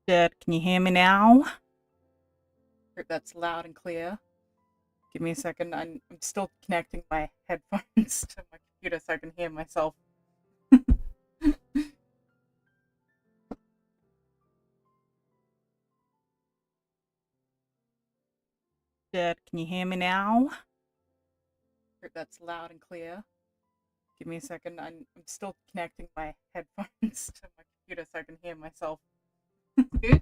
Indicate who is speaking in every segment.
Speaker 1: Dad, can you hear me now? Hope that's loud and clear. Give me a second. I'm still connecting my headphones to my computer so I can hear myself. Dad, can you hear me now? Hope that's loud and clear. Give me a second. I'm still connecting my headphones to my computer so I can hear myself. Good.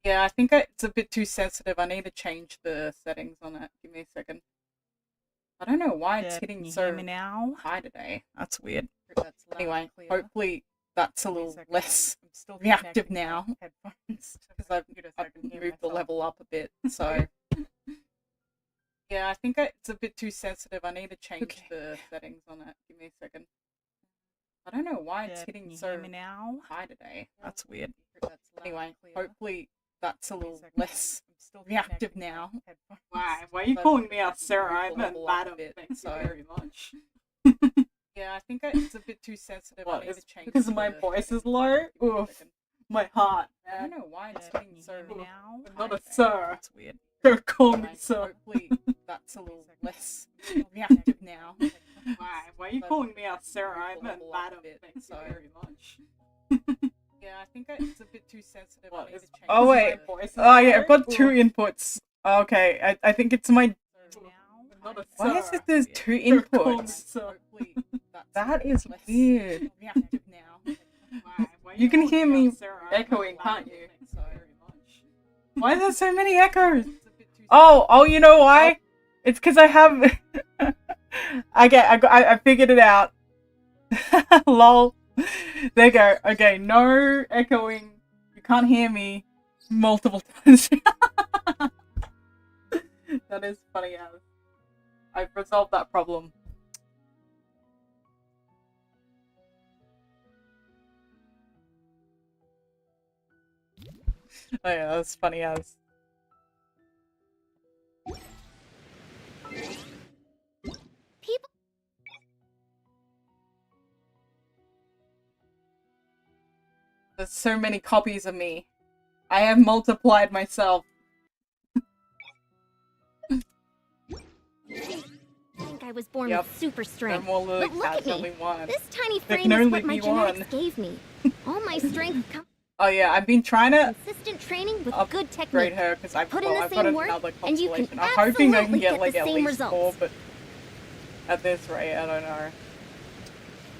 Speaker 1: Yeah, I think it's a bit too sensitive. I need to change the settings on it. Give me a second. I don't know why it's hitting so high today. That's weird. Anyway, hopefully that's a little less reactive now because I've moved the level up a bit. So yeah, I think it's a bit too sensitive. I need to change the settings on it. Give me a second. I don't know why it's hitting so high today. That's weird. Anyway, hopefully that's a little less reactive now.
Speaker 2: Why? Why are you calling me out, Sarah? I'm a madam. Thank you very much.
Speaker 1: Yeah, I think it's a bit too sensitive.
Speaker 2: What, is because my voice is low? Oof. My heart.
Speaker 1: I don't know why it's hitting so now.
Speaker 2: I'm not a sir.
Speaker 1: That's weird.
Speaker 2: Don't call me sir.
Speaker 1: Hopefully that's a little less reactive now.
Speaker 2: Why? Why are you calling me out, Sarah? I'm a madam. Thank you very much.
Speaker 1: Yeah, I think it's a bit too sensitive.
Speaker 2: What, is,
Speaker 1: oh wait. Oh yeah, I've got two inputs. Okay, I think it's my... Why is it there's two inputs? That is weird. You can hear me echoing, can't you? Why are there so many echoes? Oh, you know why? It's because I have... I figured it out. Lol. There you go. Okay, no echoing. You can't hear me multiple times. That is funny as I've resolved that problem. Oh yeah, that's funny as.
Speaker 3: People.
Speaker 1: There's so many copies of me. I have multiplied myself.
Speaker 3: I think I was born with super strength.
Speaker 1: But
Speaker 3: look at me. This tiny frame is what my genetics gave me. All my strength comes.
Speaker 1: Oh yeah, I've been trying to
Speaker 3: consistent training with good technique.
Speaker 1: Upgrade her because I've
Speaker 3: got another
Speaker 1: and you can
Speaker 3: I'm
Speaker 1: hoping I can get like
Speaker 3: at
Speaker 1: least
Speaker 3: results.
Speaker 1: 4, but at this rate, I don't know.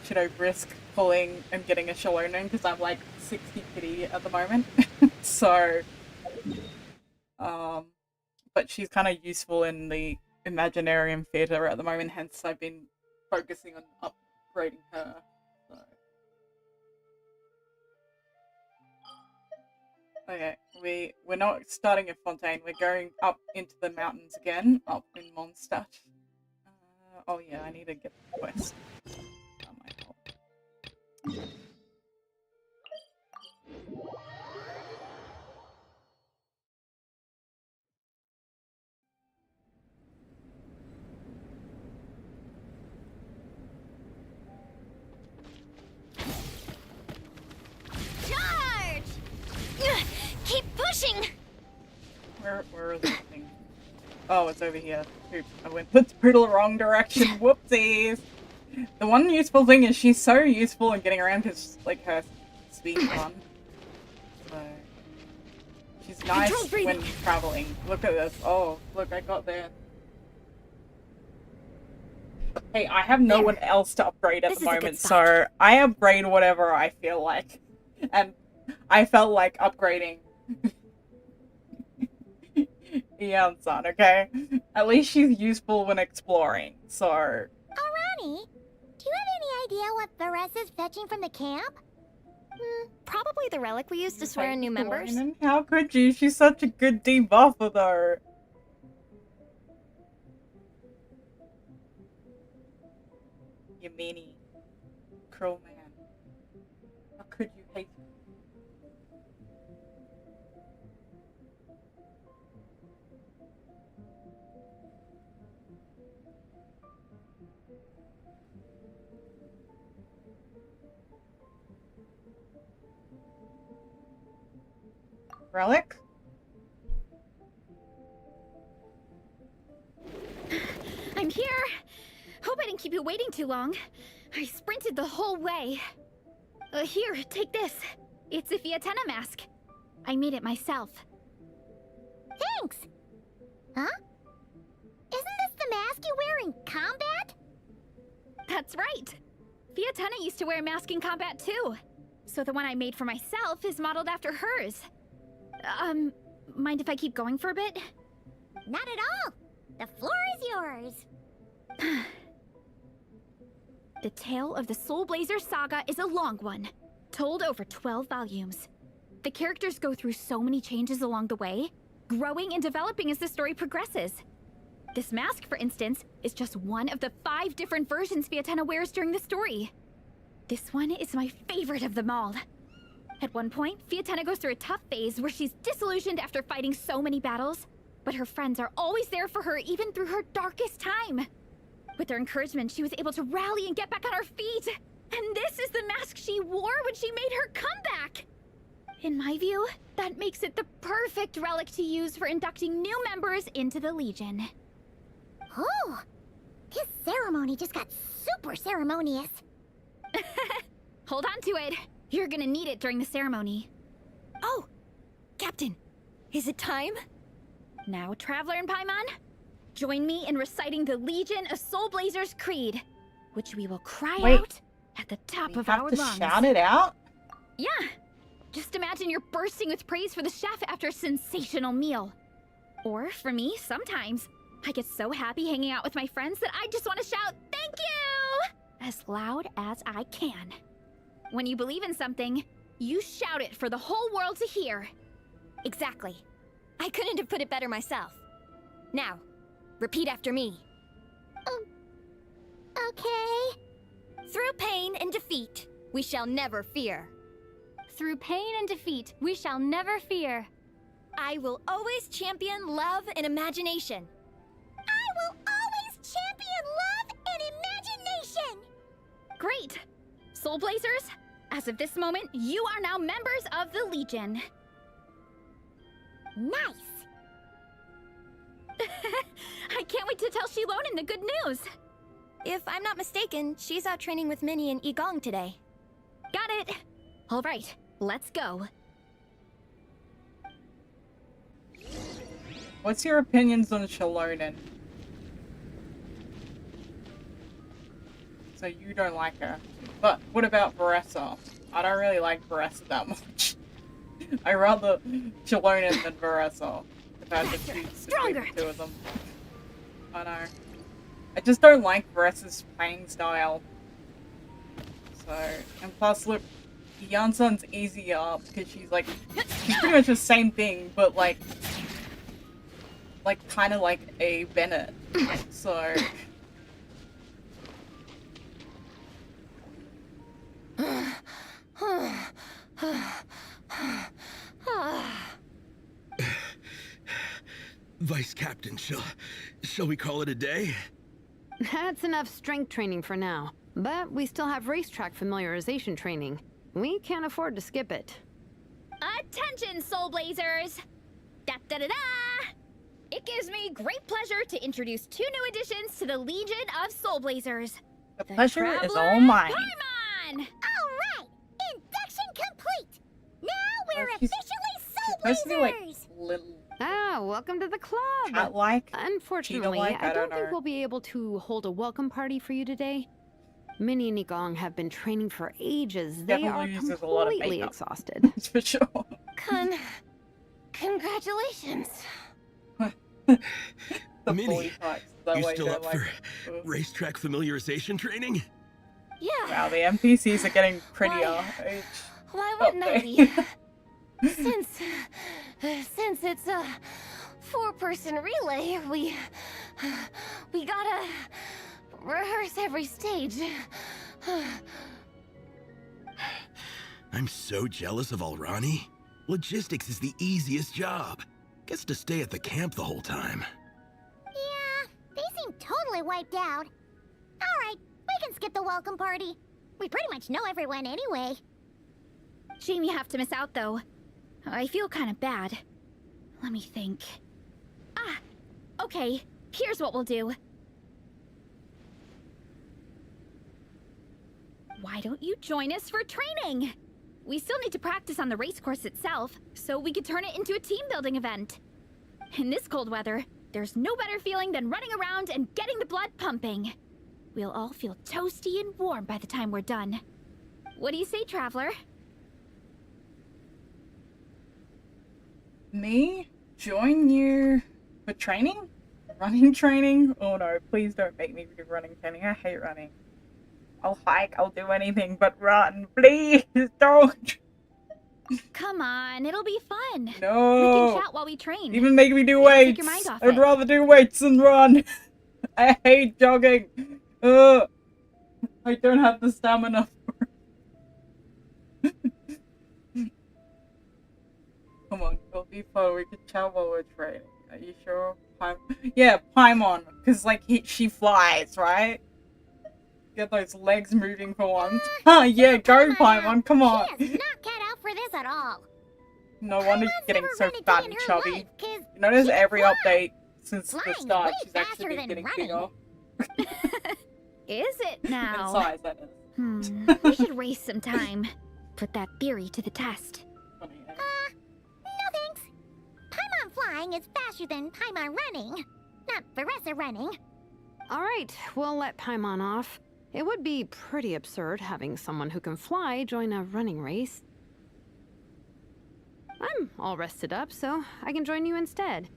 Speaker 1: Should I risk pulling and getting a Shallonen because I'm like 60 kitty at the moment? So, but she's kind of useful in the Imaginarium Theatre at the moment, hence I've been focusing on upgrading her. So. Okay, we're not starting at Fontaine, we're going up into the mountains again, up in Mondstadt. Oh yeah, I need to get the quest. That might help.
Speaker 3: Keep pushing!
Speaker 1: Where is the thing? Oh, it's over here. Oops, I went the total wrong direction. Whoopsies! The one useful thing is she's so useful in getting around because, like, her speed run. So... She's nice when traveling. Look at this. Oh, look, I got there. Hey, I have no one else to upgrade at the moment, so I upgrade whatever I feel like. And I felt like upgrading Ian-san, okay? At least she's useful when exploring, so...
Speaker 4: Arani, do you have any idea what Veresa's fetching from the camp?
Speaker 3: Probably the relic we used to swear in new members.
Speaker 1: How could you? She's such a good debuffer, though. You meanie. Cruel man. How could you hate me? Relic?
Speaker 3: I'm here. Hope I didn't keep you waiting too long. I sprinted the whole way. Here, take this. It's a Fiatenna mask. I made it myself.
Speaker 4: Thanks! Huh? Isn't this the mask you wear in combat?
Speaker 3: That's right. Fiatenna used to wear a mask in combat too. So the one I made for myself is modeled after hers. Mind if I keep going for a bit?
Speaker 4: Not at all! The floor is yours!
Speaker 3: The tale of the Soulblazers saga is a long one, told over 12 volumes. The characters go through so many changes along the way, growing and developing as the story progresses. This mask, for instance, is just one of the 5 different versions Fiatenna wears during the story. This one is my favorite of them all. At one point, Fiatenna goes through a tough phase where she's disillusioned after fighting so many battles, but her friends are always there for her even through her darkest time. With their encouragement, she was able to rally and get back on her feet. And this is the mask she wore when she made her comeback. In my view, that makes it the perfect relic to use for inducting new members into the Legion.
Speaker 4: Oh! This ceremony just got super ceremonious.
Speaker 3: Hold on to it. You're gonna need it during the ceremony.
Speaker 5: Oh! Captain, is it time?
Speaker 3: Now, Traveler and Paimon, join me in reciting the Legion of Soulblazers Creed, which we will cry
Speaker 1: Wait.
Speaker 3: out at the top
Speaker 1: We
Speaker 3: of
Speaker 1: have
Speaker 3: our
Speaker 1: to
Speaker 3: lungs.
Speaker 1: shout it out?
Speaker 3: Yeah. Just imagine you're bursting with praise for the chef after a sensational meal. Or, for me, sometimes, I get so happy hanging out with my friends that I just want to shout, "Thank you!" as loud as I can. When you believe in something, you shout it for the whole world to hear.
Speaker 5: Exactly. I couldn't have put it better myself. Now, repeat after me.
Speaker 4: Okay.
Speaker 5: Through pain and defeat, we shall never fear.
Speaker 3: Through pain and defeat, we shall never fear.
Speaker 5: I will always champion love and imagination.
Speaker 4: I will always champion love and imagination!
Speaker 3: Great! Soulblazers, as of this moment, you are now members of the Legion.
Speaker 4: Nice!
Speaker 3: I can't wait to tell Shilonen the good news.
Speaker 5: If I'm not mistaken, she's out training with Minnie and Igong today.
Speaker 3: Got it. All right, let's go.
Speaker 1: What's your opinions on Shilonen? So you don't like her. But what about Varessa? I don't really like Varessa that much. I rather Shilonen than Varessa. If I had to choose between the two of them. I know. I just don't like Varessa's playing style. So, and plus look, Yansun's easier because she's pretty much the same thing, but like kind of like a Bennett. So.
Speaker 6: Vice Captain, shall we call it a day?
Speaker 7: That's enough strength training for now. But we still have racetrack familiarization training. We can't afford to skip it.
Speaker 3: Attention, Soulblazers! Da-da-da-da! It gives me great pleasure to introduce 2 new additions to the Legion of Soulblazers.
Speaker 1: The pleasure is
Speaker 3: Traveler
Speaker 1: all
Speaker 3: and
Speaker 1: mine.
Speaker 3: Paimon!
Speaker 4: Alright! Induction complete! Now we're
Speaker 1: she's
Speaker 4: officially
Speaker 1: supposed to be like
Speaker 4: Soulblazers!
Speaker 1: little
Speaker 7: Ah, welcome to the club!
Speaker 1: cat-like.
Speaker 7: Unfortunately,
Speaker 1: cheetah-like,
Speaker 7: I
Speaker 1: I
Speaker 7: don't
Speaker 1: don't
Speaker 7: think
Speaker 1: know.
Speaker 7: we'll be able to hold a welcome party for you today. Minnie and Igong have been training for ages. They
Speaker 1: Definitely
Speaker 7: are
Speaker 1: uses a lot of
Speaker 7: completely
Speaker 1: makeup.
Speaker 7: exhausted.
Speaker 1: For sure.
Speaker 5: Congratulations.
Speaker 1: The
Speaker 6: Minnie,
Speaker 1: bully types. That
Speaker 6: You
Speaker 1: way
Speaker 6: still
Speaker 1: they're
Speaker 6: up
Speaker 1: like,
Speaker 6: for
Speaker 1: "Ugh."
Speaker 6: racetrack familiarization training?
Speaker 5: Yeah.
Speaker 1: Wow, the NPCs are getting prettier.
Speaker 5: Why-
Speaker 1: each
Speaker 5: Why wouldn't I
Speaker 1: update.
Speaker 5: be? Since it's a 4-person relay, we gotta rehearse every stage.
Speaker 6: I'm so jealous of Alrani. Logistics is the easiest job. Gets to stay at the camp the whole time.
Speaker 4: Yeah, they seem totally wiped out. Alright, we can skip the welcome party. We pretty much know everyone anyway.
Speaker 3: Shame you have to miss out, though. I feel kind of bad. Let me think. Ah, okay. Here's what we'll do. Why don't you join us for training? We still need to practice on the race course itself, so we could turn it into a team-building event. In this cold weather, there's no better feeling than running around and getting the blood pumping. We'll all feel toasty and warm by the time we're done. What do you say, Traveler?
Speaker 1: Me? Join you for training? Running training? Oh no, please don't make me do running training. I hate running. I'll hike, I'll do anything but run. Please don't!
Speaker 3: Come on, it'll be fun.
Speaker 1: No!
Speaker 3: We can chat while we train.
Speaker 1: Even make me do
Speaker 3: It'll take
Speaker 1: weights!
Speaker 3: your mind off
Speaker 1: I'd
Speaker 3: it.
Speaker 1: rather do weights than run! I hate jogging! I don't have the stamina for it. Come on, it'll be fun. We can chat while we're training. Are you sure? Yeah, Paimon. Because, like, she flies, right? Get those legs moving for once. Huh, yeah, go Paimon, come on.
Speaker 4: She is not cut out for this at all.
Speaker 1: No wonder you're
Speaker 4: Paimon's
Speaker 1: getting
Speaker 4: never
Speaker 1: so
Speaker 4: run a
Speaker 1: fat
Speaker 4: day
Speaker 1: and
Speaker 4: in her
Speaker 1: chubby.
Speaker 4: life, 'cause
Speaker 1: You notice
Speaker 4: she
Speaker 1: every
Speaker 4: flies.
Speaker 1: update since the
Speaker 4: Flying's
Speaker 1: start,
Speaker 4: way
Speaker 1: she's actually
Speaker 4: faster
Speaker 1: been
Speaker 4: than
Speaker 1: getting
Speaker 4: running.
Speaker 1: bigger.
Speaker 3: Is it
Speaker 1: In
Speaker 3: now?
Speaker 1: size, that is.
Speaker 3: We should race some time. Put that theory to the test.
Speaker 1: Funny, eh?
Speaker 4: No thanks. Paimon flying is faster than Paimon running. Not Veressa running.
Speaker 7: All right, we'll let Paimon off. It would be pretty absurd having someone who can fly join a running race. I'm all rested up, so I can join you instead.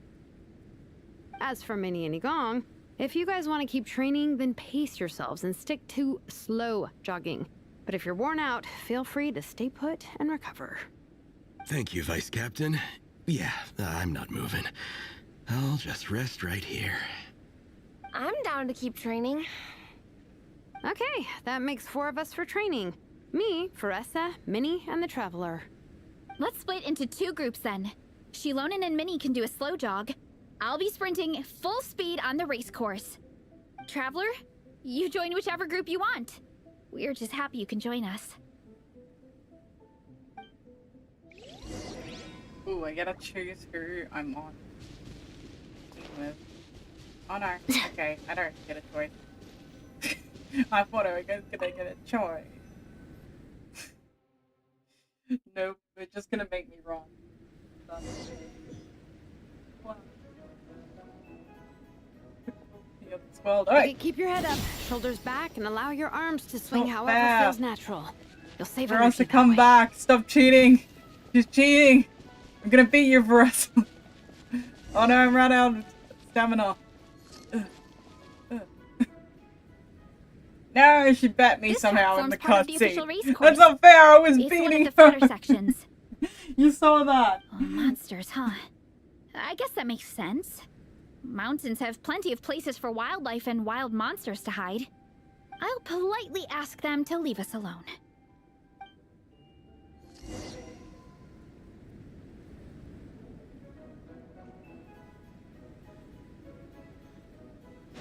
Speaker 7: As for Minnie and Igong, if you guys want to keep training, then pace yourselves and stick to slow jogging. But if you're worn out, feel free to stay put and recover.
Speaker 6: Thank you, Vice Captain. Yeah, I'm not moving. I'll just rest right here.
Speaker 5: I'm down to keep training.
Speaker 7: Okay, that makes 4 of us for training. Me, Veressa, Minnie, and the Traveler.
Speaker 3: Let's split into 2 groups then. Shilonen and Minnie can do a slow jog. I'll be sprinting full speed on the race course. Traveler, you join whichever group you want. We're just happy you can join us.
Speaker 1: Ooh, I gotta choose who I'm on team with. Oh no, okay, I don't get a choice. I thought I was gonna get a choice. Nope, they're just gonna make me wrong.
Speaker 7: Okay, keep your head up, shoulders back, and allow your arms to swing
Speaker 1: Not
Speaker 7: however
Speaker 1: fair.
Speaker 7: feels natural. You'll save
Speaker 1: For us
Speaker 7: energy
Speaker 1: to
Speaker 7: that
Speaker 1: come
Speaker 7: way.
Speaker 1: back, stop cheating! She's cheating! I'm gonna beat you for us! Oh no, I'm running out of stamina. No, she bet me
Speaker 3: This
Speaker 1: somehow
Speaker 3: track
Speaker 1: in the
Speaker 3: forms part of the official
Speaker 1: cutscene.
Speaker 3: race
Speaker 1: That's
Speaker 3: course.
Speaker 1: not fair, I was
Speaker 3: It's one of
Speaker 1: beating
Speaker 3: the fatter
Speaker 1: her!
Speaker 3: sections.
Speaker 1: You saw that!
Speaker 3: Oh, monsters, huh? I guess that makes sense. Mountains have plenty of places for wildlife and wild monsters to hide. I'll politely ask them to leave us alone.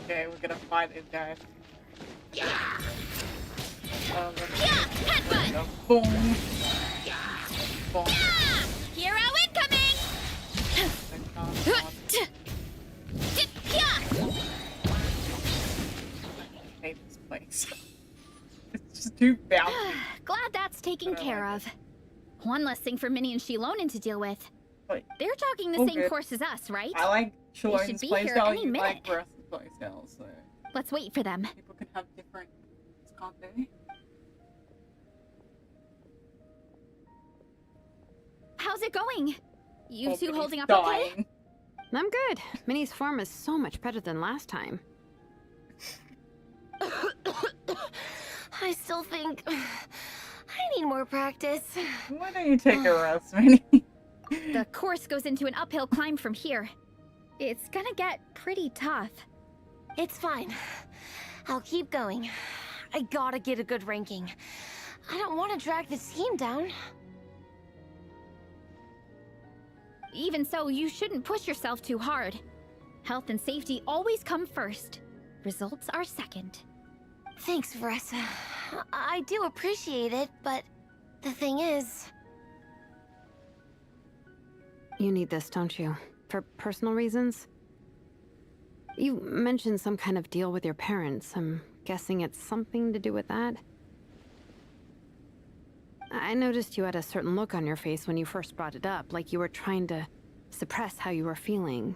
Speaker 1: Okay, we're gonna fight these guys.
Speaker 3: Headbutt!
Speaker 1: Boom! Boom.
Speaker 3: Hero incoming!
Speaker 1: I hate this place. It's just too bouncy.
Speaker 3: Glad that's taken care of. One less thing for Minnie and Shilonen to deal with.
Speaker 1: Wait.
Speaker 3: They're jogging the
Speaker 1: Oh,
Speaker 3: same
Speaker 1: good.
Speaker 3: course as us, right?
Speaker 1: I like
Speaker 3: should
Speaker 1: Shalon's
Speaker 3: be here
Speaker 1: playstyle,
Speaker 3: any
Speaker 1: you like
Speaker 3: minute.
Speaker 1: Veressa's playstyle, so
Speaker 3: Let's wait for them.
Speaker 1: people can have different, can't they?
Speaker 3: How's it going? You two
Speaker 1: Nobody's
Speaker 3: holding up okay?
Speaker 1: dying.
Speaker 7: I'm good. Minnie's form is so much better than last time.
Speaker 5: I still think I need more practice.
Speaker 1: Why don't you take a rest, Minnie?
Speaker 3: The course goes into an uphill climb from here. It's gonna get pretty tough.
Speaker 5: It's fine. I'll keep going. I gotta get a good ranking. I don't want to drag this team down.
Speaker 3: Even so, you shouldn't push yourself too hard. Health and safety always come first. Results are second.
Speaker 5: Thanks, Veressa. I do appreciate it, but the thing is...
Speaker 7: You need this, don't you? For personal reasons? You mentioned some kind of deal with your parents. I'm guessing it's something to do with that? I noticed you had a certain look on your face when you first brought it up, like you were trying to suppress how you were feeling.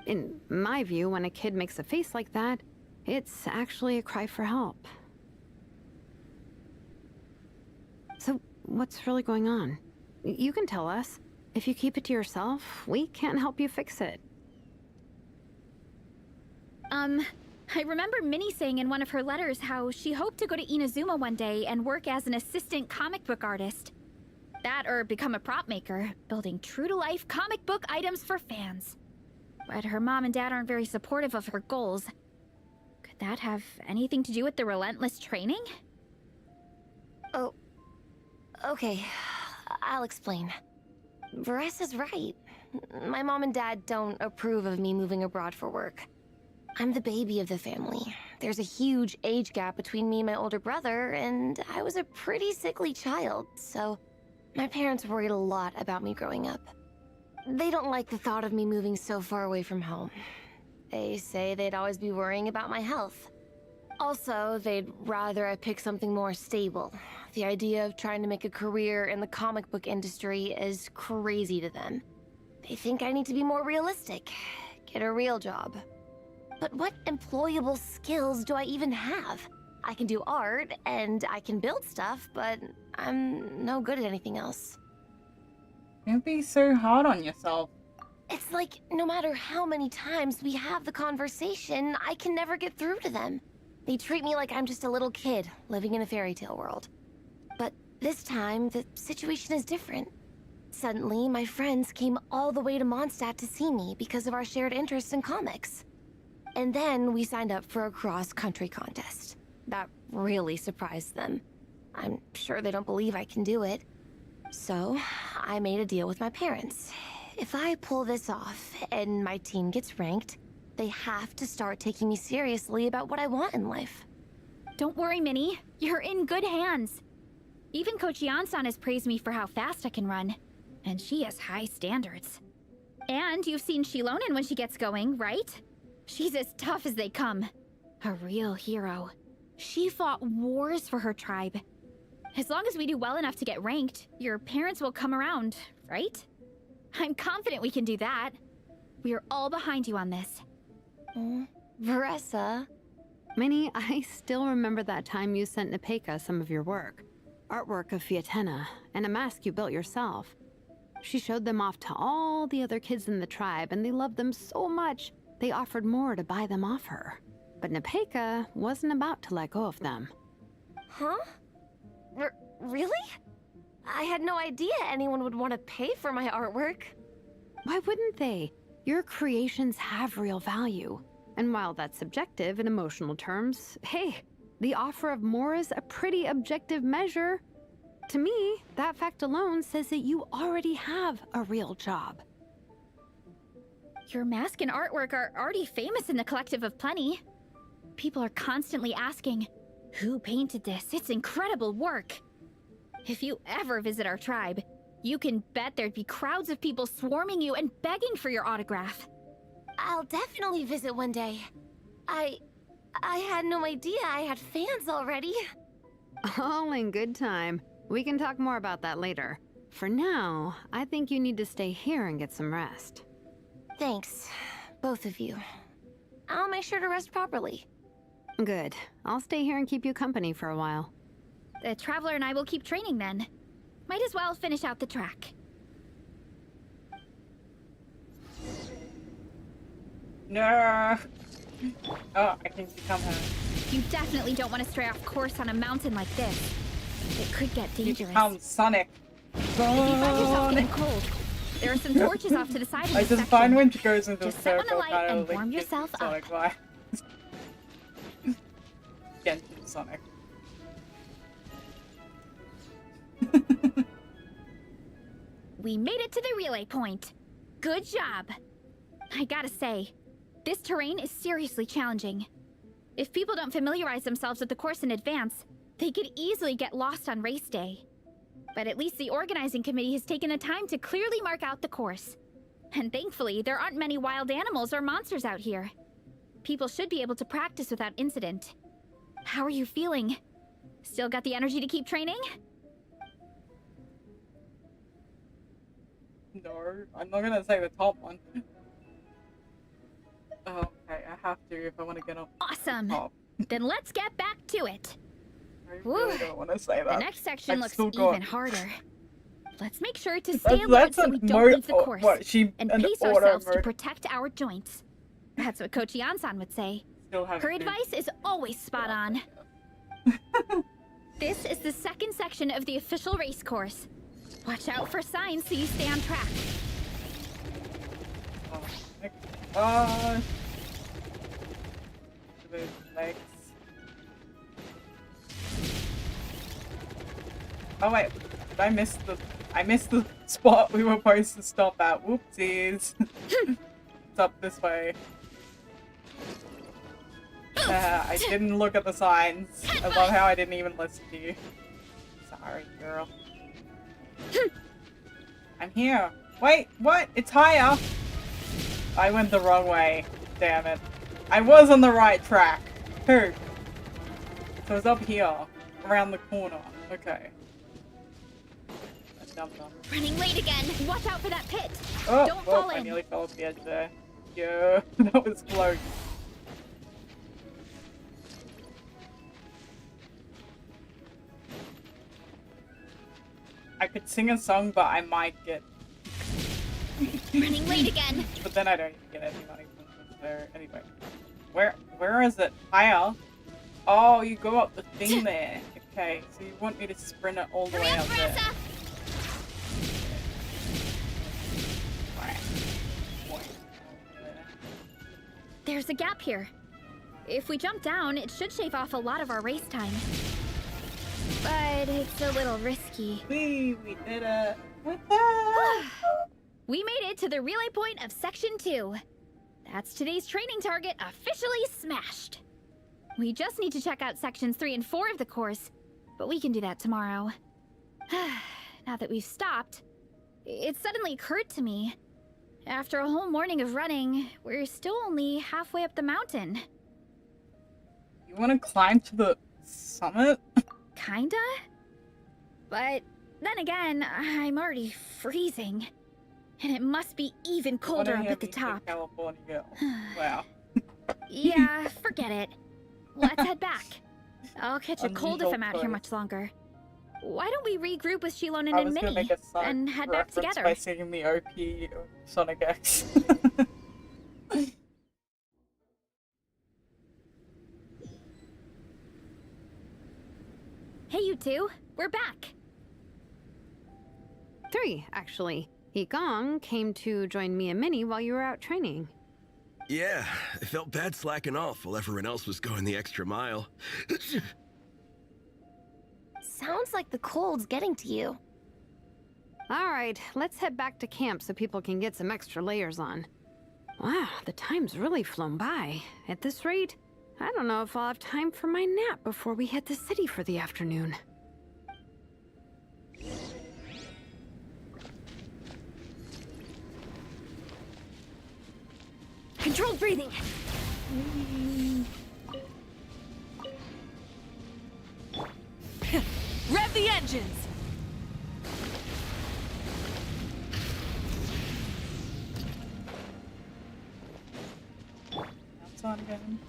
Speaker 7: In my view, when a kid makes a face like that, it's actually a cry for help. So, what's really going on? You can tell us. If you keep it to yourself, we can't help you fix it.
Speaker 3: I remember Minnie saying in one of her letters how she hoped to go to Inazuma one day and work as an assistant comic book artist. That or become a prop maker, building true-to-life comic book items for fans. But her mom and dad aren't very supportive of her goals. Could that have anything to do with the relentless training?
Speaker 5: Oh, okay. I'll explain. Vanessa's right. My mom and dad don't approve of me moving abroad for work. I'm the baby of the family. There's a huge age gap between me and my older brother, and I was a pretty sickly child, so my parents worried a lot about me growing up. They don't like the thought of me moving so far away from home. They say they'd always be worrying about my health. Also, they'd rather I pick something more stable. The idea of trying to make a career in the comic book industry is crazy to them. They think I need to be more realistic, get a real job. But what employable skills do I even have? I can do art, and I can build stuff, but I'm no good at anything else.
Speaker 1: Don't be so hard on yourself.
Speaker 5: It's like, no matter how many times we have the conversation, I can never get through to them. They treat me like I'm just a little kid, living in a fairy tale world. But this time, the situation is different. Suddenly, my friends came all the way to Mondstadt to see me because of our shared interest in comics. And then we signed up for a cross-country contest. That really surprised them. I'm sure they don't believe I can do it. So, I made a deal with my parents. If I pull this off and my team gets ranked, they have to start taking me seriously about what I want in life.
Speaker 3: Don't worry, Minnie. You're in good hands. Even Coach Yan-san has praised me for how fast I can run. And she has high standards. And you've seen Shilonen when she gets going, right? She's as tough as they come. A real hero. She fought wars for her tribe. As long as we do well enough to get ranked, your parents will come around, right? I'm confident we can do that. We are all behind you on this.
Speaker 5: Vanessa.
Speaker 7: Minnie, I still remember that time you sent Nepeka some of your work. Artwork of Fiatena, and a mask you built yourself. She showed them off to all the other kids in the tribe, and they loved them so much, they offered more to buy them off her. But Nepeka wasn't about to let go of them.
Speaker 5: Huh? Really? I had no idea anyone would want to pay for my artwork.
Speaker 7: Why wouldn't they? Your creations have real value. And while that's subjective in emotional terms, hey, the offer of more is a pretty objective measure. To me, that fact alone says that you already have a real job.
Speaker 3: Your mask and artwork are already famous in the Collective of Plenty. People are constantly asking, who painted this? It's incredible work. If you ever visit our tribe, you can bet there'd be crowds of people swarming you and begging for your autograph.
Speaker 5: I'll definitely visit one day. I had no idea I had fans already.
Speaker 7: All in good time. We can talk more about that later. For now, I think you need to stay here and get some rest.
Speaker 5: Thanks, both of you. I'll make sure to rest properly.
Speaker 7: Good. I'll stay here and keep you company for a while.
Speaker 3: The Traveler and I will keep training then. Might as well finish out the track.
Speaker 1: No. Oh, I can become her.
Speaker 3: You definitely don't want to stray off course on a mountain like this. It could get
Speaker 1: You
Speaker 3: dangerous.
Speaker 1: become Sonic.
Speaker 3: If you find yourself getting cold, there are some torches off to the side of
Speaker 1: I
Speaker 3: this
Speaker 1: just
Speaker 3: section.
Speaker 1: find when she goes into a
Speaker 3: Just set one
Speaker 1: circle,
Speaker 3: alight
Speaker 1: kind
Speaker 3: and
Speaker 1: of like
Speaker 3: warm
Speaker 1: gives
Speaker 3: yourself up.
Speaker 1: Sonic vibes. Genshin Sonic.
Speaker 3: We made it to the relay point. Good job. I gotta say, this terrain is seriously challenging. If people don't familiarize themselves with the course in advance, they could easily get lost on race day. But at least the organizing committee has taken the time to clearly mark out the course. And thankfully, there aren't many wild animals or monsters out here. People should be able to practice without incident. How are you feeling? Still got the energy to keep training?
Speaker 1: No, I'm not gonna say the top one. Oh, okay, I have to if I want to get up
Speaker 3: Awesome!
Speaker 1: top.
Speaker 3: Then let's get back to it.
Speaker 1: I really don't want to say that.
Speaker 3: The next section
Speaker 1: I've
Speaker 3: looks
Speaker 1: still got-
Speaker 3: even harder. Let's make sure to stay alert
Speaker 1: That's
Speaker 3: so
Speaker 1: a
Speaker 3: we don't leave the course. And
Speaker 1: an
Speaker 3: pace
Speaker 1: auto
Speaker 3: ourselves to
Speaker 1: mode.
Speaker 3: protect our joints. That's what Coach Yan-san would say.
Speaker 1: Still have
Speaker 3: Her
Speaker 1: to-
Speaker 3: advice is always spot on. This is the second section of the official race course. Watch out for signs so you stay on track.
Speaker 1: Oh my gosh. Those legs. Oh wait, I missed the spot we were supposed to stop at. Whoopsies. It's up this way. I didn't look at the signs. I love how I didn't even listen to you. Sorry, girl. I'm here. Wait, what? It's higher. I went the wrong way. Damn it. I was on the right track. Who? So it's up here. Around the corner. Okay. Dumb.
Speaker 3: Running late again. Watch out for that pit.
Speaker 1: Oh,
Speaker 3: Don't fall
Speaker 1: I
Speaker 3: in.
Speaker 1: nearly fell off the edge there. Yeah, that was close. I could sing a song, but I might get...
Speaker 3: Running late again.
Speaker 1: But then I don't even get any money from there. Anyway. Where is it? Higher? Oh, you go up the thing there. Okay, so you want me to sprint it all the
Speaker 3: Hurry
Speaker 1: way
Speaker 3: up,
Speaker 1: up there.
Speaker 3: Marissa. There's a gap here. If we jump down, it should shave off a lot of our race time. But it's a little risky.
Speaker 1: We did it. What the?
Speaker 3: We made it to the relay point of Section 2. That's today's training target officially smashed. We just need to check out Sections 3 and 4 of the course, but we can do that tomorrow. Now that we've stopped, it suddenly occurred to me. After a whole morning of running, we're still only halfway up the mountain.
Speaker 1: You want to climb to the summit?
Speaker 3: Kinda? But then again, I'm already freezing. And it must be even colder up at the top.
Speaker 1: California girl. Wow.
Speaker 3: Yeah, forget it. Let's head back. I'll catch a cold if
Speaker 1: Unusual
Speaker 3: I'm out here
Speaker 1: choice.
Speaker 3: much longer. Why don't we regroup with Shilonen
Speaker 1: I
Speaker 3: and
Speaker 1: was gonna
Speaker 3: Minnie
Speaker 1: make a side
Speaker 3: and head back
Speaker 1: reference
Speaker 3: together?
Speaker 1: by singing the OP of Sonic X.
Speaker 3: Hey, you two. We're back.
Speaker 7: 3, actually. Yigong came to join me and Minnie while you were out training.
Speaker 6: Yeah, I felt bad slacking off while everyone else was going the extra mile.
Speaker 5: Sounds like the cold's getting to you.
Speaker 7: All right, let's head back to camp so people can get some extra layers on. Wow, the time's really flown by. At this rate, I don't know if I'll have time for my nap before we hit the city for the afternoon.
Speaker 5: Controlled breathing.
Speaker 8: Rev the engines!
Speaker 1: That's on again.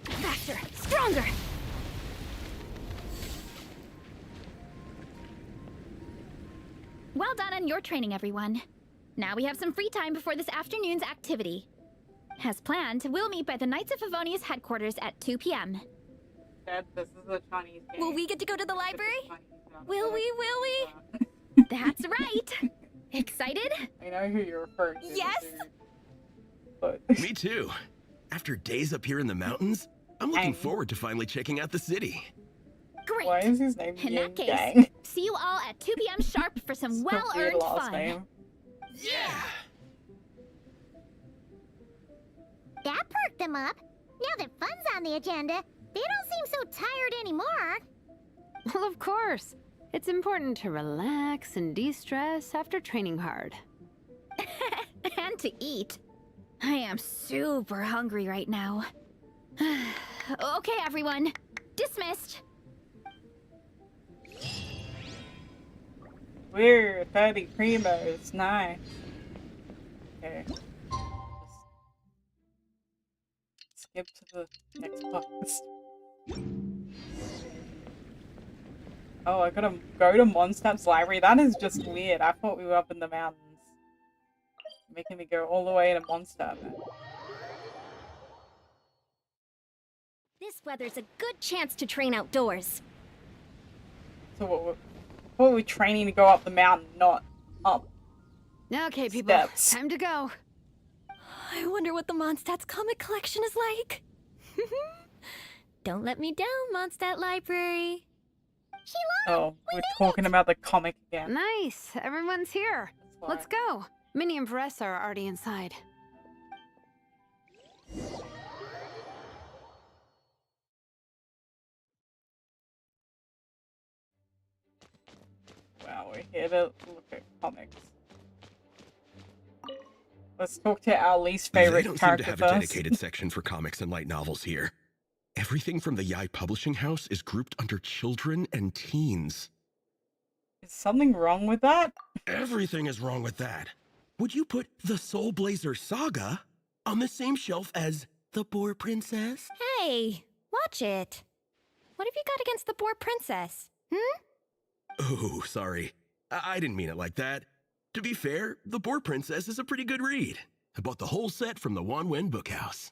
Speaker 3: Faster, stronger. Well done on your training, everyone. Now we have some free time before this afternoon's activity. As planned, we'll meet by the Knights of Favonius headquarters at 2 p.m.
Speaker 1: Dad, this is a Chinese game.
Speaker 8: Will we get to go to the library?
Speaker 3: Will we? That's right. Excited?
Speaker 1: I know who you're referring to.
Speaker 8: Yes.
Speaker 1: dude. But
Speaker 6: Me too. After days up here in the mountains, I'm looking
Speaker 1: Dang.
Speaker 6: forward to finally checking out the city.
Speaker 3: Great.
Speaker 1: why is his name
Speaker 3: In that
Speaker 1: Yin
Speaker 3: case,
Speaker 1: Yang?
Speaker 3: see you all at 2 p.m. sharp for some
Speaker 1: So weird
Speaker 3: well-earned
Speaker 1: last
Speaker 3: fun.
Speaker 1: name.
Speaker 6: Yeah!
Speaker 4: That perked them up. Now that fun's on the agenda, they don't seem so tired anymore.
Speaker 7: Well, of course. It's important to relax and de-stress after training hard.
Speaker 3: And to eat. I am super hungry right now. Okay, everyone. Dismissed.
Speaker 1: Weird, 30 primos, nice. Okay. Just skip to the next box. Oh, I gotta go to Mondstadt's library. That is just weird. I thought we were up in the mountains. Making me go all the way to Mondstadt.
Speaker 4: This weather's a good chance to train outdoors.
Speaker 1: So what were we training to go up the mountain, not up?
Speaker 7: Okay, people.
Speaker 1: Steps.
Speaker 7: Time to go.
Speaker 8: I wonder what the Mondstadt's comic collection is like.
Speaker 4: Don't let me down, Mondstadt Library.
Speaker 1: Oh, we're talking about the comic again.
Speaker 7: Nice. Everyone's here.
Speaker 1: That's
Speaker 7: Let's
Speaker 1: why.
Speaker 7: go. Minnie and Varessa are already inside.
Speaker 1: Wow, we're here to look at comics. Let's talk to our least favorite
Speaker 6: They don't seem to
Speaker 1: character
Speaker 6: have
Speaker 1: first.
Speaker 6: a dedicated section for comics and light novels here. Everything from the Yai Publishing House is grouped under children and teens.
Speaker 1: Is something wrong with that?
Speaker 6: Everything is wrong with that. Would you put the Soulblazers saga on the same shelf as the Boar Princess?
Speaker 4: Hey, watch it. What have you got against the Boar Princess?
Speaker 6: Oh, sorry. I didn't mean it like that. To be fair, the Boar Princess is a pretty good read. I bought the whole set from the Wanwen Bookhouse.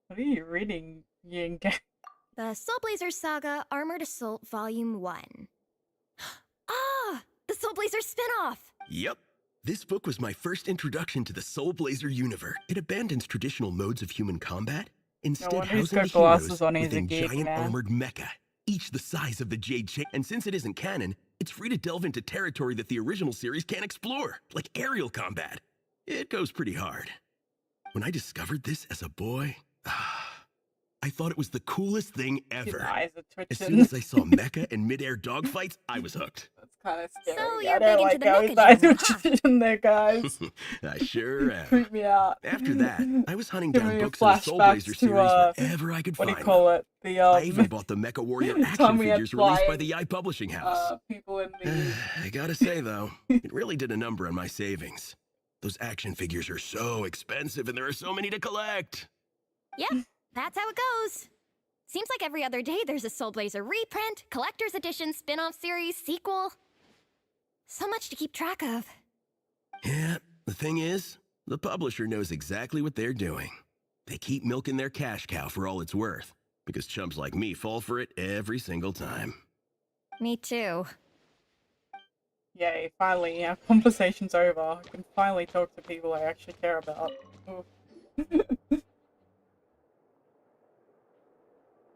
Speaker 1: What are you reading, Ying?
Speaker 4: The Soulblazers Saga Armored Assault Volume 1. Ah! The Soulblazer spin-off!
Speaker 6: Yep. This book was my first introduction to the Soulblazer universe. It abandons traditional modes of human combat, instead
Speaker 1: wonder he's
Speaker 6: housing the
Speaker 1: got glasses
Speaker 6: heroes
Speaker 1: on, he's a
Speaker 6: within
Speaker 1: geek,
Speaker 6: giant
Speaker 1: man.
Speaker 6: armored mecha, each the size of the Jade Chain. And since it isn't canon, it's free to delve into territory that the original series can't explore, like aerial combat. It goes pretty hard. When I discovered this as a boy, I thought it was the coolest thing
Speaker 1: His
Speaker 6: ever.
Speaker 1: eyes are
Speaker 6: As
Speaker 1: twitching.
Speaker 6: soon as I saw mecha and mid-air dogfights, I was hooked.
Speaker 1: That's kind of scary.
Speaker 4: So
Speaker 1: I
Speaker 4: you're
Speaker 1: don't
Speaker 4: big
Speaker 1: like
Speaker 4: into
Speaker 1: how
Speaker 4: the
Speaker 1: his
Speaker 4: mecha
Speaker 1: eyes
Speaker 4: genre,
Speaker 1: are
Speaker 4: huh?
Speaker 1: twitching there, guys.
Speaker 6: I sure am.
Speaker 1: Creep me out.
Speaker 6: After that, I was hunting
Speaker 1: Give
Speaker 6: down
Speaker 1: me
Speaker 6: books in the Soulblazer
Speaker 1: flashbacks
Speaker 6: series
Speaker 1: to,
Speaker 6: wherever I could
Speaker 1: what do
Speaker 6: find
Speaker 1: you call
Speaker 6: them.
Speaker 1: it? The
Speaker 6: I even bought the Mecha Warrior
Speaker 1: time
Speaker 6: action
Speaker 1: we had
Speaker 6: figures released by
Speaker 1: flying,
Speaker 6: the Yai Publishing House.
Speaker 1: people in the
Speaker 6: I gotta say, though, it really did a number on my savings. Those action figures are so expensive and there are so many to collect.
Speaker 4: Yep, that's how it goes. Seems like every other day there's a Soulblazer reprint, collector's edition, spin-off series, sequel. So much to keep track of.
Speaker 6: Yeah, the thing is, the publisher knows exactly what they're doing. They keep milking their cash cow for all it's worth, because chumps like me fall for it every single time.
Speaker 4: Me too.
Speaker 1: Yay, finally, our conversation's over. I can finally talk to people I actually care about. Oof.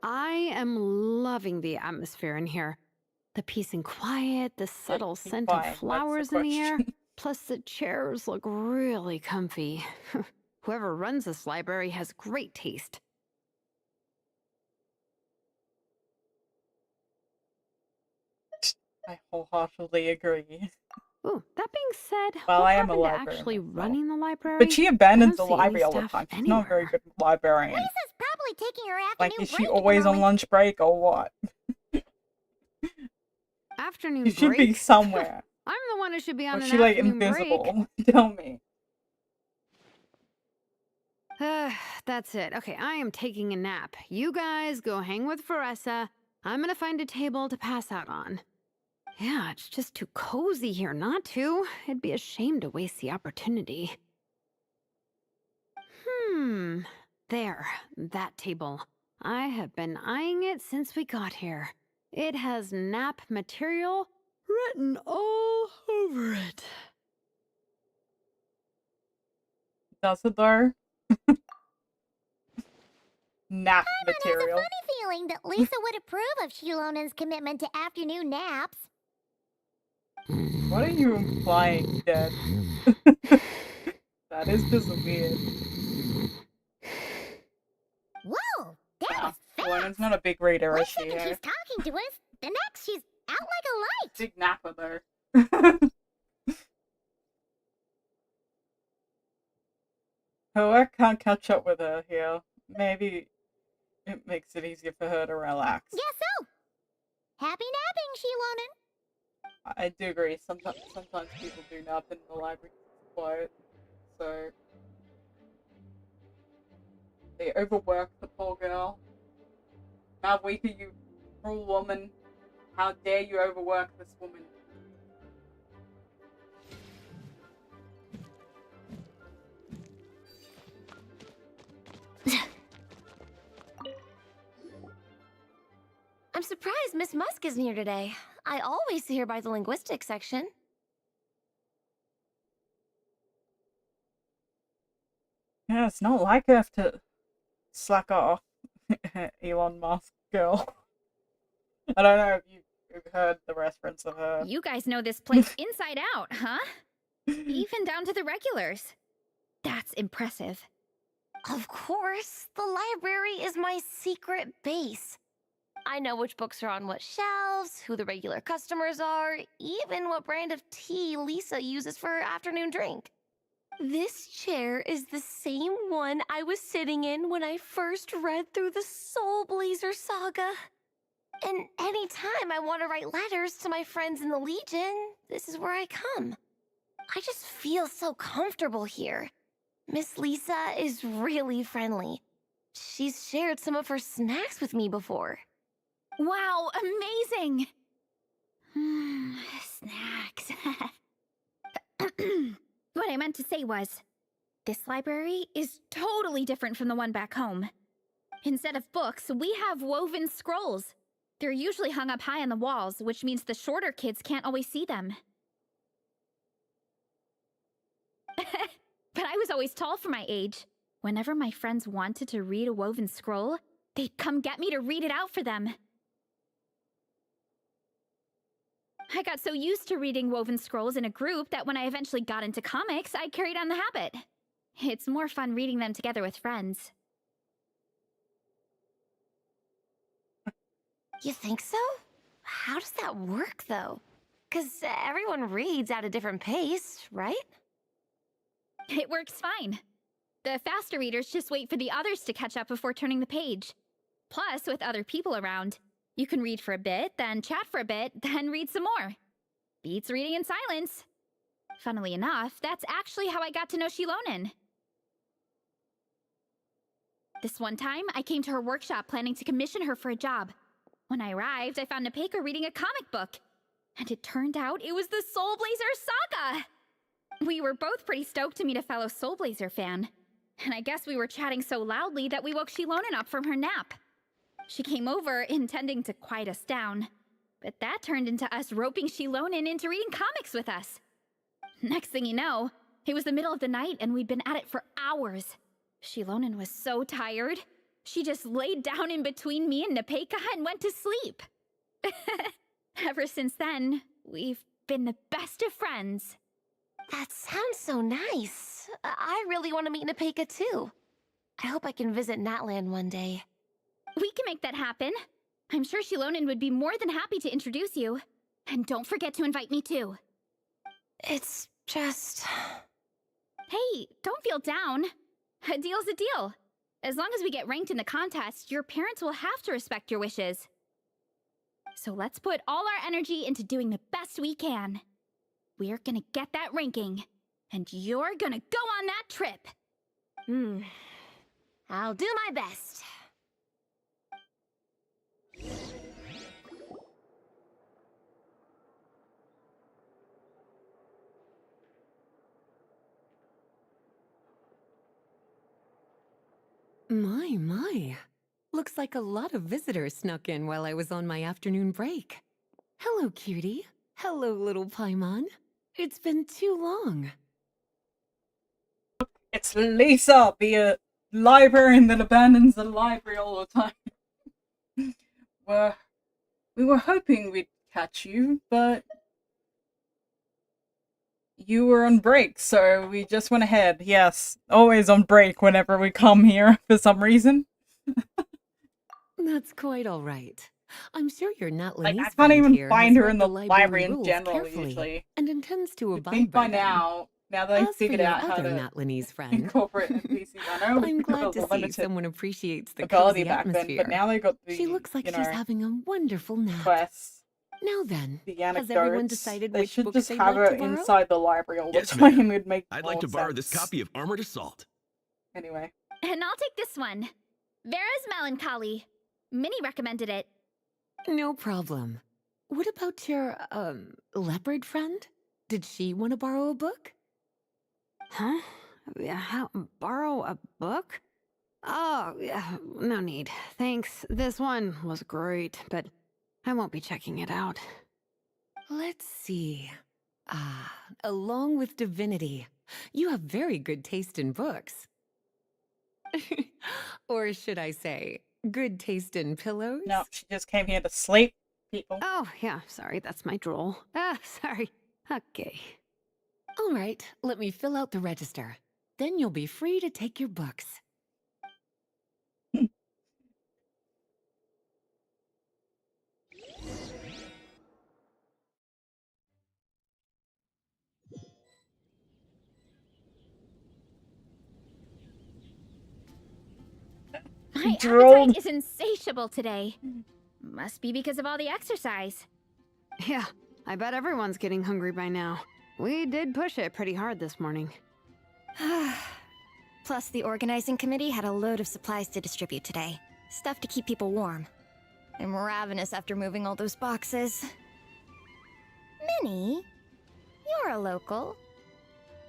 Speaker 7: I am loving the atmosphere in here. The peace and quiet, the subtle
Speaker 1: Keep
Speaker 7: scent
Speaker 1: quiet,
Speaker 7: of
Speaker 1: that's the
Speaker 7: flowers in the air.
Speaker 1: question.
Speaker 7: Plus, the chairs look really comfy. Whoever runs this library has great taste.
Speaker 1: I wholeheartedly agree.
Speaker 7: Ooh, that being said,
Speaker 1: Well,
Speaker 7: what
Speaker 1: I am a
Speaker 7: happened to
Speaker 1: librarian
Speaker 7: actually
Speaker 1: myself.
Speaker 7: running the library?
Speaker 1: But she abandons the
Speaker 7: I don't see any
Speaker 1: library all the
Speaker 7: staff
Speaker 1: time. She's not a very
Speaker 7: anywhere.
Speaker 1: good librarian.
Speaker 4: Lisa's probably taking her
Speaker 1: Like,
Speaker 4: afternoon
Speaker 1: is she
Speaker 4: break at the
Speaker 1: always on
Speaker 4: moment.
Speaker 1: lunch break or what?
Speaker 7: Afternoon
Speaker 1: She should
Speaker 7: break?
Speaker 1: be somewhere.
Speaker 7: I'm the one who should be on
Speaker 1: Or
Speaker 7: an
Speaker 1: is she like
Speaker 7: afternoon break.
Speaker 1: invisible? Tell me.
Speaker 7: That's it. Okay, I am taking a nap. You guys go hang with Varessa. I'm gonna find a table to pass out on. Yeah, it's just too cozy here not to. It'd be a shame to waste the opportunity. There, that table. I have been eyeing it since we got here. It has nap material written all over it.
Speaker 1: Does it though? Nap
Speaker 4: There's a
Speaker 1: material.
Speaker 4: funny feeling that Lisa would approve of Shilona's commitment to afternoon naps.
Speaker 1: What are you implying, Dad? That is just weird.
Speaker 4: Whoa, that
Speaker 1: Wow.
Speaker 4: was fast.
Speaker 1: Lauren's not a big reader,
Speaker 4: One
Speaker 1: is she?
Speaker 4: second
Speaker 1: eh?
Speaker 4: she's talking to us, the next she's Out like a light!
Speaker 1: Big napper, though. Oh, I can't catch up with her here. Maybe it makes it easier for her to relax.
Speaker 4: Guess so! Happy napping, Shilonen!
Speaker 1: I do agree. Sometimes people do nap in the library. It's quiet. So they overwork the poor girl. How weak are you, cruel woman? How dare you overwork this woman?
Speaker 5: I'm surprised Miss Musk isn't here today. I always see her by the linguistics section.
Speaker 1: Yeah, it's not like I have to slack off, Elon Musk girl. I don't know if you've heard the reference of her.
Speaker 3: You guys know this place inside out, huh? Even down to the regulars. That's impressive.
Speaker 5: Of course, the library is my secret base. I know which books are on what shelves, who the regular customers are, even what brand of tea Lisa uses for her afternoon drink. This chair is the same one I was sitting in when I first read through the Soulblazer saga. And anytime I want to write letters to my friends in the Legion, this is where I come. I just feel so comfortable here. Miss Lisa is really friendly. She's shared some of her snacks with me before.
Speaker 3: Wow, amazing! Snacks. What I meant to say was, this library is totally different from the one back home. Instead of books, we have woven scrolls. They're usually hung up high on the walls, which means the shorter kids can't always see them. But I was always tall for my age. Whenever my friends wanted to read a woven scroll, they'd come get me to read it out for them. I got so used to reading woven scrolls in a group that when I eventually got into comics, I carried on the habit. It's more fun reading them together with friends.
Speaker 5: You think so? How does that work, though? 'Cause everyone reads at a different pace, right?
Speaker 3: It works fine. The faster readers just wait for the others to catch up before turning the page. Plus, with other people around, you can read for a bit, then chat for a bit, then read some more. Beats reading in silence. Funnily enough, that's actually how I got to know Shilonen. This one time, I came to her workshop planning to commission her for a job. When I arrived, I found Nepeka reading a comic book. And it turned out it was the Soulblazers saga! We were both pretty stoked to meet a fellow Soulblazer fan. And I guess we were chatting so loudly that we woke Shilonen up from her nap. She came over, intending to quiet us down. But that turned into us roping Shilonen into reading comics with us. Next thing you know, it was the middle of the night and we'd been at it for hours. Shilonen was so tired. She just laid down in between me and Nepeka and went to sleep. Ever since then, we've been the best of friends.
Speaker 5: That sounds so nice. I really want to meet Nepeka too. I hope I can visit Natland one day.
Speaker 3: We can make that happen. I'm sure Shilonen would be more than happy to introduce you. And don't forget to invite me too.
Speaker 5: It's just...
Speaker 3: Hey, don't feel down. A deal's a deal. As long as we get ranked in the contest, your parents will have to respect your wishes. So let's put all our energy into doing the best we can. We're gonna get that ranking, and you're gonna go on that trip.
Speaker 5: I'll do my best.
Speaker 9: My. Looks like a lot of visitors snuck in while I was on my afternoon break. Hello, cutie. Hello, little Paimon. It's been too long.
Speaker 1: It's Lisa, the librarian that abandons the library all the time. We were hoping we'd catch you, but you were on break, so we just went ahead. Yes, always on break whenever we come here for some reason.
Speaker 9: That's quite all right. I'm sure you're not
Speaker 1: Like,
Speaker 9: Lenny's
Speaker 1: I can't
Speaker 9: friend
Speaker 1: even
Speaker 9: here
Speaker 1: find
Speaker 9: has
Speaker 1: her
Speaker 9: read
Speaker 1: in
Speaker 9: the
Speaker 1: the library in
Speaker 9: rules
Speaker 1: general,
Speaker 9: carefully
Speaker 1: usually.
Speaker 9: and intends to
Speaker 1: You'd
Speaker 9: abide
Speaker 1: think
Speaker 9: by
Speaker 1: by
Speaker 9: them.
Speaker 1: now that they've
Speaker 9: As for
Speaker 1: figured
Speaker 9: your
Speaker 1: out how
Speaker 9: other
Speaker 1: to
Speaker 9: not Lenny's friend,
Speaker 1: incorporate NPCs. I know
Speaker 9: I'm
Speaker 1: because
Speaker 9: glad
Speaker 1: of
Speaker 9: to
Speaker 1: the
Speaker 9: see
Speaker 1: limited
Speaker 9: someone appreciates the
Speaker 1: ability
Speaker 9: cozy
Speaker 1: back then,
Speaker 9: atmosphere.
Speaker 1: but now they got the,
Speaker 9: She looks like
Speaker 1: you
Speaker 9: she's
Speaker 1: know,
Speaker 9: having a wonderful nap.
Speaker 1: quests,
Speaker 9: Now then,
Speaker 1: the
Speaker 9: has everyone
Speaker 1: anecdotes.
Speaker 9: decided
Speaker 1: They
Speaker 9: which
Speaker 1: should
Speaker 9: books
Speaker 1: just
Speaker 9: they'd
Speaker 1: have
Speaker 9: like
Speaker 1: her
Speaker 9: to borrow?
Speaker 1: inside the library all the
Speaker 6: Yes,
Speaker 1: time.
Speaker 6: ma'am.
Speaker 1: It'd make
Speaker 6: I'd
Speaker 1: more
Speaker 6: like to borrow this
Speaker 1: sense.
Speaker 6: copy of Armored Assault.
Speaker 1: Anyway.
Speaker 3: And I'll take this one. Vera's Melancholy. Minnie recommended it.
Speaker 9: No problem. What about your, leopard friend? Did she want to borrow a book?
Speaker 7: Huh? Borrow a book? Oh, yeah, no need. Thanks. This one was great, but I won't be checking it out.
Speaker 9: Let's see. Along with divinity, you have very good taste in books. Or should I say, good taste in pillows?
Speaker 1: No, she just came here to sleep, people.
Speaker 7: Oh, yeah, sorry, that's my drool. Sorry. Okay.
Speaker 9: All right, let me fill out the register. Then you'll be free to take your books.
Speaker 3: My
Speaker 1: Drool.
Speaker 3: appetite is insatiable today. Must be because of all the exercise.
Speaker 7: Yeah, I bet everyone's getting hungry by now. We did push it pretty hard this morning.
Speaker 4: Plus, the organizing committee had a load of supplies to distribute today. Stuff to keep people warm. I'm ravenous after moving all those boxes. Minnie, you're a local.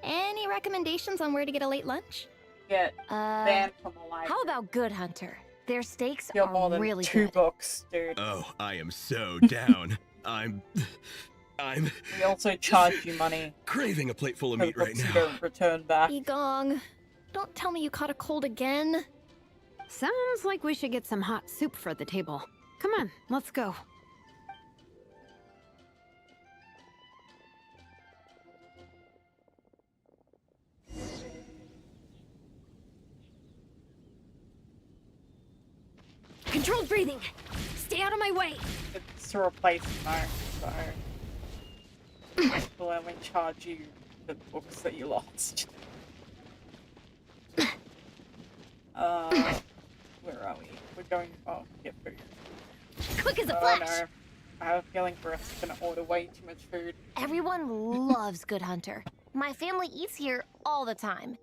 Speaker 4: Any recommendations on where to get a late lunch?
Speaker 1: Get banned from the library.
Speaker 5: How about Good Hunter? Their steaks
Speaker 1: Steal more
Speaker 5: are
Speaker 1: than
Speaker 5: really
Speaker 1: 2
Speaker 5: good.
Speaker 1: books, dude.
Speaker 6: Oh, I am so down. I'm
Speaker 1: We also charge you money
Speaker 6: craving a plate full of
Speaker 1: for the
Speaker 6: meat right
Speaker 1: books you
Speaker 6: now.
Speaker 1: don't return back.
Speaker 4: Egong, don't tell me you caught a cold again.
Speaker 7: Sounds like we should get some hot soup for the table. Come on, let's go.
Speaker 5: Controlled breathing. Stay out of my way.
Speaker 1: It's to replace Mark, so we'll only charge you the books that you lost. Where are we? We're going. Oh, get food.
Speaker 5: Quick as a
Speaker 1: Oh
Speaker 5: flash.
Speaker 1: no. I have a feeling we're gonna order way too much food.
Speaker 5: Everyone loves Good Hunter. My family eats here all the time.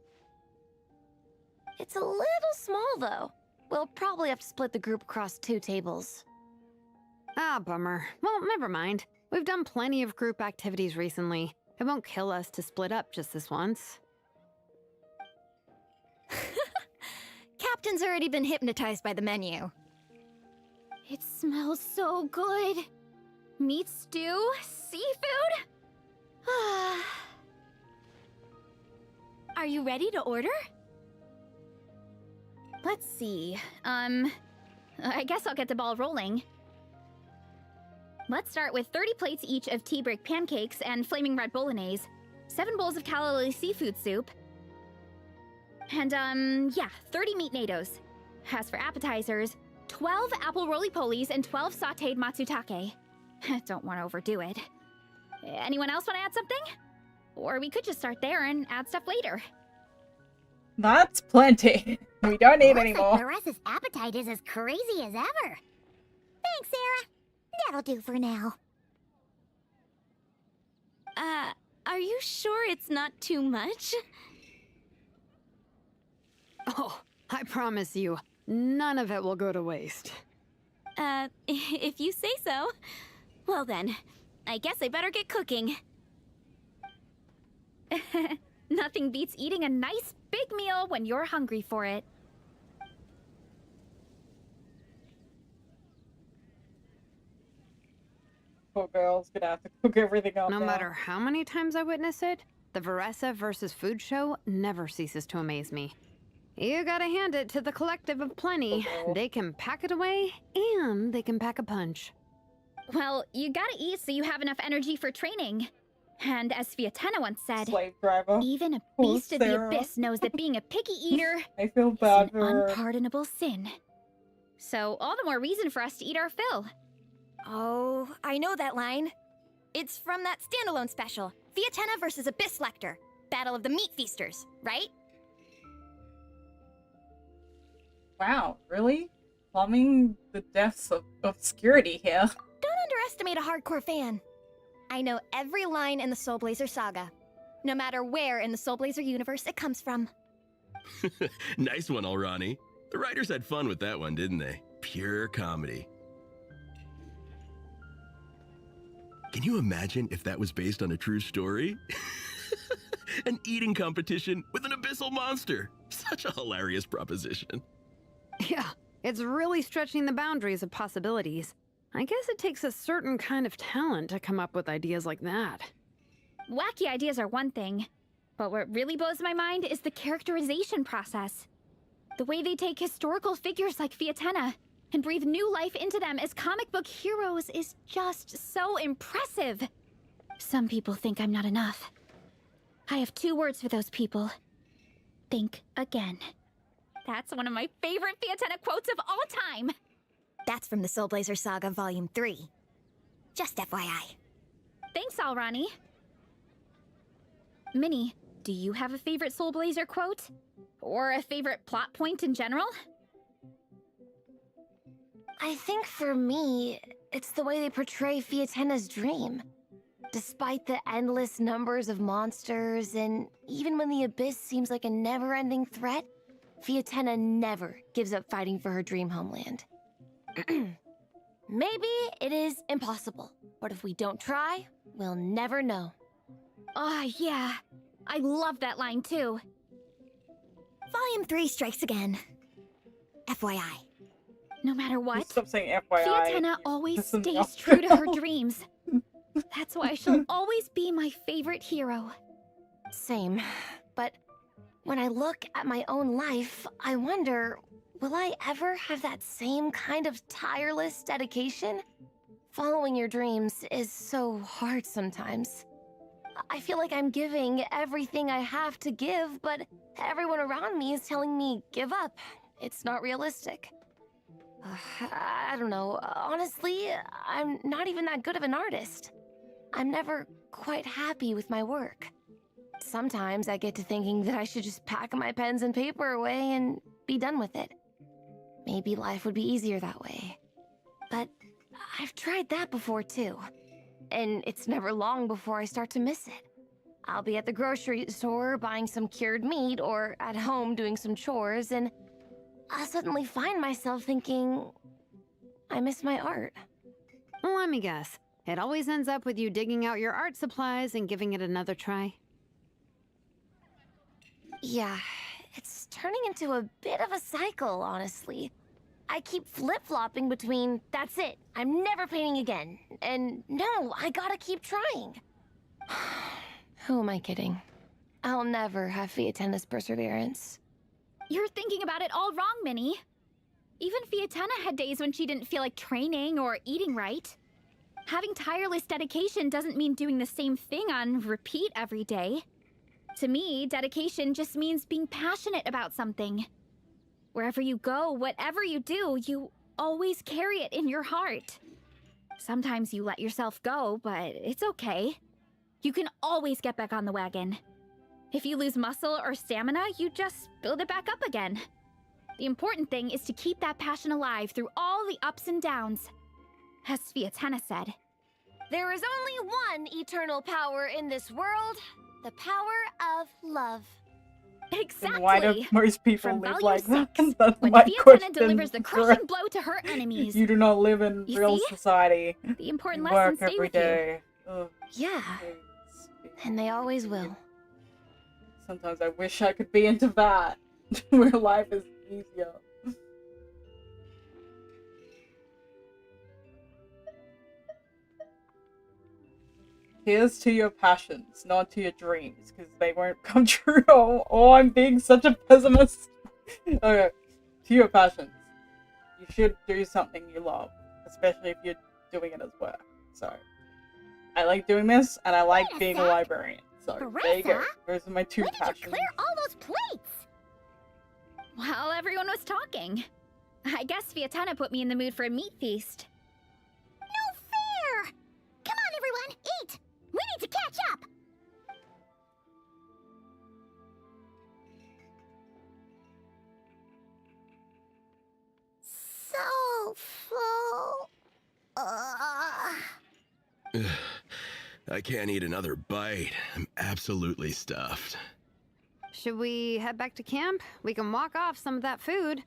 Speaker 5: It's a little small, though. We'll probably have to split the group across 2 tables.
Speaker 7: Ah, bummer. Well, never mind. We've done plenty of group activities recently. It won't kill us to split up just this once.
Speaker 4: Captain's already been hypnotized by the menu.
Speaker 3: It smells so good. Meat stew? Seafood? Are you ready to order? Let's see. I guess I'll get the ball rolling. Let's start with 30 plates each of tea break pancakes and flaming red bolognese, 7 bowls of calla seafood soup, and, 30 meat nados. As for appetizers, 12 apple roly-polies and 12 sautéed matsutake. Don't want to overdo it. Anyone else want to add something? Or we could just start there and add stuff later.
Speaker 1: That's plenty. We don't need
Speaker 10: Looks
Speaker 1: any
Speaker 10: like
Speaker 1: more.
Speaker 10: Maresa's appetite is as crazy as ever. Thanks, Sarah. That'll do for now.
Speaker 8: Are you sure it's not too much?
Speaker 7: Oh, I promise you, none of it will go to waste.
Speaker 8: If you say so. Well then, I guess I better get cooking.
Speaker 3: Nothing beats eating a nice big meal when you're hungry for it.
Speaker 1: Poor girl's gonna have to cook everything up
Speaker 7: No
Speaker 1: now.
Speaker 7: matter how many times I witness it, the Veressa versus Food show never ceases to amaze me. You gotta hand it to the collective of plenty.
Speaker 1: Uh-oh.
Speaker 7: They can pack it away, and they can pack a punch.
Speaker 3: Well, you gotta eat so you have enough energy for training. And as Fiatena once said,
Speaker 1: Slave driver.
Speaker 3: even a
Speaker 1: Poor
Speaker 3: beast of the
Speaker 1: Sarah.
Speaker 3: abyss knows that being a picky eater
Speaker 1: I feel
Speaker 3: is
Speaker 1: bad
Speaker 3: an
Speaker 1: for her.
Speaker 3: unpardonable sin. So all the more reason for us to eat our fill.
Speaker 4: Oh, I know that line. It's from that standalone special, Fiatenna versus Abyss Lecter, Battle of the Meat Feasters, right?
Speaker 1: Wow, really? Plumbing the depths of obscurity here.
Speaker 4: Don't underestimate a hardcore fan. I know every line in the Soulblazer saga, no matter where in the Soulblazer universe it comes from.
Speaker 6: Nice one, Alrani. The writers had fun with that one, didn't they? Pure comedy. Can you imagine if that was based on a true story? An eating competition with an abyssal monster. Such a hilarious proposition.
Speaker 7: Yeah, it's really stretching the boundaries of possibilities. I guess it takes a certain kind of talent to come up with ideas like that.
Speaker 3: Wacky ideas are one thing, but what really blows my mind is the characterization process. The way they take historical figures like Fiatenna and breathe new life into them as comic book heroes is just so impressive. Some people think I'm not enough. I have 2 words for those people. Think again. That's one of my favorite Fiatenna quotes of all time.
Speaker 4: That's from the Soulblazer Saga Volume 3. Just FYI.
Speaker 3: Thanks, Alrani. Minnie, do you have a favorite Soulblazer quote? Or a favorite plot point in general?
Speaker 5: I think for me, it's the way they portray Fiatenna's dream. Despite the endless numbers of monsters, and even when the Abyss seems like a never-ending threat, Fiatenna never gives up fighting for her dream homeland. Maybe it is impossible, but if we don't try, we'll never know.
Speaker 3: Yeah. I love that line too.
Speaker 4: Volume 3 strikes again. FYI.
Speaker 3: No matter what,
Speaker 1: Stop saying FYI.
Speaker 3: Fiatenna always
Speaker 1: Listen
Speaker 3: stays
Speaker 1: up.
Speaker 3: true to her dreams. That's why she'll always be my favorite hero.
Speaker 5: Same, but when I look at my own life, I wonder, will I ever have that same kind of tireless dedication? Following your dreams is so hard sometimes. I feel like I'm giving everything I have to give, but everyone around me is telling me, give up. It's not realistic. I don't know. Honestly, I'm not even that good of an artist. I'm never quite happy with my work. Sometimes I get to thinking that I should just pack my pens and paper away and be done with it. Maybe life would be easier that way. But I've tried that before too. And it's never long before I start to miss it. I'll be at the grocery store buying some cured meat or at home doing some chores, and I'll suddenly find myself thinking, I miss my art.
Speaker 7: Let me guess. It always ends up with you digging out your art supplies and giving it another try.
Speaker 5: Yeah, it's turning into a bit of a cycle, honestly. I keep flip-flopping between, that's it, I'm never painting again, and no, I gotta keep trying. Who am I kidding? I'll never have Fiatenna's perseverance.
Speaker 3: You're thinking about it all wrong, Minnie. Even Fiatenna had days when she didn't feel like training or eating right. Having tireless dedication doesn't mean doing the same thing on repeat every day. To me, dedication just means being passionate about something. Wherever you go, whatever you do, you always carry it in your heart. Sometimes you let yourself go, but it's okay. You can always get back on the wagon. If you lose muscle or stamina, you just build it back up again. The important thing is to keep that passion alive through all the ups and downs. As Fiatenna said,
Speaker 5: There is only one eternal power in this world, the power of love.
Speaker 3: exactly.
Speaker 1: And why do most people
Speaker 3: From
Speaker 1: live
Speaker 3: volume
Speaker 1: like that?
Speaker 3: 6,
Speaker 1: That's
Speaker 3: when
Speaker 1: my
Speaker 3: Fiatenna
Speaker 1: question.
Speaker 3: delivers the crushing blow to her enemies.
Speaker 1: You do not live in
Speaker 3: You
Speaker 1: real
Speaker 3: see?
Speaker 1: society.
Speaker 3: The important
Speaker 1: You
Speaker 3: lessons
Speaker 1: work
Speaker 3: stay
Speaker 1: every
Speaker 3: with you.
Speaker 1: day. Ugh,
Speaker 5: Yeah, and they always will.
Speaker 1: sometimes I wish I could be into that, where life is easier. Here's to your passions, not to your dreams, because they won't come true. Oh, I'm being such a pessimist. Okay, to your passions. You should do something you love, especially if you're doing it as work. So, I like doing this, and I like
Speaker 10: Wait a
Speaker 1: being a
Speaker 10: sec.
Speaker 1: librarian. So, there you go.
Speaker 10: Marissa?
Speaker 1: Those are my 2
Speaker 10: When did you
Speaker 1: passions.
Speaker 10: clear all those plates?
Speaker 3: While everyone was talking. I guess Fiatenna put me in the mood for a meat feast.
Speaker 10: No so full.
Speaker 6: I can't eat another bite. I'm absolutely stuffed.
Speaker 7: Should we head back to camp? We can walk off some of that food.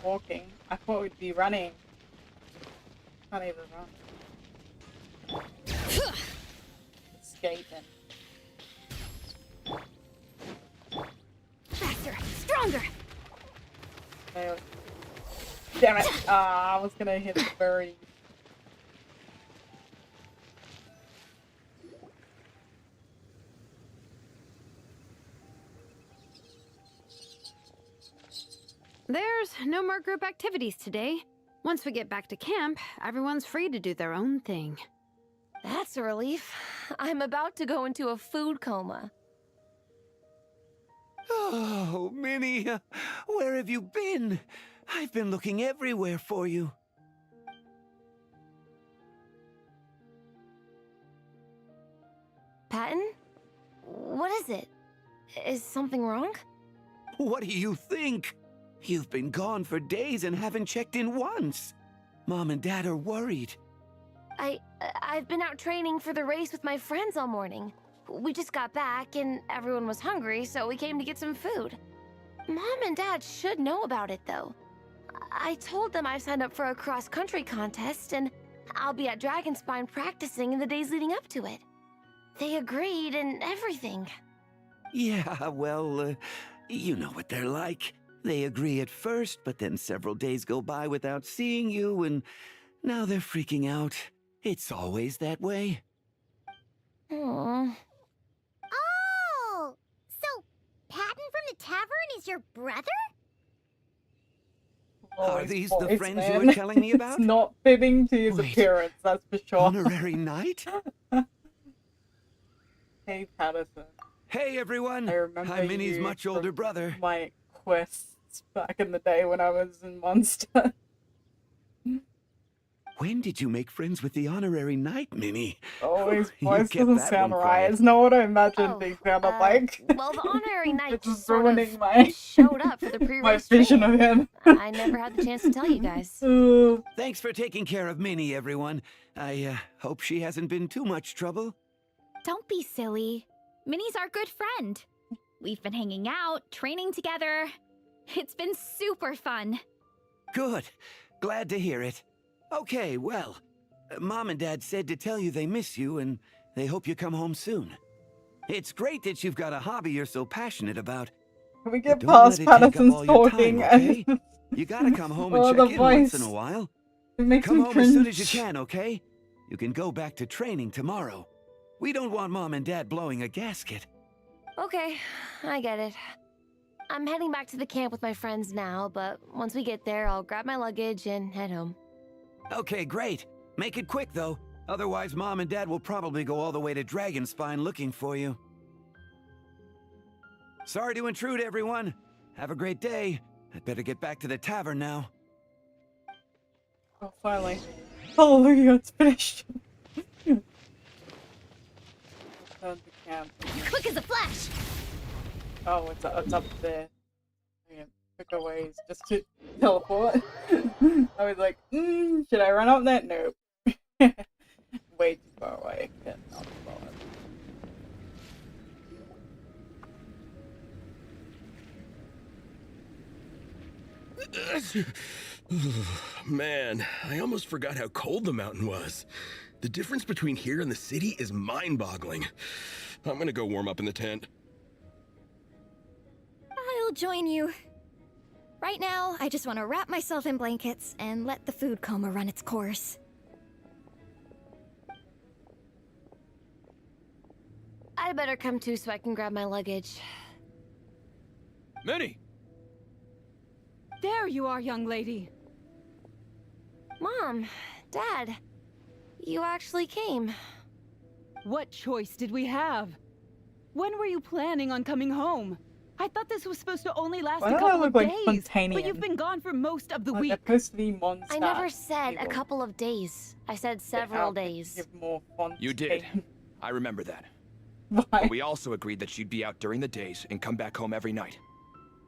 Speaker 1: Walking. I thought we'd be running. Can't even run. Escaping.
Speaker 3: Faster, stronger.
Speaker 1: Damn it! I was gonna hit the furry.
Speaker 7: There's no more group activities today. Once we get back to camp, everyone's free to do their own thing.
Speaker 5: That's a relief. I'm about to go into a food coma.
Speaker 11: Oh, Minnie, where have you been? I've been looking everywhere for you.
Speaker 5: Patton? What is it? Is something wrong?
Speaker 11: What do you think? You've been gone for days and haven't checked in once. Mom and Dad are worried.
Speaker 5: I've been out training for the race with my friends all morning. We just got back and everyone was hungry, so we came to get some food. Mom and Dad should know about it, though. I told them I signed up for a cross-country contest and I'll be at Dragonspine practicing in the days leading up to it. They agreed and everything.
Speaker 11: Yeah, well, you know what they're like. They agree at first, but then several days go by without seeing you, and now they're freaking out. It's always that way.
Speaker 5: Aww.
Speaker 10: Oh! So, Patton from the tavern is your brother?
Speaker 11: Are these the
Speaker 1: Boys,
Speaker 11: friends
Speaker 1: man.
Speaker 11: you were telling me about?
Speaker 1: It's not fitting to his
Speaker 11: Wait.
Speaker 1: appearance, that's for sure.
Speaker 11: Honorary knight?
Speaker 1: Hey, Patterson.
Speaker 11: Hey, everyone.
Speaker 1: I remember
Speaker 11: I'm Minnie's
Speaker 1: you
Speaker 11: much
Speaker 1: from
Speaker 11: older brother.
Speaker 1: My quests back in the day when I was in Monster.
Speaker 11: When did you make friends with the honorary knight, Minnie?
Speaker 1: Always
Speaker 11: You
Speaker 1: voice
Speaker 11: kept
Speaker 1: doesn't
Speaker 11: that
Speaker 1: sound
Speaker 11: one
Speaker 1: right.
Speaker 11: quiet.
Speaker 1: It's not what I imagined
Speaker 5: Oh,
Speaker 1: they sounded like.
Speaker 5: Well, the honorary knight
Speaker 1: Which
Speaker 5: just
Speaker 1: is
Speaker 5: sort
Speaker 1: ruining
Speaker 5: of
Speaker 1: my
Speaker 5: showed up for the pre-race
Speaker 1: my vision
Speaker 5: training.
Speaker 1: of him.
Speaker 5: I never had the chance to tell you guys.
Speaker 11: Thanks for taking care of Minnie, everyone. I hope she hasn't been too much trouble.
Speaker 3: Don't be silly. Minnie's our good friend. We've been hanging out, training together. It's been super fun.
Speaker 11: Good. Glad to hear it. Okay, well, Mom and Dad said to tell you they miss you and they hope you come home soon. It's great that you've got a hobby you're so passionate about.
Speaker 1: Can we get
Speaker 11: But don't
Speaker 1: past
Speaker 11: let it take up
Speaker 1: Patterson's
Speaker 11: all your
Speaker 1: talking
Speaker 11: time, okay?
Speaker 1: and
Speaker 11: You gotta come home
Speaker 1: Oh,
Speaker 11: and
Speaker 1: the
Speaker 11: check in once in
Speaker 1: voice.
Speaker 11: a while.
Speaker 1: it makes
Speaker 11: Come
Speaker 1: me
Speaker 11: home
Speaker 1: cringe.
Speaker 11: as soon as you can, okay? You can go back to training tomorrow. We don't want Mom and Dad blowing a gasket.
Speaker 5: Okay, I get it. I'm heading back to the camp with my friends now, but once we get there, I'll grab my luggage and head home.
Speaker 11: Okay, great. Make it quick, though. Otherwise, Mom and Dad will probably go all the way to Dragonspine looking for you. Sorry to intrude, everyone. Have a great day. I'd better get back to the tavern now.
Speaker 1: Oh, finally. Hallelujah, it's finished. Return to camp.
Speaker 3: Quick as a flash.
Speaker 1: Oh, it's up there. Yeah, quicker ways just to teleport. I was like, should I run up there? Nope. Way too far away. Can't not bother.
Speaker 6: Man, I almost forgot how cold the mountain was. The difference between here and the city is mind-boggling. I'm gonna go warm up in the tent.
Speaker 8: I'll join you. Right now, I just want to wrap myself in blankets and let the food coma run its course.
Speaker 5: I'd better come too so I can grab my luggage.
Speaker 12: Minnie!
Speaker 2: There you are, young lady.
Speaker 5: Mom, Dad, you actually came.
Speaker 2: What choice did we have? When were you planning on coming home? I thought this was supposed to only last
Speaker 1: Why
Speaker 2: a
Speaker 1: don't I
Speaker 2: couple
Speaker 1: look
Speaker 2: of
Speaker 1: like
Speaker 2: days, but
Speaker 1: Spontanean?
Speaker 2: you've been gone for most of the
Speaker 1: Like,
Speaker 2: week.
Speaker 1: they're supposed to be monsters.
Speaker 5: I never said a couple of days. I said several days.
Speaker 1: Give more font
Speaker 12: You did.
Speaker 1: statement.
Speaker 12: I remember that.
Speaker 1: Why?
Speaker 12: But we also agreed that she'd be out during the days and come back home every night.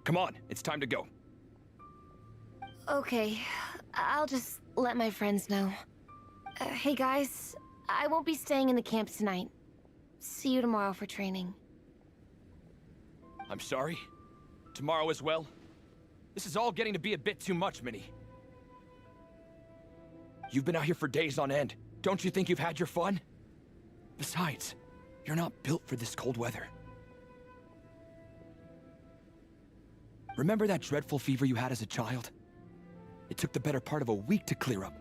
Speaker 12: Come on, it's time to go.
Speaker 5: Okay, I'll just let my friends know. Hey guys, I won't be staying in the camp tonight. See you tomorrow for training.
Speaker 12: I'm sorry. Tomorrow as well. This is all getting to be a bit too much, Minnie. You've been out here for days on end. Don't you think you've had your fun? Besides, you're not built for this cold weather. Remember that dreadful fever you had as a child? It took the better part of a week to clear up.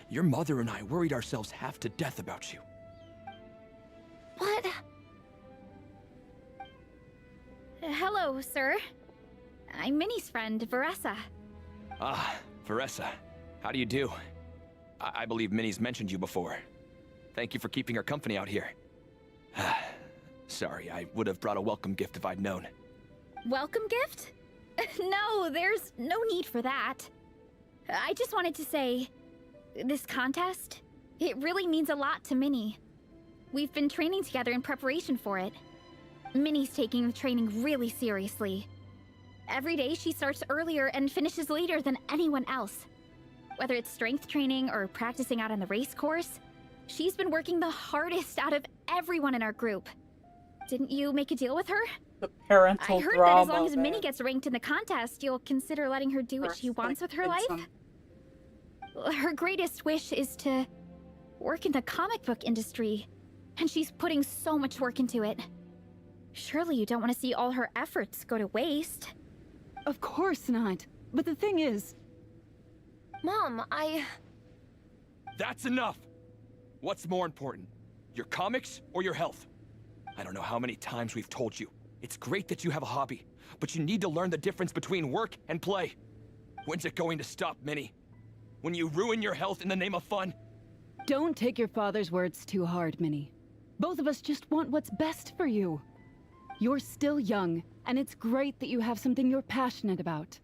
Speaker 12: Your mother and I worried ourselves half to death about you.
Speaker 5: What?
Speaker 3: Hello, sir. I'm Minnie's friend, Veressa.
Speaker 12: Ah, Veressa. How do you do? I believe Minnie's mentioned you before. Thank you for keeping her company out here. Sorry, I would have brought a welcome gift if I'd known.
Speaker 3: Welcome gift? No, there's no need for that. I just wanted to say, this contest, it really means a lot to Minnie. We've been training together in preparation for it. Minnie's taking the training really seriously. Every day she starts earlier and finishes later than anyone else. Whether it's strength training or practicing out on the race course, she's been working the hardest out of everyone in our group. Didn't you make a deal with her?
Speaker 1: The parental
Speaker 3: I heard
Speaker 1: drama
Speaker 3: that as long as
Speaker 1: there.
Speaker 3: Minnie gets ranked in the contest, you'll consider letting her do what she wants with her life? Her greatest wish is to work in the comic book industry, and she's putting so much work into it. Surely you don't want to see all her efforts go to waste.
Speaker 2: Of course not. But the thing is...
Speaker 5: Mom,
Speaker 12: That's enough! What's more important? Your comics or your health? I don't know how many times we've told you. It's great that you have a hobby, but you need to learn the difference between work and play. When's it going to stop, Minnie? When you ruin your health in the name of fun?
Speaker 2: Don't take your father's words too hard, Minnie. Both of us just want what's best for you. You're still young, and it's great that you have something you're passionate about.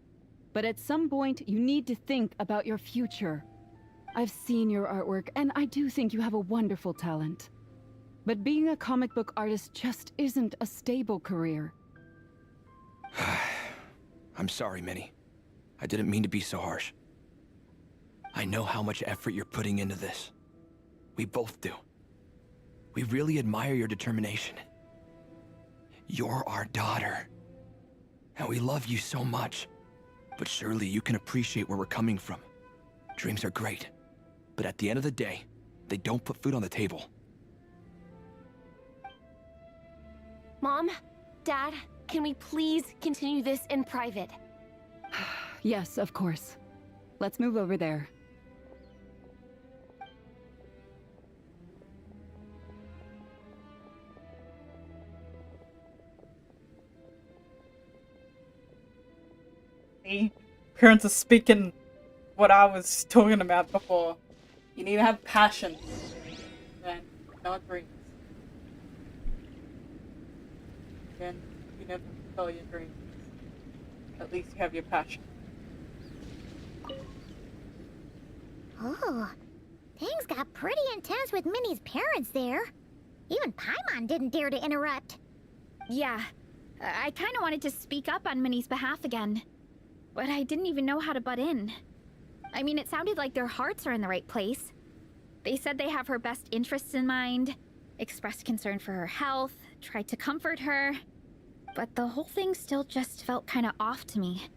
Speaker 2: But at some point, you need to think about your future. I've seen your artwork, and I do think you have a wonderful talent. But being a comic book artist just isn't a stable career.
Speaker 12: I'm sorry, Minnie. I didn't mean to be so harsh. I know how much effort you're putting into this. We both do. We really admire your determination. You're our daughter. And we love you so much. But surely you can appreciate where we're coming from. Dreams are great. But at the end of the day, they don't put food on the table.
Speaker 5: Mom, Dad, can we please continue this in private?
Speaker 2: Yes, of course. Let's move over there.
Speaker 1: See? Parents are speaking what I was talking about before. You need to have passion. And not dreams. Then you never fulfill your dreams. At least you have your passion.
Speaker 10: Oh, things got pretty intense with Minnie's parents there. Even Paimon didn't dare to interrupt.
Speaker 3: Yeah, I kind of wanted to speak up on Minnie's behalf again. But I didn't even know how to butt in. I mean, it sounded like their hearts are in the right place. They said they have her best interests in mind, expressed concern for her health, tried to comfort her. But the whole thing still just felt kind of off to me.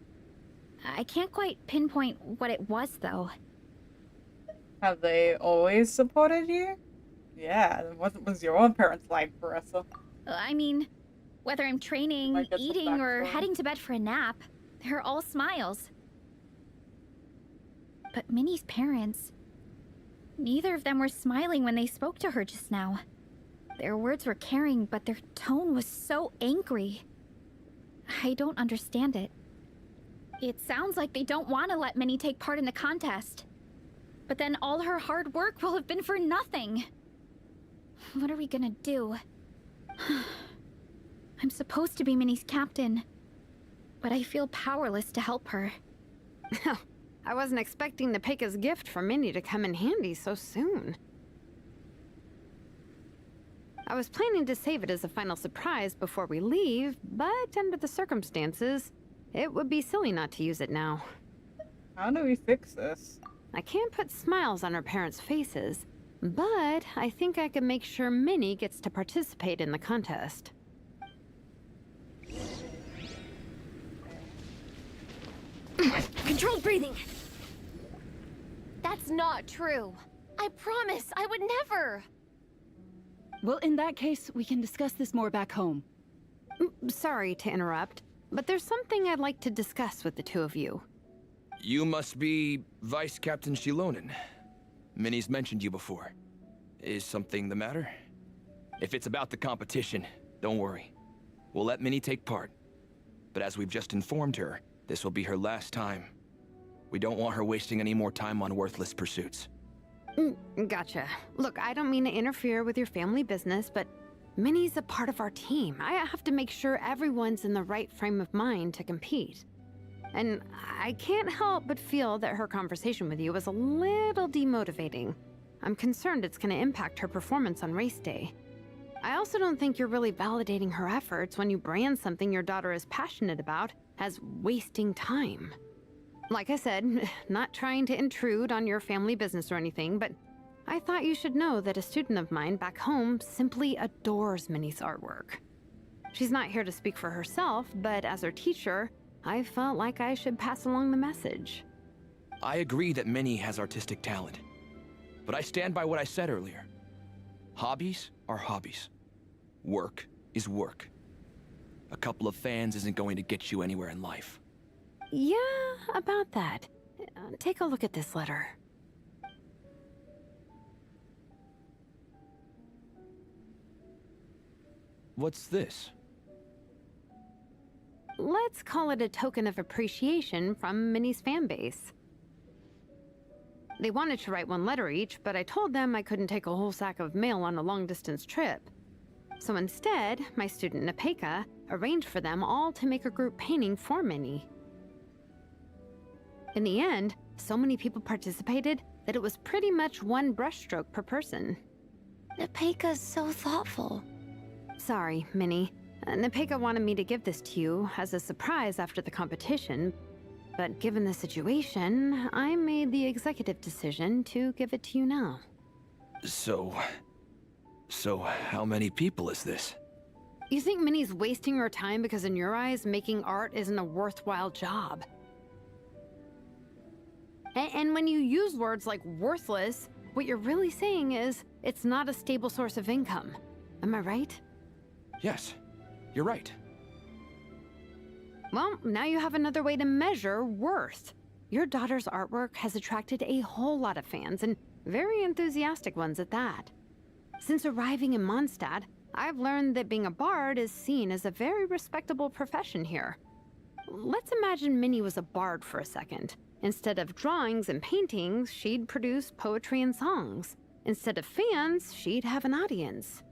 Speaker 3: I can't quite pinpoint what it was, though.
Speaker 1: Have they always supported you? Yeah, what was your own parents like, Veressa?
Speaker 3: I mean, whether I'm training, eating, or heading to bed for a nap, they're all smiles. But Minnie's parents... neither of them were smiling when they spoke to her just now. Their words were caring, but their tone was so angry. I don't understand it. It sounds like they don't want to let Minnie take part in the contest. But then all her hard work will have been for nothing. What are we gonna do? I'm supposed to be Minnie's captain, but I feel powerless to help her.
Speaker 7: I wasn't expecting the Pekka's gift for Minnie to come in handy so soon. I was planning to save it as a final surprise before we leave, but under the circumstances, it would be silly not to use it now.
Speaker 1: How do we fix this?
Speaker 7: I can't put smiles on her parents' faces, but I think I can make sure Minnie gets to participate in the contest.
Speaker 4: Controlled breathing.
Speaker 5: That's not true. I promise, I would never.
Speaker 2: Well, in that case, we can discuss this more back home.
Speaker 7: Sorry to interrupt, but there's something I'd like to discuss with the two of you.
Speaker 12: You must be Vice Captain Shilonen. Minnie's mentioned you before. Is something the matter? If it's about the competition, don't worry. We'll let Minnie take part. But as we've just informed her, this will be her last time. We don't want her wasting any more time on worthless pursuits.
Speaker 7: Gotcha. Look, I don't mean to interfere with your family business, but Minnie's a part of our team. I have to make sure everyone's in the right frame of mind to compete. And I can't help but feel that her conversation with you was a little demotivating. I'm concerned it's going to impact her performance on race day. I also don't think you're really validating her efforts when you brand something your daughter is passionate about as wasting time. Like I said, not trying to intrude on your family business or anything, but I thought you should know that a student of mine back home simply adores Minnie's artwork. She's not here to speak for herself, but as her teacher, I felt like I should pass along the message.
Speaker 12: I agree that Minnie has artistic talent, but I stand by what I said earlier. Hobbies are hobbies. Work is work. A couple of fans isn't going to get you anywhere in life.
Speaker 7: Yeah, about that. Take a look at this letter.
Speaker 12: What's this?
Speaker 7: Let's call it a token of appreciation from Minnie's fan base. They wanted to write one letter each, but I told them I couldn't take a whole sack of mail on a long-distance trip. So instead, my student Nepeka arranged for them all to make a group painting for Minnie. In the end, so many people participated that it was pretty much one brushstroke per person.
Speaker 5: Nepeka's so thoughtful.
Speaker 7: Sorry, Minnie. Nepeka wanted me to give this to you as a surprise after the competition, but given the situation, I made the executive decision to give it to you now.
Speaker 12: So how many people is this?
Speaker 7: You think Minnie's wasting her time because in your eyes, making art isn't a worthwhile job? And when you use words like worthless, what you're really saying is it's not a stable source of income. Am I right?
Speaker 12: Yes, you're right.
Speaker 7: Well, now you have another way to measure worth. Your daughter's artwork has attracted a whole lot of fans, and very enthusiastic ones at that. Since arriving in Mondstadt, I've learned that being a bard is seen as a very respectable profession here. Let's imagine Minnie was a bard for a second. Instead of drawings and paintings, she'd produce poetry and songs. Instead of fans, she'd have an audience.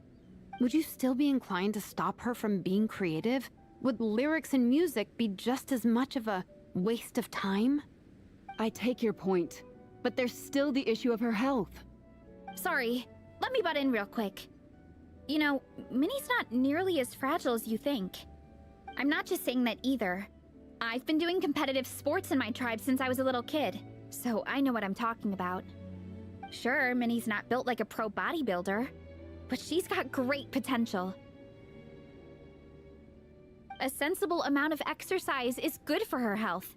Speaker 7: Would you still be inclined to stop her from being creative? Would lyrics and music be just as much of a waste of time?
Speaker 2: I take your point, but there's still the issue of her health.
Speaker 3: Sorry, let me butt in real quick. You know, Minnie's not nearly as fragile as you think. I'm not just saying that either. I've been doing competitive sports in my tribe since I was a little kid, so I know what I'm talking about. Sure, Minnie's not built like a pro bodybuilder, but she's got great potential. A sensible amount of exercise is good for her health.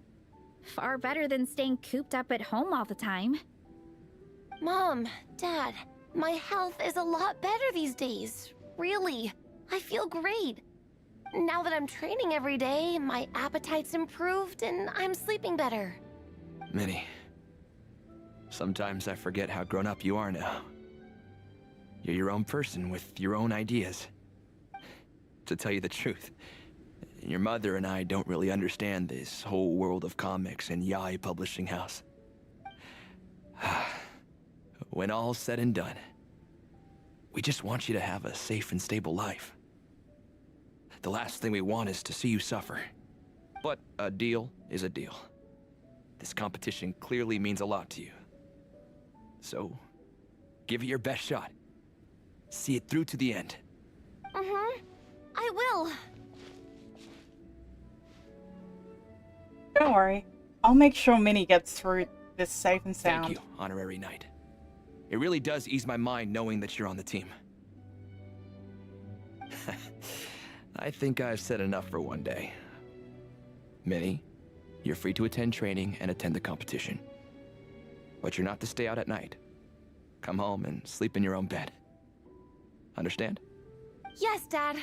Speaker 3: Far better than staying cooped up at home all the time.
Speaker 5: Mom, Dad, my health is a lot better these days. Really, I feel great. Now that I'm training every day, my appetite's improved and I'm sleeping better.
Speaker 12: Minnie, sometimes I forget how grown up you are now. You're your own person with your own ideas. To tell you the truth, your mother and I don't really understand this whole world of comics and yaoi publishing house. When all's said and done, we just want you to have a safe and stable life. The last thing we want is to see you suffer. But a deal is a deal. This competition clearly means a lot to you. So, give it your best shot. See it through to the end.
Speaker 5: I will.
Speaker 1: Don't worry. I'll make sure Minnie gets through this safe and sound.
Speaker 12: Thank you, Honorary Knight. It really does ease my mind knowing that you're on the team. I think I've said enough for one day. Minnie, you're free to attend training and attend the competition. But you're not to stay out at night. Come home and sleep in your own bed. Understand?
Speaker 5: Yes, Dad.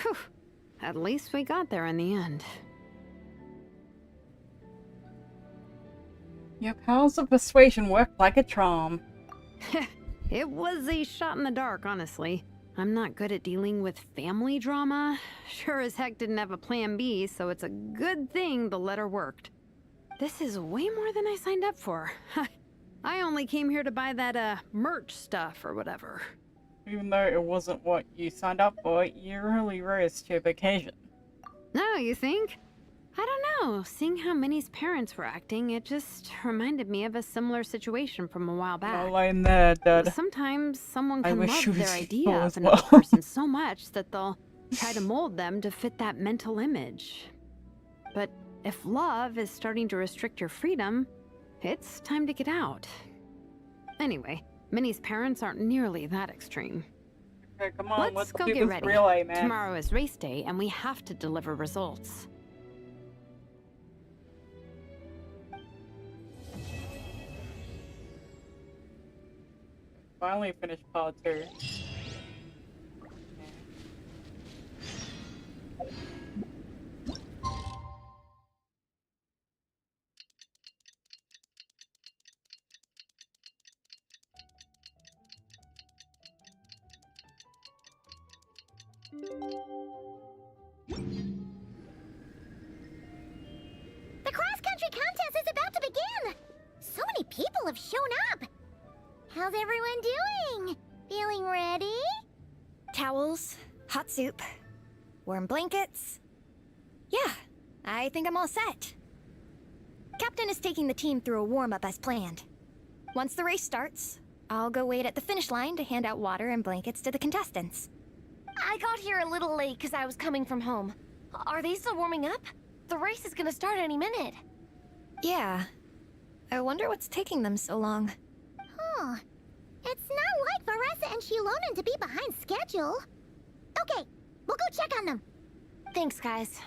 Speaker 7: Whew. At least we got there in the end.
Speaker 1: Your powers of persuasion worked like a charm.
Speaker 7: It was a shot in the dark, honestly. I'm not good at dealing with family drama. Sure as heck didn't have a plan B, so it's a good thing the letter worked. This is way more than I signed up for. I only came here to buy that, merch stuff or whatever.
Speaker 1: Even though it wasn't what you signed up for, you really rose to the occasion.
Speaker 7: No, you think? I don't know. Seeing how Minnie's parents were acting, it just reminded me of a similar situation from a while back.
Speaker 1: Alone there, Dad.
Speaker 7: Sometimes someone
Speaker 1: I
Speaker 7: can
Speaker 1: wish you
Speaker 7: love their
Speaker 1: was
Speaker 7: idea
Speaker 1: equal
Speaker 7: of
Speaker 1: as
Speaker 7: another
Speaker 1: well.
Speaker 7: person so much that they'll try to mold them to fit that mental image. But if love is starting to restrict your freedom, it's time to get out. Anyway, Minnie's parents aren't nearly that extreme.
Speaker 1: Okay, come on,
Speaker 7: Let's go
Speaker 1: do
Speaker 7: get
Speaker 1: this
Speaker 7: ready.
Speaker 1: relay, man.
Speaker 7: Tomorrow is race day, and we have to deliver results.
Speaker 1: Finally finished part 2.
Speaker 10: The cross-country contest is about to begin! So many people have shown up! How's everyone doing? Feeling ready?
Speaker 8: Towels, hot soup, warm blankets. Yeah, I think I'm all set. Captain is taking the team through a warm-up as planned. Once the race starts, I'll go wait at the finish line to hand out water and blankets to the contestants.
Speaker 5: I got here a little late because I was coming from home. Are they still warming up? The race is gonna start any minute.
Speaker 8: Yeah. I wonder what's taking them so long.
Speaker 10: Huh. It's not like Varessa and Shilonen to be behind schedule. Okay, we'll go check on them.
Speaker 5: Thanks, guys.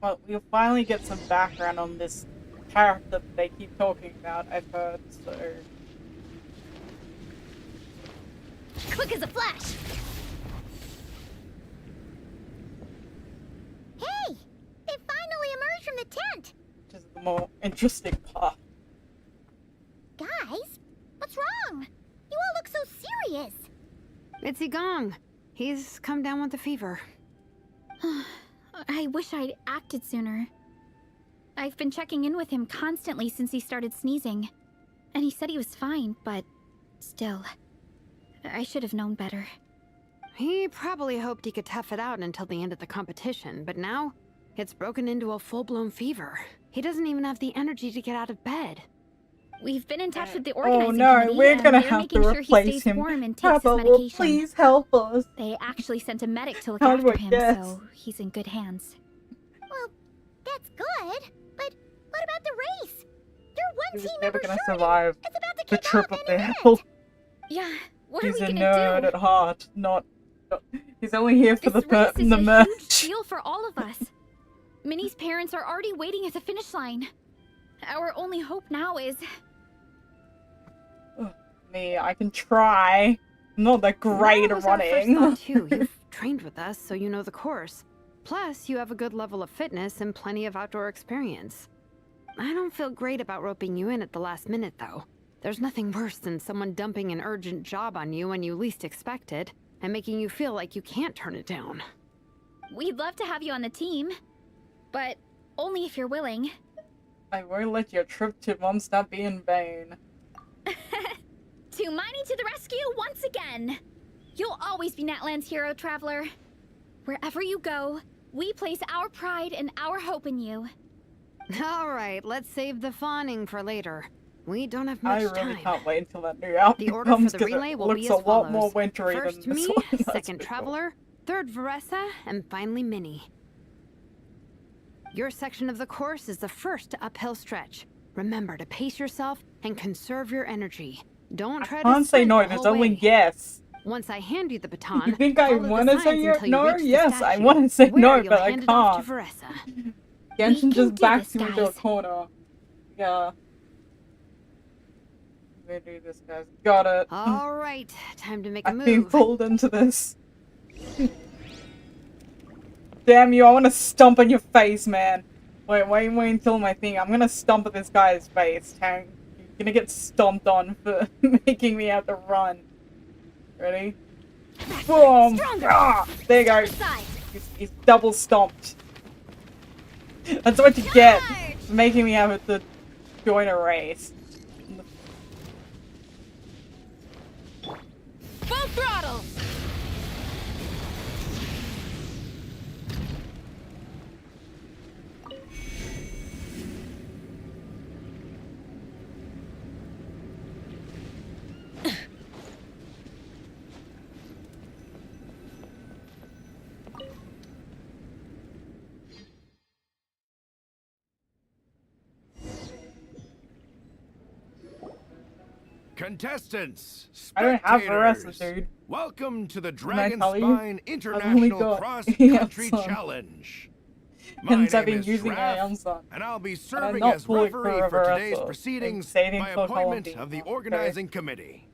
Speaker 1: Well, we'll finally get some background on this character that they keep talking about, I've heard, so...
Speaker 8: Quick as a flash!
Speaker 10: Hey! They finally emerged from the tent!
Speaker 1: Which is the more interesting part.
Speaker 10: Guys, what's wrong? You all look so serious.
Speaker 7: It's Igong. He's come down with a fever.
Speaker 3: I wish I'd acted sooner. I've been checking in with him constantly since he started sneezing. And he said he was fine, but still, I should have known better.
Speaker 7: He probably hoped he could tough it out until the end of the competition, but now it's broken into a full-blown fever. He doesn't even have the energy to get out of bed.
Speaker 3: We've been in touch with the
Speaker 1: Oh
Speaker 3: organizing
Speaker 1: no,
Speaker 3: committee,
Speaker 1: we're
Speaker 3: and
Speaker 1: gonna
Speaker 3: they're
Speaker 1: have to
Speaker 3: making sure he
Speaker 1: replace
Speaker 3: stays
Speaker 1: him.
Speaker 3: warm and takes
Speaker 1: Papa
Speaker 3: his
Speaker 1: will
Speaker 3: medication.
Speaker 1: please help us.
Speaker 3: They actually sent a medic to look
Speaker 1: How do
Speaker 3: after
Speaker 1: I
Speaker 3: him,
Speaker 1: guess?
Speaker 3: so he's in good hands.
Speaker 10: Well, that's good, but what about the race? Your one
Speaker 1: He's
Speaker 10: team
Speaker 1: never
Speaker 10: member
Speaker 1: gonna
Speaker 10: Shuri
Speaker 1: survive
Speaker 10: is about to
Speaker 1: the
Speaker 10: kick
Speaker 1: trip
Speaker 10: off
Speaker 1: up
Speaker 10: any
Speaker 1: the
Speaker 10: minute.
Speaker 1: hill.
Speaker 3: Yeah, what
Speaker 1: He's
Speaker 3: are
Speaker 1: a
Speaker 3: we
Speaker 1: nerd
Speaker 3: gonna
Speaker 1: at heart, not... He's only here for
Speaker 3: This
Speaker 1: the
Speaker 3: race is a
Speaker 1: merch.
Speaker 3: huge deal for all of us. Minnie's parents are already waiting at the finish line. Our only hope now is...
Speaker 1: Me, I can try. I'm not that great
Speaker 7: That
Speaker 1: at
Speaker 7: was our first
Speaker 1: running.
Speaker 7: thought, too. You've trained with us, so you know the course. Plus, you have a good level of fitness and plenty of outdoor experience. I don't feel great about roping you in at the last minute, though. There's nothing worse than someone dumping an urgent job on you when you least expect it, and making you feel like you can't turn it down.
Speaker 3: We'd love to have you on the team, but only if you're willing.
Speaker 1: I won't let your trip to Mondstadt be in vain.
Speaker 3: To Miney to the rescue once again! You'll always be Natlan's hero, Traveler. Wherever you go, We place our pride and our hope in you.
Speaker 7: All right, let's save the fawning for later. We don't have
Speaker 1: I
Speaker 7: much
Speaker 1: really
Speaker 7: time.
Speaker 1: can't wait until that new album
Speaker 7: The order for
Speaker 1: comes
Speaker 7: the
Speaker 1: because
Speaker 7: relay
Speaker 1: it
Speaker 7: will
Speaker 1: looks
Speaker 7: be
Speaker 1: a
Speaker 7: as
Speaker 1: lot more
Speaker 7: follows.
Speaker 1: wintry
Speaker 7: First
Speaker 1: than this
Speaker 7: me,
Speaker 1: one. That's
Speaker 7: second
Speaker 1: for sure.
Speaker 7: Traveler, third Veressa, and finally Minnie. Your section of the course is the first uphill stretch. Remember to pace yourself and conserve your energy. Don't try to
Speaker 1: Can't say
Speaker 7: sprint
Speaker 1: no,
Speaker 7: the
Speaker 1: there's
Speaker 7: whole
Speaker 1: only
Speaker 7: way.
Speaker 1: yes.
Speaker 7: Once I hand you the baton,
Speaker 1: You think I
Speaker 7: follow the
Speaker 1: want to say
Speaker 7: signs until you
Speaker 1: no?
Speaker 7: reach the
Speaker 1: Yes, I
Speaker 7: statue,
Speaker 1: want to say
Speaker 7: where
Speaker 1: no,
Speaker 7: you'll
Speaker 1: but I
Speaker 7: hand it off
Speaker 1: can't.
Speaker 7: to Veressa.
Speaker 1: Genshin
Speaker 3: can
Speaker 1: just
Speaker 3: do
Speaker 1: backs
Speaker 3: this,
Speaker 1: you into a
Speaker 3: guys.
Speaker 1: corner. Yeah. We do this, guys. Got it.
Speaker 7: All right, time to make a
Speaker 1: I've been
Speaker 7: move.
Speaker 1: pulled into this. Damn you, I want to stomp on your face, man. Wait until my thing. I'm gonna stomp at this guy's face, Tank. You're gonna get stomped on for making me have to run. Ready? Boom! Ah, there you go. He's double stomped. That's what you get for making me have to join a race.
Speaker 3: Full throttle!
Speaker 13: Contestants,
Speaker 1: I don't have
Speaker 13: spectators,
Speaker 1: Veressa, dude.
Speaker 13: welcome to the
Speaker 1: Didn't I
Speaker 13: Dragon
Speaker 1: tell you?
Speaker 13: Spine
Speaker 1: I've only
Speaker 13: International
Speaker 1: got
Speaker 13: Cross
Speaker 1: Aeon
Speaker 13: Country
Speaker 1: Sun.
Speaker 13: Challenge. My
Speaker 1: Hence, I've
Speaker 13: name
Speaker 1: been
Speaker 13: is
Speaker 1: using
Speaker 13: Raph,
Speaker 1: Aeon Sun.
Speaker 13: and I'll be
Speaker 1: I'm
Speaker 13: serving
Speaker 1: not
Speaker 13: as
Speaker 1: pulling
Speaker 13: referee
Speaker 1: for
Speaker 13: for today's
Speaker 1: Veressa. I'm
Speaker 13: proceedings
Speaker 1: saving
Speaker 13: by
Speaker 1: for
Speaker 13: appointment
Speaker 1: Columbine.
Speaker 13: of the
Speaker 1: Okay.
Speaker 13: organizing committee.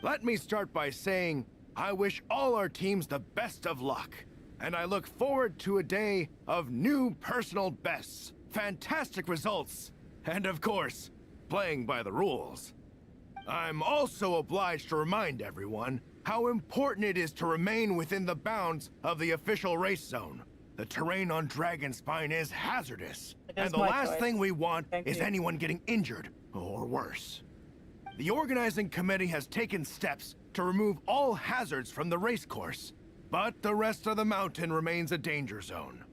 Speaker 13: Let me start by saying I wish all our teams the best of luck, and I look forward to a day of new personal bests, fantastic results, and of course, playing by the rules. I'm also obliged to remind everyone how important it is to remain within the bounds of the official race zone. The terrain on Dragonspine is hazardous, and the
Speaker 1: my
Speaker 13: last
Speaker 1: choice.
Speaker 13: thing we want
Speaker 1: Thank
Speaker 13: is
Speaker 1: you.
Speaker 13: anyone getting injured or worse. The organizing committee has taken steps to remove all hazards from the race course, but the rest of the mountain remains a danger zone.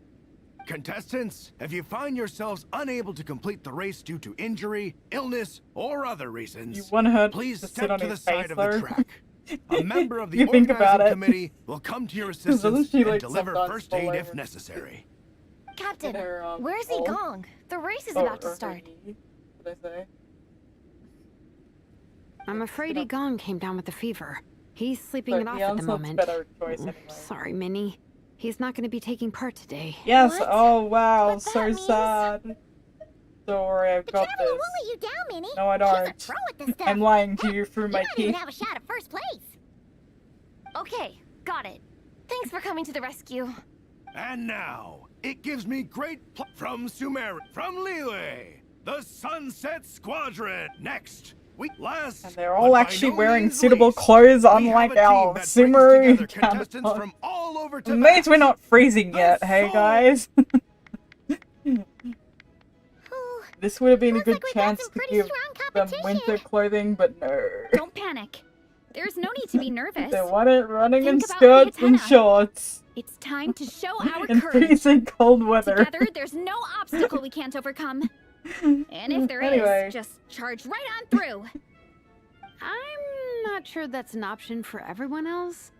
Speaker 13: Contestants, if you find yourselves unable to complete the race due to injury, illness, or other reasons,
Speaker 1: You want her
Speaker 13: please
Speaker 1: to sit
Speaker 13: step
Speaker 1: on
Speaker 13: to the
Speaker 1: his
Speaker 13: side
Speaker 1: face,
Speaker 13: of
Speaker 1: though?
Speaker 13: the track. A member of the
Speaker 1: You think about
Speaker 13: organizing
Speaker 1: it.
Speaker 13: committee will come to your
Speaker 1: Doesn't
Speaker 13: assistance
Speaker 1: she,
Speaker 13: and
Speaker 1: like,
Speaker 13: deliver
Speaker 1: sometimes
Speaker 13: first
Speaker 1: fall
Speaker 13: aid if
Speaker 1: over?
Speaker 13: necessary.
Speaker 5: Captain,
Speaker 1: Her,
Speaker 5: where's he
Speaker 1: pole?
Speaker 5: gone? The race is
Speaker 1: Or-
Speaker 5: about to
Speaker 1: or her
Speaker 5: start.
Speaker 1: knee, What did I say?
Speaker 7: I'm afraid Egon came down with the fever. He's sleeping
Speaker 1: But
Speaker 7: it off
Speaker 1: Aeon
Speaker 7: at the
Speaker 1: Sun's
Speaker 7: moment.
Speaker 1: better choice anyway.
Speaker 7: Sorry, Minnie. He's not going to be taking part today.
Speaker 1: Yes.
Speaker 5: What?
Speaker 1: Oh wow,
Speaker 5: But
Speaker 1: so
Speaker 5: that means-
Speaker 1: sad. Don't worry, I've
Speaker 10: The
Speaker 1: got
Speaker 10: Traveler
Speaker 1: this.
Speaker 10: won't let you down, Minnie.
Speaker 1: No, I
Speaker 10: She's a
Speaker 1: don't.
Speaker 10: pro at this stuff.
Speaker 1: I'm lying to you through
Speaker 10: You
Speaker 1: my
Speaker 10: might even
Speaker 1: teeth.
Speaker 10: have a shot at first place.
Speaker 5: Okay, got it. Thanks for coming to the rescue.
Speaker 13: And now, it gives me great from Liyue, the Sunset Squadron. Next,
Speaker 1: And they're all actually wearing suitable clothes, unlike our Sumeru
Speaker 13: contestants
Speaker 1: counterpart.
Speaker 13: from all over
Speaker 1: It means we're not freezing yet, hey guys? This would have been a
Speaker 10: Looks
Speaker 1: good
Speaker 10: like we've got
Speaker 1: chance
Speaker 10: some
Speaker 1: to
Speaker 10: pretty
Speaker 1: give
Speaker 10: strong
Speaker 1: them
Speaker 10: competition.
Speaker 1: winter clothing, but no.
Speaker 3: Don't panic. There's no need to be nervous.
Speaker 1: They want it running in
Speaker 3: Think about
Speaker 1: skirts and
Speaker 3: Fiatena.
Speaker 1: shorts.
Speaker 3: It's time to show our
Speaker 1: In
Speaker 3: courage.
Speaker 1: freezing cold weather.
Speaker 3: Together, there's no obstacle we can't overcome. And if there is,
Speaker 1: Anyway.
Speaker 3: just charge right on through.
Speaker 7: I'm not sure that's an option for everyone else.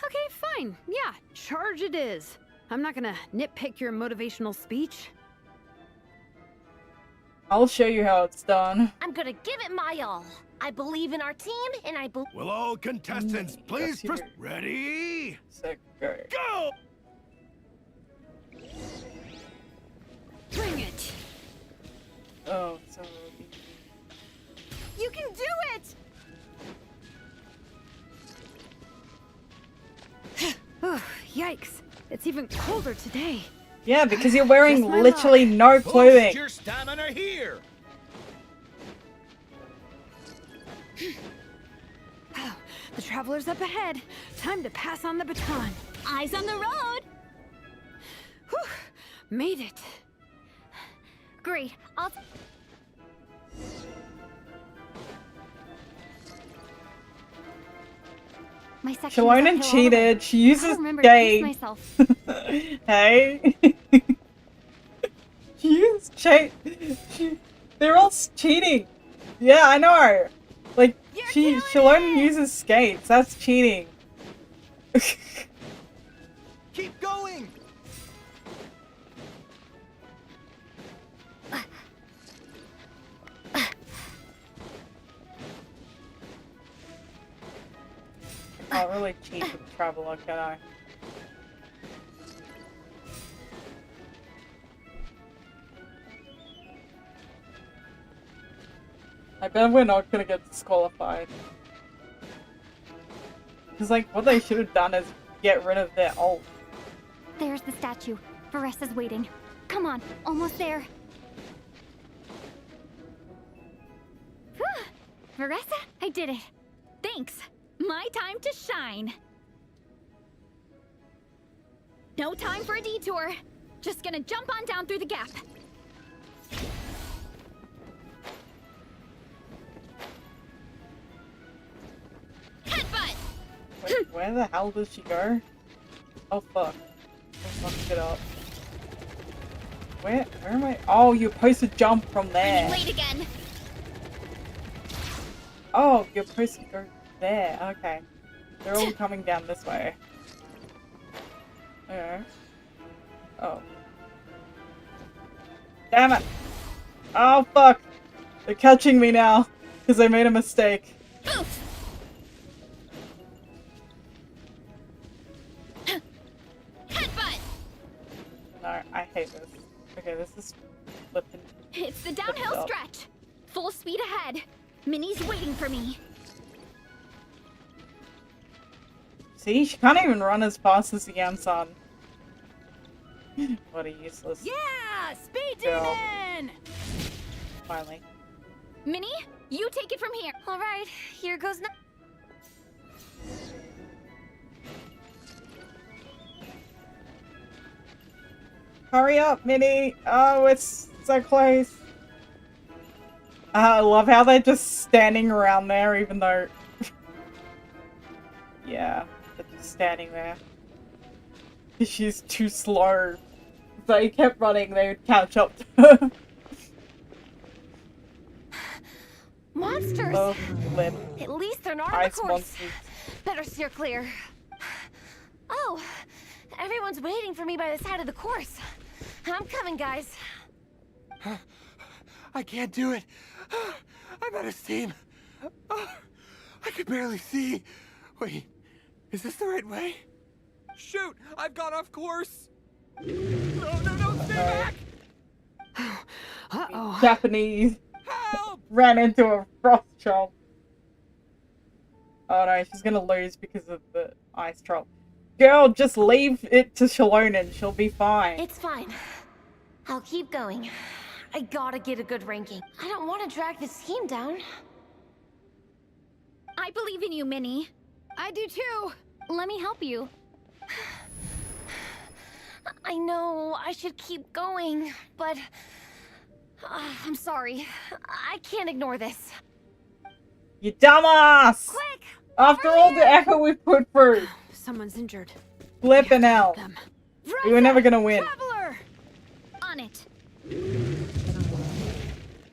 Speaker 7: Okay, fine. Yeah, charge it is. I'm not gonna nitpick your motivational speech.
Speaker 1: I'll show you how it's done.
Speaker 5: I'm gonna give it my all. I believe in our team, and I believe.
Speaker 13: Will all contestants please
Speaker 1: Yes,
Speaker 13: ready?
Speaker 1: Sick, go.
Speaker 13: Go!
Speaker 7: Bring it!
Speaker 1: Oh, so
Speaker 7: You can do it! Oh, yikes. It's even colder today.
Speaker 1: yeah, because you're wearing
Speaker 7: Just my
Speaker 1: literally no clothing.
Speaker 14: your stamina here.
Speaker 7: Oh, the traveler's up ahead. Time to pass on the baton.
Speaker 3: Eyes on the road.
Speaker 7: Whew, made it.
Speaker 3: Great. I'll... My section
Speaker 1: Shalona cheated. She uses
Speaker 3: gay.
Speaker 1: myself. Hey. She used they're all cheating. Yeah, I know. Like, Shalona uses skates. That's cheating.
Speaker 12: Keep going!
Speaker 1: I can't really cheat with Traveler, can I? I bet we're not gonna get disqualified. Because, like, what they should have done is get rid of their ult.
Speaker 3: There's the statue. Varessa's waiting. Come on, almost there. Whew. Varessa, I did it. Thanks. My time to shine. No time for a detour. Just gonna jump on down through the gap. Headbutt!
Speaker 1: Wait, where the hell does she go? Oh fuck. Let's fuck it up. Where am I? Oh, you're supposed to jump from there.
Speaker 3: Wait again.
Speaker 1: Oh, you're supposed to go there. Okay. They're all coming down this way. Okay. Oh. Damn it! Oh fuck! They're catching me now because I made a mistake.
Speaker 3: Oof. Headbutt.
Speaker 1: No, I hate this. Okay, this is flipping.
Speaker 3: It's the downhill stretch. Full speed ahead. Minnie's waiting for me.
Speaker 1: See, she can't even run as fast as the Yamsan. What a useless.
Speaker 2: Yeah, speed
Speaker 1: girl.
Speaker 2: demon.
Speaker 1: Finally.
Speaker 3: Minnie, you take it from here.
Speaker 5: All right, here goes now.
Speaker 1: Hurry up, Minnie! Oh, it's so close. I love how they're just standing around there, even though... yeah, they're just standing there. She's too slow. If they kept running, they would catch up to her.
Speaker 5: Monsters!
Speaker 1: Oh, flip.
Speaker 5: At least they're not on the
Speaker 1: Ice
Speaker 5: course.
Speaker 1: monsters.
Speaker 5: Better steer clear. Oh, everyone's waiting for me by the side of the course. I'm coming, guys.
Speaker 13: I can't do it. I'm out of steam. I could barely see. Wait, is this the right way?
Speaker 12: Shoot! I've gone off course! No, stay back!
Speaker 2: Uh-oh.
Speaker 1: Japanese
Speaker 12: Help!
Speaker 1: ran into a frost troll. Oh no, she's gonna lose because of the ice troll. Girl, just leave it to Shalona. She'll be fine.
Speaker 5: It's fine. I'll keep going. I gotta get a good ranking. I don't want to drag this team down.
Speaker 3: I believe in you, Minnie.
Speaker 2: I do too.
Speaker 3: Let me help you.
Speaker 5: I know I should keep going, but... I'm sorry. I can't ignore this.
Speaker 1: You dumbass!
Speaker 5: Quick!
Speaker 1: After all the effort we put through.
Speaker 2: Someone's injured.
Speaker 1: Flipping out.
Speaker 2: Them.
Speaker 1: We were never gonna win.
Speaker 2: Traveler!
Speaker 3: On it.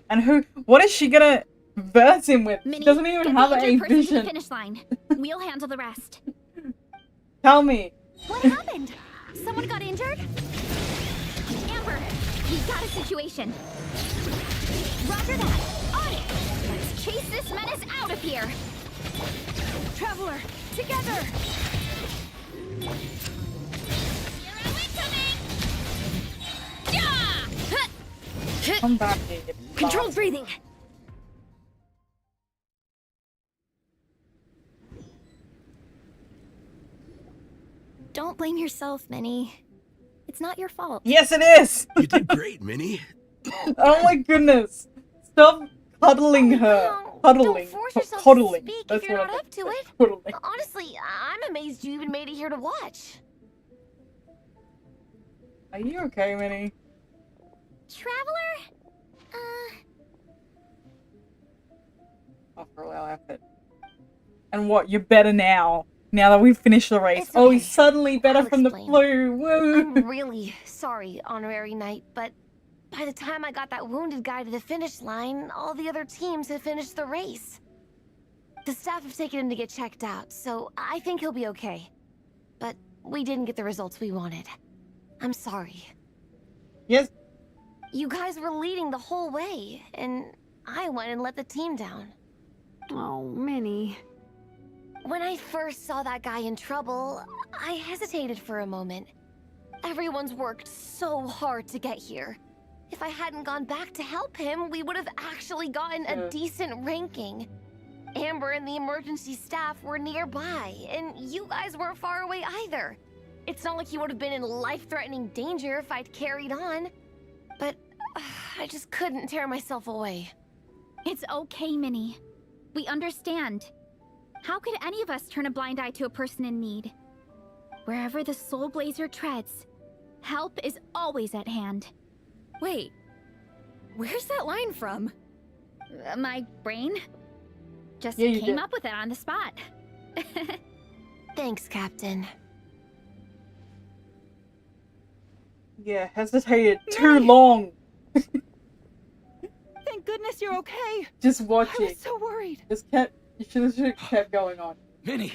Speaker 1: And what is she gonna verse him with?
Speaker 3: Minnie,
Speaker 1: She doesn't even
Speaker 3: get
Speaker 1: have
Speaker 3: the
Speaker 1: a
Speaker 3: injured person to the
Speaker 1: vision.
Speaker 3: finish line. We'll handle the rest.
Speaker 1: Tell me.
Speaker 3: What happened? Someone got injured? Amber, we've got a situation. Roger that. On it. Let's chase this menace out of here.
Speaker 2: Traveler, together!
Speaker 3: You're incoming! Yeah!
Speaker 1: Come back here. you
Speaker 5: Controlled
Speaker 1: bastard.
Speaker 5: breathing. Don't blame yourself, Minnie. It's not your fault.
Speaker 1: Yes, it is!
Speaker 6: You did great, Minnie.
Speaker 1: Oh my goodness. Stop cuddling her.
Speaker 5: No,
Speaker 1: Cuddling.
Speaker 5: Don't force yourself
Speaker 1: Cuddling.
Speaker 5: to speak
Speaker 1: That's
Speaker 5: if you're
Speaker 1: what
Speaker 5: not
Speaker 1: I
Speaker 5: up to
Speaker 1: meant.
Speaker 5: it.
Speaker 1: Cuddling.
Speaker 5: Honestly, I'm amazed you even made it here to watch.
Speaker 1: Are you okay, Minnie?
Speaker 3: Traveler?
Speaker 1: After all our effort. And what, you're better now? Now that we've finished the race.
Speaker 5: It's
Speaker 1: Oh,
Speaker 5: okay.
Speaker 1: he's suddenly better
Speaker 5: I'll
Speaker 1: from the
Speaker 5: explain.
Speaker 1: flu. Woo!
Speaker 5: I'm really sorry, Honorary Knight, but by the time I got that wounded guy to the finish line, all the other teams had finished the race. The staff have taken him to get checked out, so I think he'll be okay. But we didn't get the results we wanted. I'm sorry.
Speaker 1: Yes.
Speaker 5: You guys were leading the whole way, and I went and let the team down.
Speaker 7: Oh, Minnie.
Speaker 5: When I first saw that guy in trouble, I hesitated for a moment. Everyone's worked so hard to get here. If I hadn't gone back to help him, we would have actually gotten a decent ranking. Amber and the emergency staff were nearby, and you guys weren't far away either. It's not like you would have been in life-threatening danger if I'd carried on. But I just couldn't tear myself away.
Speaker 3: It's okay, Minnie. We understand. How could any of us turn a blind eye to a person in need? Wherever the Soulblazer treads, help is always at hand.
Speaker 8: Wait, where's that line from?
Speaker 3: My brain? Just
Speaker 1: Yeah, you
Speaker 3: came
Speaker 1: did.
Speaker 3: up with it on the spot.
Speaker 5: Thanks, Captain.
Speaker 1: Yeah, hesitated too long.
Speaker 2: Thank goodness you're okay.
Speaker 1: Just
Speaker 2: I
Speaker 1: watching.
Speaker 2: was so worried.
Speaker 1: Just kept. You should have kept going on,
Speaker 12: Minnie,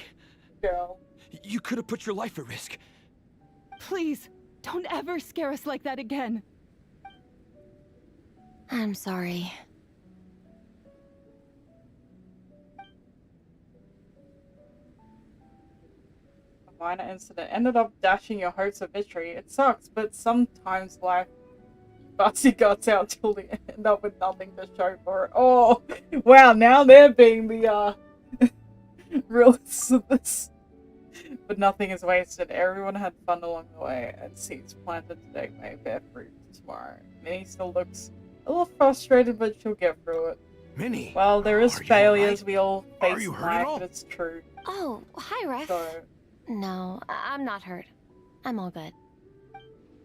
Speaker 1: girl.
Speaker 12: you could have put your life at risk.
Speaker 2: Please, don't ever scare us like that again.
Speaker 5: I'm sorry.
Speaker 1: A minor incident ended up dashing your hopes of victory. It sucks, but sometimes life busty guts out till they end up with nothing to show for it. Oh, wow! Now they're being the realists of this. But nothing is wasted. Everyone had fun along the way, and seeds planted today may bear fruit tomorrow. Minnie still looks a little frustrated, but she'll get through it.
Speaker 13: Minnie.
Speaker 1: Well, there is
Speaker 13: are you
Speaker 1: failures
Speaker 13: alright?
Speaker 1: we all
Speaker 13: Are
Speaker 1: face
Speaker 13: you
Speaker 1: in
Speaker 13: hurt at
Speaker 1: life,
Speaker 13: all?
Speaker 1: but it's true.
Speaker 5: Oh, hi, Ref.
Speaker 1: So,
Speaker 5: No, I'm not hurt. I'm all good.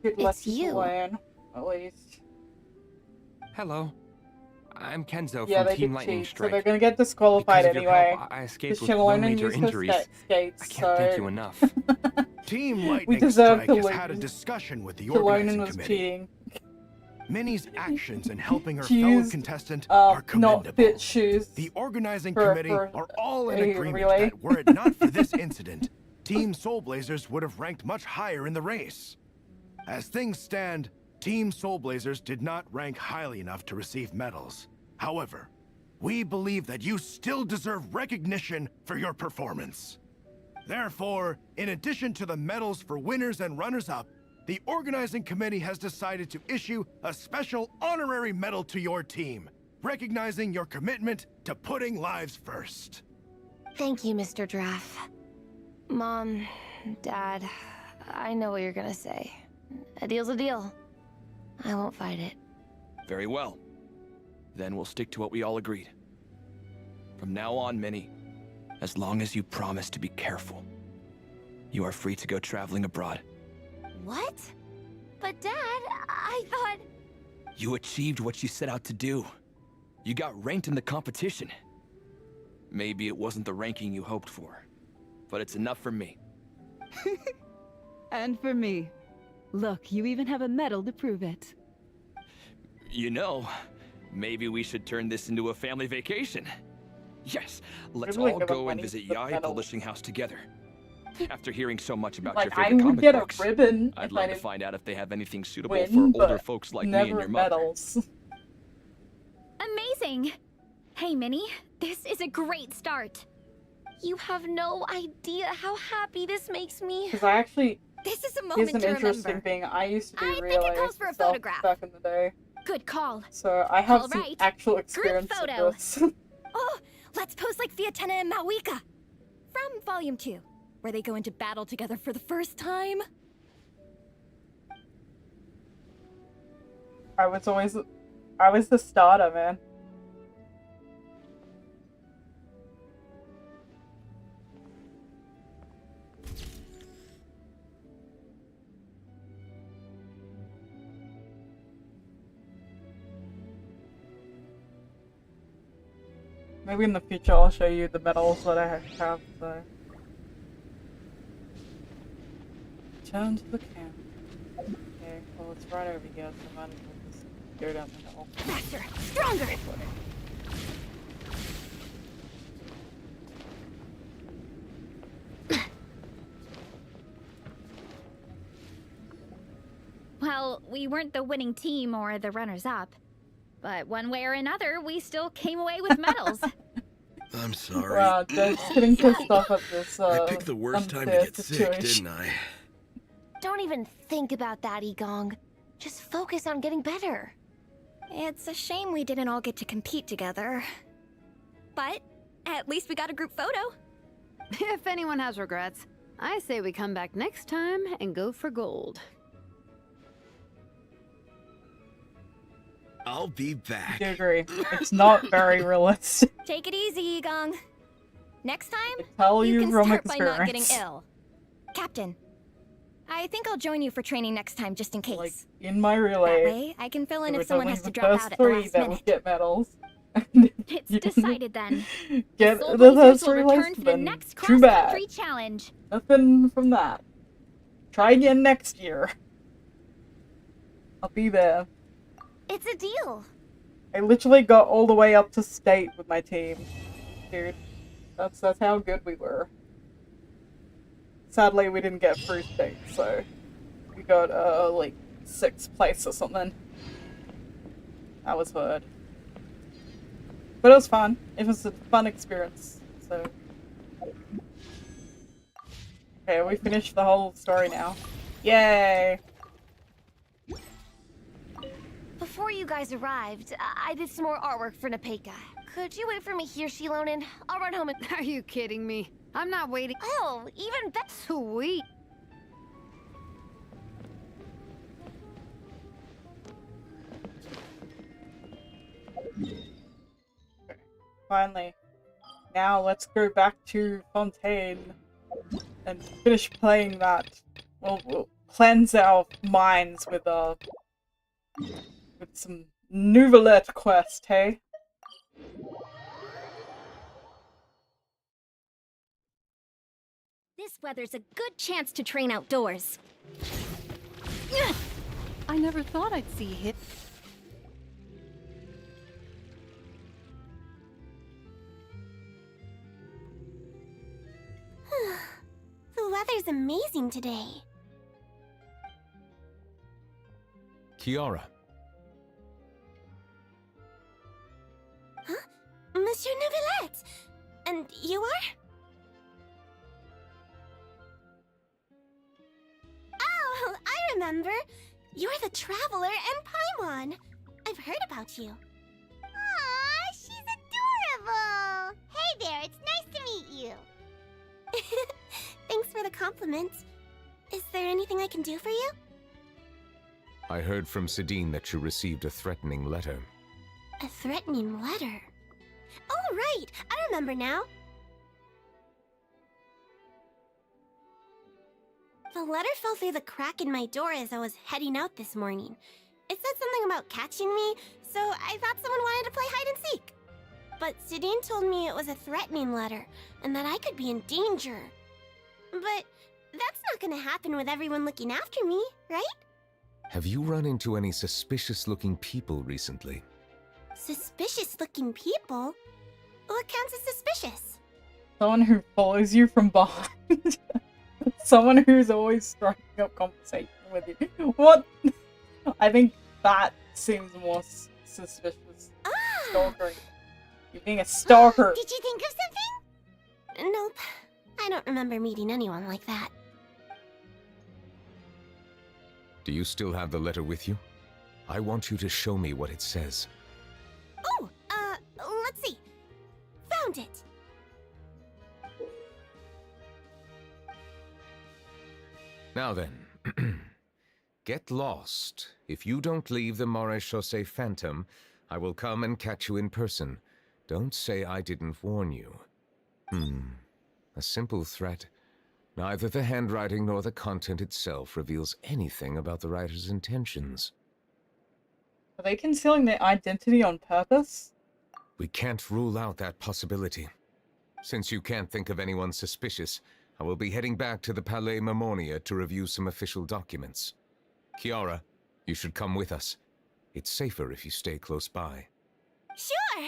Speaker 1: good
Speaker 5: It's
Speaker 1: lessons to
Speaker 5: you.
Speaker 1: learn, at least.
Speaker 14: Hello. I'm Kenzo
Speaker 1: Yeah,
Speaker 14: from
Speaker 1: they
Speaker 14: Team
Speaker 1: did
Speaker 14: Lightning
Speaker 1: cheat, so
Speaker 14: Strike.
Speaker 1: they're gonna get disqualified
Speaker 14: Because of your
Speaker 1: anyway.
Speaker 14: help, I escaped
Speaker 1: Because
Speaker 14: with no
Speaker 1: Shalona
Speaker 14: major
Speaker 1: used her
Speaker 14: injuries.
Speaker 1: skates,
Speaker 14: I can't thank
Speaker 1: so
Speaker 14: you enough.
Speaker 13: Team
Speaker 1: we
Speaker 13: Lightning
Speaker 1: deserve
Speaker 13: Strike
Speaker 1: to
Speaker 13: has had a
Speaker 1: lose.
Speaker 13: discussion with the
Speaker 1: Shalona
Speaker 13: organizing
Speaker 1: was
Speaker 13: committee.
Speaker 1: cheating.
Speaker 13: Minnie's actions in helping her
Speaker 1: She
Speaker 13: fellow
Speaker 1: used,
Speaker 13: contestant are
Speaker 1: not
Speaker 13: commendable.
Speaker 1: fit shoes.
Speaker 13: The organizing
Speaker 1: for-
Speaker 13: committee
Speaker 1: for
Speaker 13: are all in
Speaker 1: a
Speaker 13: agreement
Speaker 1: relay.
Speaker 13: that were it not for this incident, Team Soulblazers would have ranked much higher in the race. As things stand, Team Soulblazers did not rank highly enough to receive medals. However, we believe that you still deserve recognition for your performance. Therefore, in addition to the medals for winners and runners-up, the organizing committee has decided to issue a special honorary medal to your team, recognizing your commitment to putting lives first.
Speaker 5: Thank you, Mr. Draff. Mom, Dad, I know what you're gonna say. A deal's a deal. I won't fight it.
Speaker 12: Very well. Then we'll stick to what we all agreed. From now on, Minnie, as long as you promise to be careful, you are free to go traveling abroad.
Speaker 5: What? But Dad, I thought...
Speaker 12: You achieved what you set out to do. You got ranked in the competition. Maybe it wasn't the ranking you hoped for, but it's enough for me.
Speaker 2: And for me. Look, you even have a medal to prove it.
Speaker 12: You know, maybe we should turn this into a family vacation. Yes, let's
Speaker 1: really
Speaker 12: all
Speaker 1: give up
Speaker 12: go and
Speaker 1: money
Speaker 12: visit
Speaker 1: for the
Speaker 12: Yai
Speaker 1: medal.
Speaker 12: Publishing House together. After hearing so much about
Speaker 1: Like,
Speaker 12: your
Speaker 1: I
Speaker 12: favorite
Speaker 1: would
Speaker 12: comic
Speaker 1: get a
Speaker 12: books,
Speaker 1: ribbon
Speaker 12: I'd
Speaker 1: if I
Speaker 12: like to
Speaker 1: didn't
Speaker 12: find out if they have anything suitable
Speaker 1: win,
Speaker 12: for older
Speaker 1: but
Speaker 12: folks like me and
Speaker 1: never
Speaker 12: your mother.
Speaker 1: medals.
Speaker 3: Amazing! Hey, Minnie, this is a great start.
Speaker 5: You have no idea how happy this makes me.
Speaker 1: Because I actually,
Speaker 8: This is a
Speaker 1: here's
Speaker 8: moment
Speaker 1: an
Speaker 8: to
Speaker 1: interesting
Speaker 8: remember.
Speaker 1: thing. I used to be
Speaker 8: I think
Speaker 1: relay
Speaker 8: it calls for a
Speaker 1: myself
Speaker 8: photograph.
Speaker 1: back in the day.
Speaker 3: Good call.
Speaker 1: So I have some
Speaker 3: Alright.
Speaker 1: actual
Speaker 3: Group
Speaker 1: experience
Speaker 3: photo.
Speaker 1: with this.
Speaker 8: Oh, let's pose like Fiatena and Mawika from Volume 2, where they go into battle together for the first time.
Speaker 1: I was the starter, man. Maybe in the future I'll show you the medals that I have, so. Return to the camp. Okay, well it's right over here, so I might as well just go down the hill.
Speaker 8: Faster! Stronger!
Speaker 3: Well, we weren't the winning team or the runners-up. But one way or another, we still came away with medals.
Speaker 6: I'm sorry.
Speaker 1: Wow, just getting pissed off at this,
Speaker 6: I picked the worst time to get sick, didn't I?
Speaker 5: Don't even think about that, Igong. Just focus on getting better.
Speaker 8: It's a shame we didn't all get to compete together. But at least we got a group photo.
Speaker 7: If anyone has regrets, I say we come back next time and go for gold.
Speaker 6: I'll be back.
Speaker 1: I agree. It's not very realistic.
Speaker 8: Take it easy, Igong. Next time,
Speaker 1: Tell
Speaker 8: you
Speaker 1: you
Speaker 8: can
Speaker 1: from
Speaker 8: start by not getting
Speaker 1: experience.
Speaker 8: ill. Captain, I think I'll join you for training next time just in case.
Speaker 1: Like, in my relay,
Speaker 8: That way, I can fill in
Speaker 1: there
Speaker 8: if
Speaker 1: was
Speaker 8: someone
Speaker 1: only
Speaker 8: has to
Speaker 1: the
Speaker 8: drop
Speaker 1: first
Speaker 8: out at the
Speaker 1: three
Speaker 8: last
Speaker 1: that
Speaker 8: minute.
Speaker 1: would get medals.
Speaker 3: It's decided then.
Speaker 1: Get
Speaker 3: the
Speaker 1: the
Speaker 3: Soulblazers
Speaker 1: first
Speaker 3: will
Speaker 1: three
Speaker 3: return
Speaker 1: list
Speaker 3: for the
Speaker 1: then.
Speaker 3: next
Speaker 1: Too bad.
Speaker 3: cross-country challenge.
Speaker 1: Nothing from that. Try again next year. I'll be there.
Speaker 8: It's a deal.
Speaker 1: I literally got all the way up to state with my team. Dude. That's how good we were. Sadly, we didn't get through state, so we got, like, 6th place or something. That was hard. But it was fun. It was a fun experience, so... Okay, we finished the whole story now. Yay!
Speaker 5: Before you guys arrived, I did some more artwork for Nepeka. Could you wait for me here, Shilonin? I'll run home and...
Speaker 7: Are you kidding me? I'm not waiting.
Speaker 5: Oh, even better.
Speaker 7: Sweet.
Speaker 1: Finally. Now let's go back to Fontaine and finish playing that. We'll cleanse our minds with some Neuvillette quest, hey?
Speaker 8: This weather's a good chance to train outdoors.
Speaker 2: I never thought I'd see him.
Speaker 10: The weather's amazing today.
Speaker 14: Kiara.
Speaker 10: Huh? Monsieur Neuvillette! And you are? Oh, I remember. You're the Traveler and Paimon. I've heard about you. Aw, she's adorable! Hey there, it's nice to meet you. Thanks for the compliment. Is there anything I can do for you?
Speaker 14: I heard from Sidine that you received a threatening letter.
Speaker 10: A threatening letter? Oh, right! I remember now. The letter fell through the crack in my door as I was heading out this morning. It said something about catching me, so I thought someone wanted to play hide and seek. But Sidine told me it was a threatening letter, and that I could be in danger. But that's not gonna happen with everyone looking after me, right?
Speaker 14: Have you run into any suspicious-looking people recently?
Speaker 10: Suspicious-looking people? What counts as suspicious?
Speaker 1: Someone who follows you from behind. Someone who's always striking up conversation with you. What? I think that seems more suspicious. Stalker. You're being a stalker.
Speaker 10: Did you think of something? Nope. I don't remember meeting anyone like that.
Speaker 14: Do you still have the letter with you? I want you to show me what it says.
Speaker 10: Oh, let's see. Found it.
Speaker 14: Now then, get lost. If you don't leave the Maréchaussée Phantom, I will come and catch you in person. Don't say I didn't warn you. A simple threat. Neither the handwriting nor the content itself reveals anything about the writer's intentions.
Speaker 1: Are they concealing their identity on purpose?
Speaker 14: We can't rule out that possibility. Since you can't think of anyone suspicious, I will be heading back to the Palais Mammonia to review some official documents. Kiara, you should come with us. It's safer if you stay close by.
Speaker 10: Sure!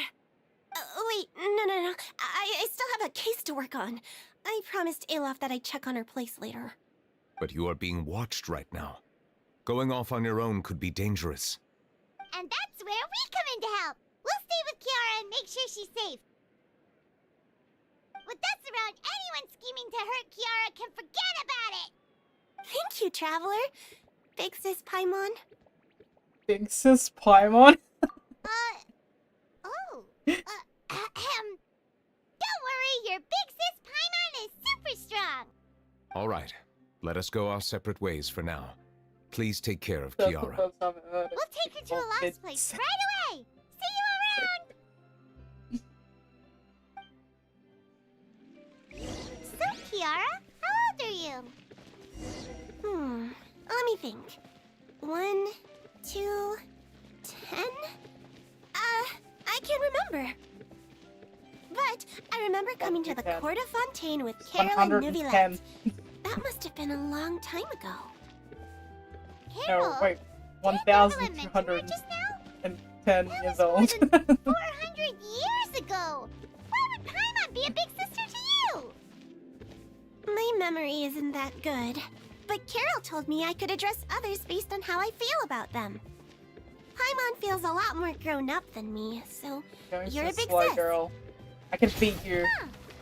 Speaker 10: Wait, no. I still have a case to work on. I promised Alof that I'd check on her place later.
Speaker 14: But you are being watched right now. Going off on your own could be dangerous.
Speaker 15: And that's where we come in to help. We'll stay with Kiara and make sure she's safe. With us around, anyone scheming to hurt Kiara can forget about it!
Speaker 10: Thank you, Traveler. Big Sis Paimon.
Speaker 1: Big Sis Paimon?
Speaker 15: Don't worry, your Big Sis Paimon is super strong!
Speaker 14: All right, let us go our separate ways for now. Please take care of Kiara.
Speaker 15: We'll take her to a lost place right away! See you around! So, Kiara, how old are you?
Speaker 10: Let me think. 1, 2, 10? I can't remember. But I remember coming to the Court of Fontaine with Carol and Neuvillette. That must have been a long time ago.
Speaker 15: Carol?
Speaker 1: No, wait. 1,210 years old.
Speaker 15: More than 400 years ago! Why would Paimon be a big sister to you?
Speaker 10: My memory isn't that good. But Carol told me I could address others based on how I feel about them. Paimon feels a lot more grown up than me, so you're a big sis.
Speaker 1: Girl. I can beat you.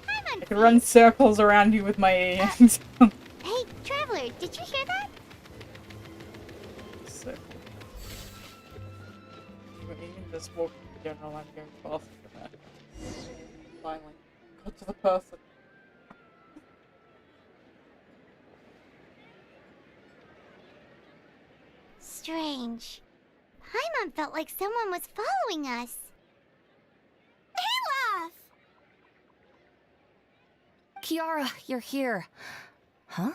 Speaker 15: Paimon,
Speaker 1: I can run circles around you with my hands.
Speaker 15: Hey, Traveler, did you hear that?
Speaker 1: So, you can just walk in general. I'm going faster than that. Finally, got to the person.
Speaker 15: Strange. Paimon felt like someone was following us.
Speaker 10: Olaf!
Speaker 4: Kiara, you're here. Huh?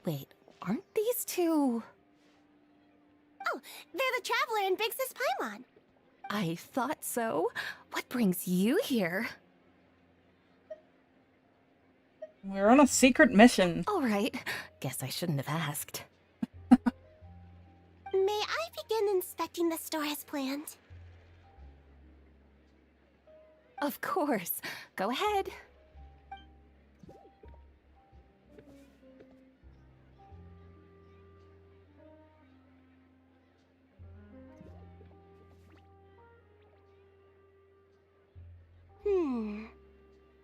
Speaker 4: Wait, aren't these two...
Speaker 10: Oh, they're the Traveler and Big Sis Paimon.
Speaker 4: I thought so. What brings you here?
Speaker 1: We're on a secret mission.
Speaker 4: All right. Guess I shouldn't have asked.
Speaker 10: May I begin inspecting the store as planned?
Speaker 4: Of course. Go ahead.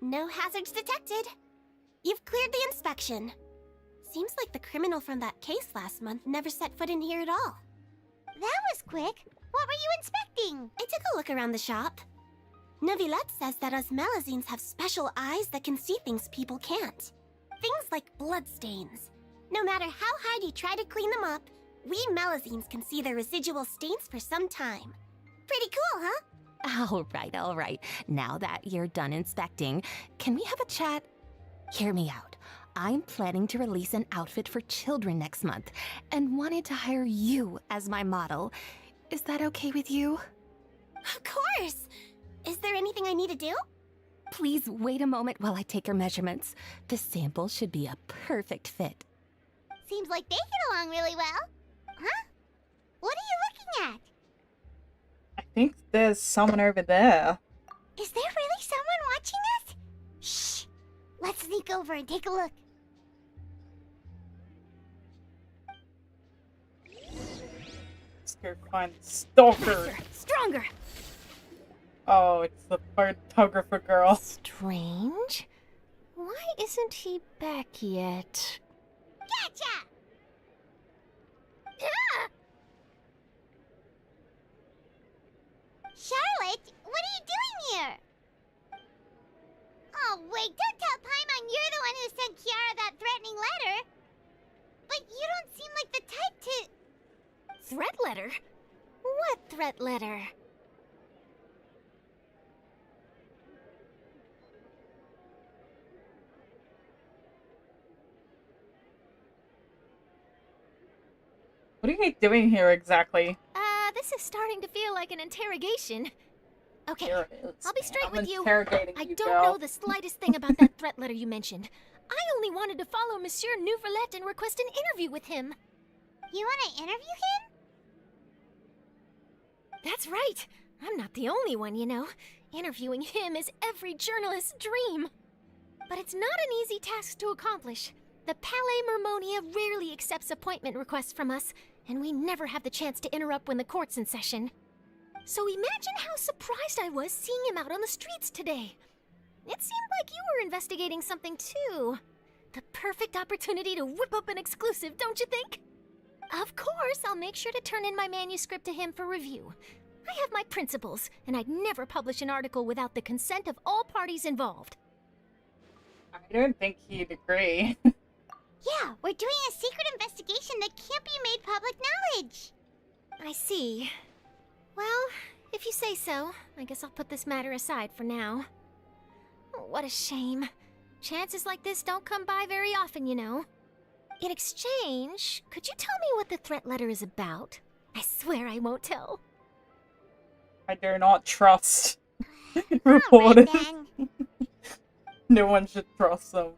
Speaker 10: No hazards detected. You've cleared the inspection. Seems like the criminal from that case last month never set foot in here at all.
Speaker 15: That was quick. What were you inspecting?
Speaker 10: I took a look around the shop. Neuvillette says that us Melazines have special eyes that can see things people can't. Things like bloodstains. No matter how hard you try to clean them up, we Melazines can see their residual stains for some time. Pretty cool, huh?
Speaker 4: All right. Now that you're done inspecting, can we have a chat? Hear me out. I'm planning to release an outfit for children next month and wanted to hire you as my model. Is that okay with you?
Speaker 10: Of course! Is there anything I need to do?
Speaker 4: Please wait a moment while I take your measurements. The sample should be a perfect fit.
Speaker 15: Seems like they get along really well. Huh? What are you looking at?
Speaker 1: I think there's someone over there.
Speaker 15: Is there really someone watching us? Shh! Let's sneak over and take a look.
Speaker 1: Let's go find the stalker.
Speaker 4: Stronger!
Speaker 1: Oh, it's the photographer girl.
Speaker 4: Strange. Why isn't he back yet?
Speaker 15: Gotcha! Charlotte, what are you doing here? Oh, wait, don't tell Paimon you're the one who sent Kiara that threatening letter. But you don't seem like the type to...
Speaker 4: Threat letter?
Speaker 10: What threat letter?
Speaker 1: What are you doing here exactly?
Speaker 3: This is starting to feel like an interrogation. Okay,
Speaker 1: Here it is.
Speaker 3: I'll be straight
Speaker 1: I'm
Speaker 3: with you.
Speaker 1: interrogating
Speaker 3: I
Speaker 1: you,
Speaker 3: don't
Speaker 1: girl.
Speaker 3: know the slightest thing about that threat letter you mentioned.
Speaker 8: I only wanted to follow Monsieur Neuvillette and request an interview with him.
Speaker 15: You want to interview him?
Speaker 8: That's right. I'm not the only one, you know. Interviewing him is every journalist's dream. But it's not an easy task to accomplish. The Palais Mermonia rarely accepts appointment requests from us, and we never have the chance to interrupt when the court's in session. So imagine how surprised I was seeing him out on the streets today. It seemed like you were investigating something too. The perfect opportunity to whip up an exclusive, don't you think? Of course, I'll make sure to turn in my manuscript to him for review. I have my principles, and I'd never publish an article without the consent of all parties involved.
Speaker 1: I don't think he'd agree.
Speaker 15: Yeah, we're doing a secret investigation that can't be made public knowledge.
Speaker 8: I see. Well, if you say so, I guess I'll put this matter aside for now. What a shame. Chances like this don't come by very often, you know. In exchange, could you tell me what the threat letter is about? I swear I won't tell.
Speaker 1: I dare not trust reporters. No one should trust them.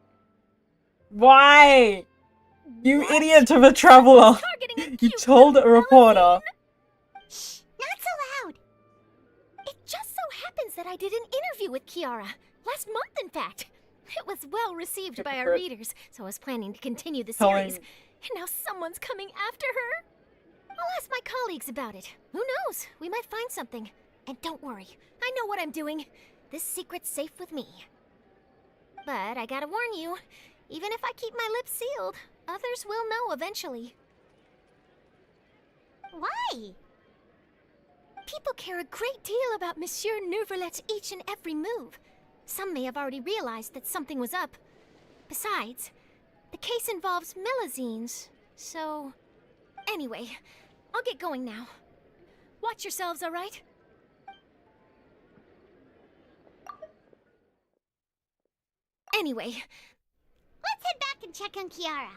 Speaker 1: Why? You what? Idiot of a traveler! You told a reporter.
Speaker 15: Shh, not so loud.
Speaker 8: It just so happens that I did an interview with Kiara. Last month, in fact. It was well received by our readers, so I was planning to continue the series. And now someone's coming after her. I'll ask my colleagues about it. Who knows? We might find something. And don't worry, I know what I'm doing. This secret's safe with me. But I gotta warn you, even if I keep my lips sealed, others will know eventually.
Speaker 15: Why?
Speaker 8: People care a great deal about Monsieur Neuvillette's each and every move. Some may have already realized that something was up. Besides, the case involves Melazines, so... Anyway, I'll get going now. Watch yourselves, all right? Anyway,
Speaker 15: let's head back and check on Kiara.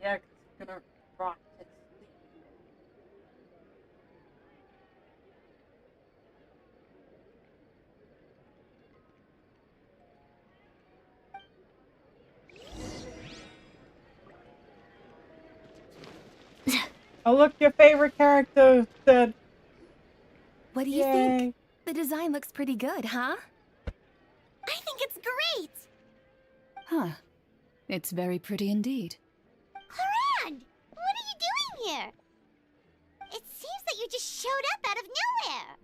Speaker 1: Yeah, 'cause it's gonna rock to sleep. Oh look, your favorite character said.
Speaker 4: What do you think? The design looks pretty good, huh?
Speaker 15: I think it's great!
Speaker 2: Huh. It's very pretty indeed.
Speaker 15: Haran! What are you doing here? It seems that you just showed up out of nowhere!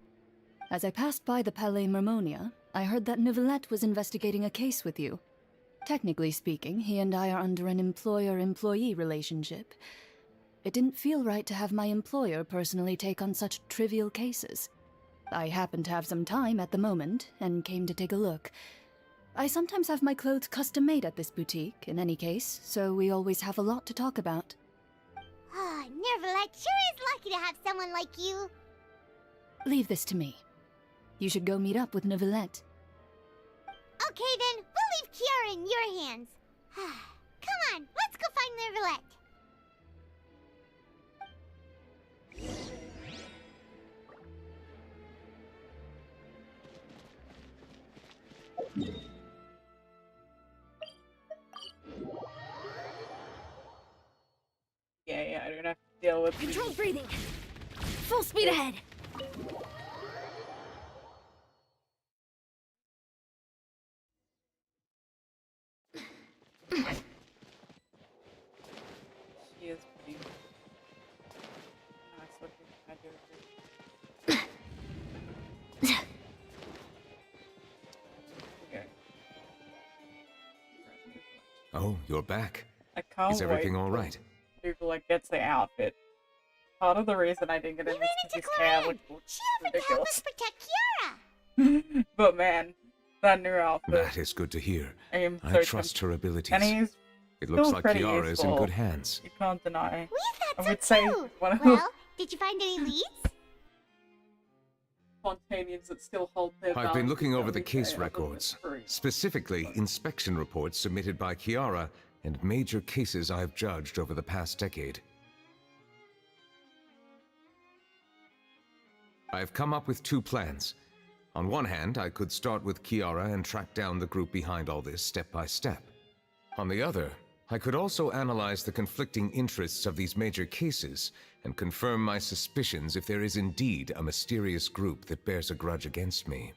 Speaker 2: As I passed by the Palais Mermonia, I heard that Neuvillette was investigating a case with you. Technically speaking, he and I are under an employer-employee relationship. It didn't feel right to have my employer personally take on such trivial cases. I happened to have some time at the moment, and came to take a look. I sometimes have my clothes custom-made at this boutique, in any case, so we always have a lot to talk about.
Speaker 15: Ah, Neuvillette sure is lucky to have someone like you.
Speaker 2: Leave this to me. You should go meet up with Neuvillette.
Speaker 15: Okay then, we'll leave Kiara in your hands. Come on, let's go find Neuvillette.
Speaker 1: Yeah, I don't have to deal with
Speaker 8: controlled breathing. Full speed ahead.
Speaker 1: She is pretty nice looking. I do agree. Okay.
Speaker 14: Oh, you're back.
Speaker 1: I can't
Speaker 14: Is everything all right?
Speaker 1: Neuvillette gets the outfit. Part of the reason I didn't get in is because his hair looked
Speaker 15: She offered to help us protect Kiara.
Speaker 1: But man, that new outfit.
Speaker 14: That is good to hear.
Speaker 1: I
Speaker 14: trust her abilities.
Speaker 1: And he's
Speaker 14: It looks like
Speaker 1: pretty
Speaker 14: Kiara is in
Speaker 1: useful.
Speaker 14: good hands.
Speaker 1: You can't deny.
Speaker 15: We thought
Speaker 1: I would
Speaker 15: so
Speaker 1: say
Speaker 15: too.
Speaker 1: one of
Speaker 15: Well, did you find any leads?
Speaker 1: spontaneous that still hold their
Speaker 14: I've been
Speaker 1: balance,
Speaker 14: looking over the
Speaker 1: shall we
Speaker 14: case
Speaker 1: say, other than
Speaker 14: records,
Speaker 1: free.
Speaker 14: specifically inspection reports submitted by Kiara and major cases I've judged over the past decade. I've come up with two plans. On one hand, I could start with Kiara and track down the group behind all this step by step. On the other, I could also analyze the conflicting interests of these major cases and confirm my suspicions if there is indeed a mysterious group that bears a grudge against me.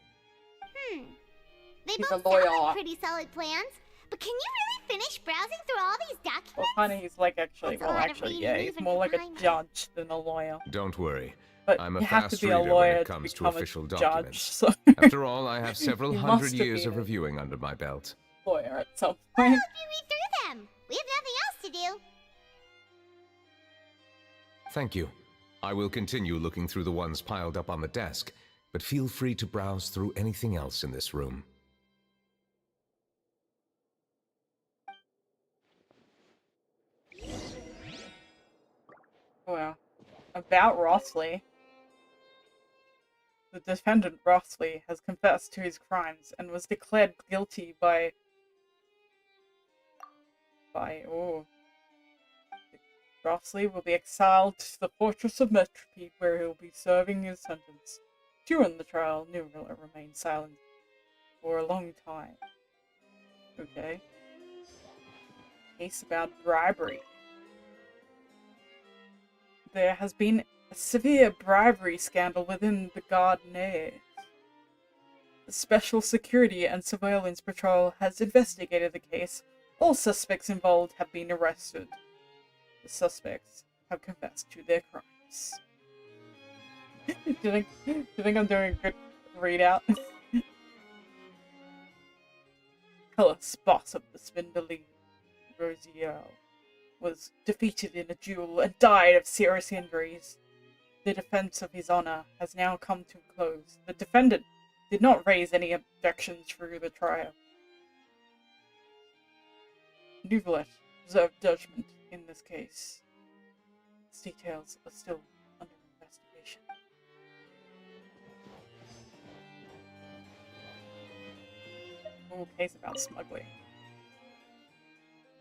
Speaker 15: They
Speaker 1: He's
Speaker 15: both
Speaker 1: a lawyer.
Speaker 15: sound like pretty solid plans, but can you really finish browsing through all these documents?
Speaker 1: Well, kinda, he's like actually,
Speaker 15: That's a
Speaker 1: well,
Speaker 15: lot of
Speaker 1: actually,
Speaker 15: reading
Speaker 1: yeah, he's
Speaker 15: even
Speaker 1: more
Speaker 15: for
Speaker 1: like a
Speaker 15: Paimon.
Speaker 1: judge than a lawyer.
Speaker 14: Don't worry.
Speaker 1: But
Speaker 14: I'm a
Speaker 1: you have to
Speaker 14: fast
Speaker 1: be a
Speaker 14: reader when
Speaker 1: lawyer
Speaker 14: it
Speaker 1: to
Speaker 14: comes to
Speaker 1: become
Speaker 14: official
Speaker 1: a judge,
Speaker 14: documents.
Speaker 1: so
Speaker 14: After all, I have several
Speaker 1: You
Speaker 14: hundred
Speaker 1: must have
Speaker 14: years
Speaker 1: been
Speaker 14: of reviewing under my belt.
Speaker 1: lawyer at some
Speaker 15: Why
Speaker 1: point.
Speaker 15: don't you read through them? We have nothing else to do.
Speaker 14: Thank you. I will continue looking through the ones piled up on the desk, but feel free to browse through anything else in this room.
Speaker 1: Well, about Rossley. The defendant Rossley has confessed to his crimes and was declared guilty by Rossley will be exiled to the fortress of Metropede, where he will be serving his sentence. During the trial, Neuvillette remained silent for a long time. Okay. Case about bribery. There has been a severe bribery scandal within the Ganymede. The Special Security and Surveillance Patrol has investigated the case. All suspects involved have been arrested. The suspects have confessed to their crimes. do you think I'm doing a good readout? Cullis, boss of the Spindly Rosiel, was defeated in a duel and died of serious injuries. The defense of his honor has now come to a close. The defendant did not raise any objections through the trial. Neuvillette reserved judgment in this case. Its details are still under investigation. Ooh, case about smuggling.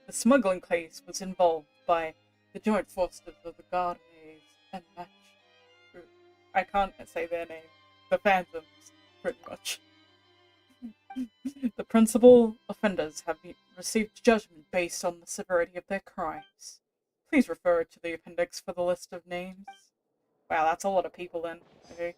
Speaker 1: The smuggling case was involved by the joint forces of the Ganymede and Nanashi. I can't say their name. The Phantoms, pretty much. The principal offenders have received judgment based on the severity of their crimes. Please refer to the appendix for the list of names. Wow, that's a lot of people then. Okay.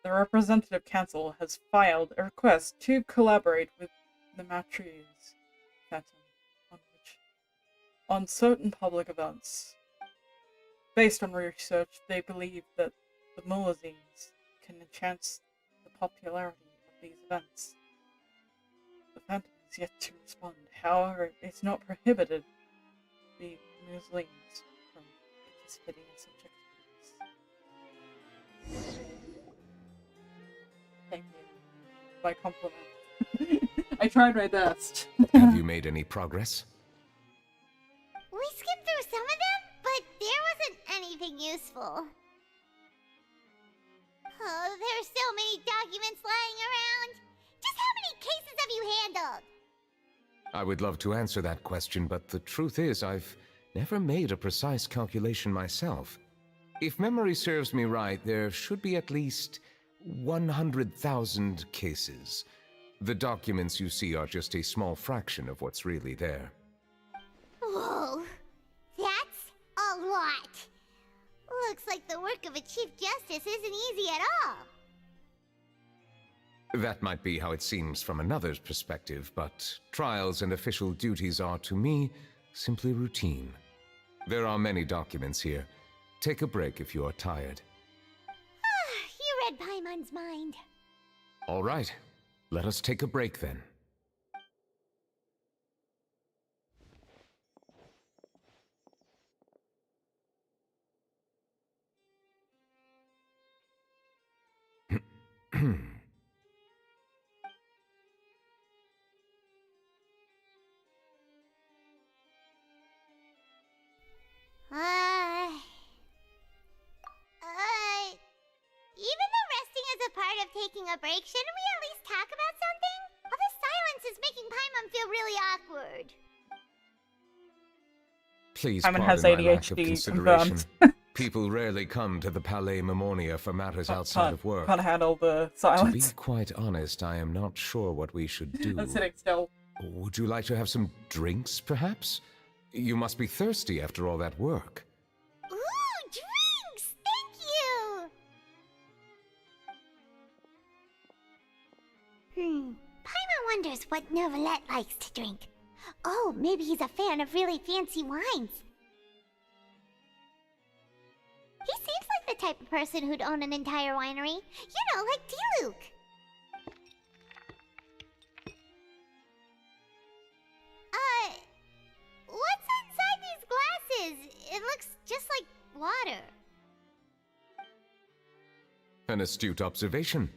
Speaker 1: The Representative Council has filed a request to collaborate with the Matriz Phantom on certain public events. Based on research, they believe that the Muezzins can enhance the popularity of these events. The Phantom is yet to respond. However, it's not prohibited the Muezzins from participating in such activities. Thank you. My compliment. I tried my best.
Speaker 14: Have you made any progress?
Speaker 15: We skimmed through some of them, but there wasn't anything useful. Oh, there's so many documents lying around. Just how many cases have you handled?
Speaker 14: I would love to answer that question, but the truth is I've never made a precise calculation myself. If memory serves me right, there should be at least 100,000 cases. The documents you see are just a small fraction of what's really there.
Speaker 15: Whoa, that's a lot. Looks like the work of a Chief Justice isn't easy at all.
Speaker 14: That might be how it seems from another's perspective, but trials and official duties are, to me, simply routine. There are many documents here. Take a break if you are tired.
Speaker 15: You read Paimon's mind.
Speaker 14: All right, let us take a break then.
Speaker 15: Even though resting is a part of taking a break, shouldn't we at least talk about something? All this silence is making Paimon feel really awkward.
Speaker 14: Please
Speaker 1: Paimon
Speaker 14: pardon
Speaker 1: has
Speaker 14: my lack of
Speaker 1: ADHD
Speaker 14: consideration.
Speaker 1: confirmed.
Speaker 14: People rarely come to the Palais Memornia for matters outside of work.
Speaker 1: Can't handle the
Speaker 14: To
Speaker 1: silence.
Speaker 14: be quite honest, I am not sure what we should do.
Speaker 1: I'm sitting still.
Speaker 14: Would you like to have some drinks, perhaps? You must be thirsty after all that work.
Speaker 15: Ooh, drinks! Thank you! Paimon wonders what Neuvillette likes to drink. Oh, maybe he's a fan of really fancy wines. He seems like the type of person who'd own an entire winery. You know, like Diluc. What's inside these glasses? It looks just like water.
Speaker 14: An astute observation.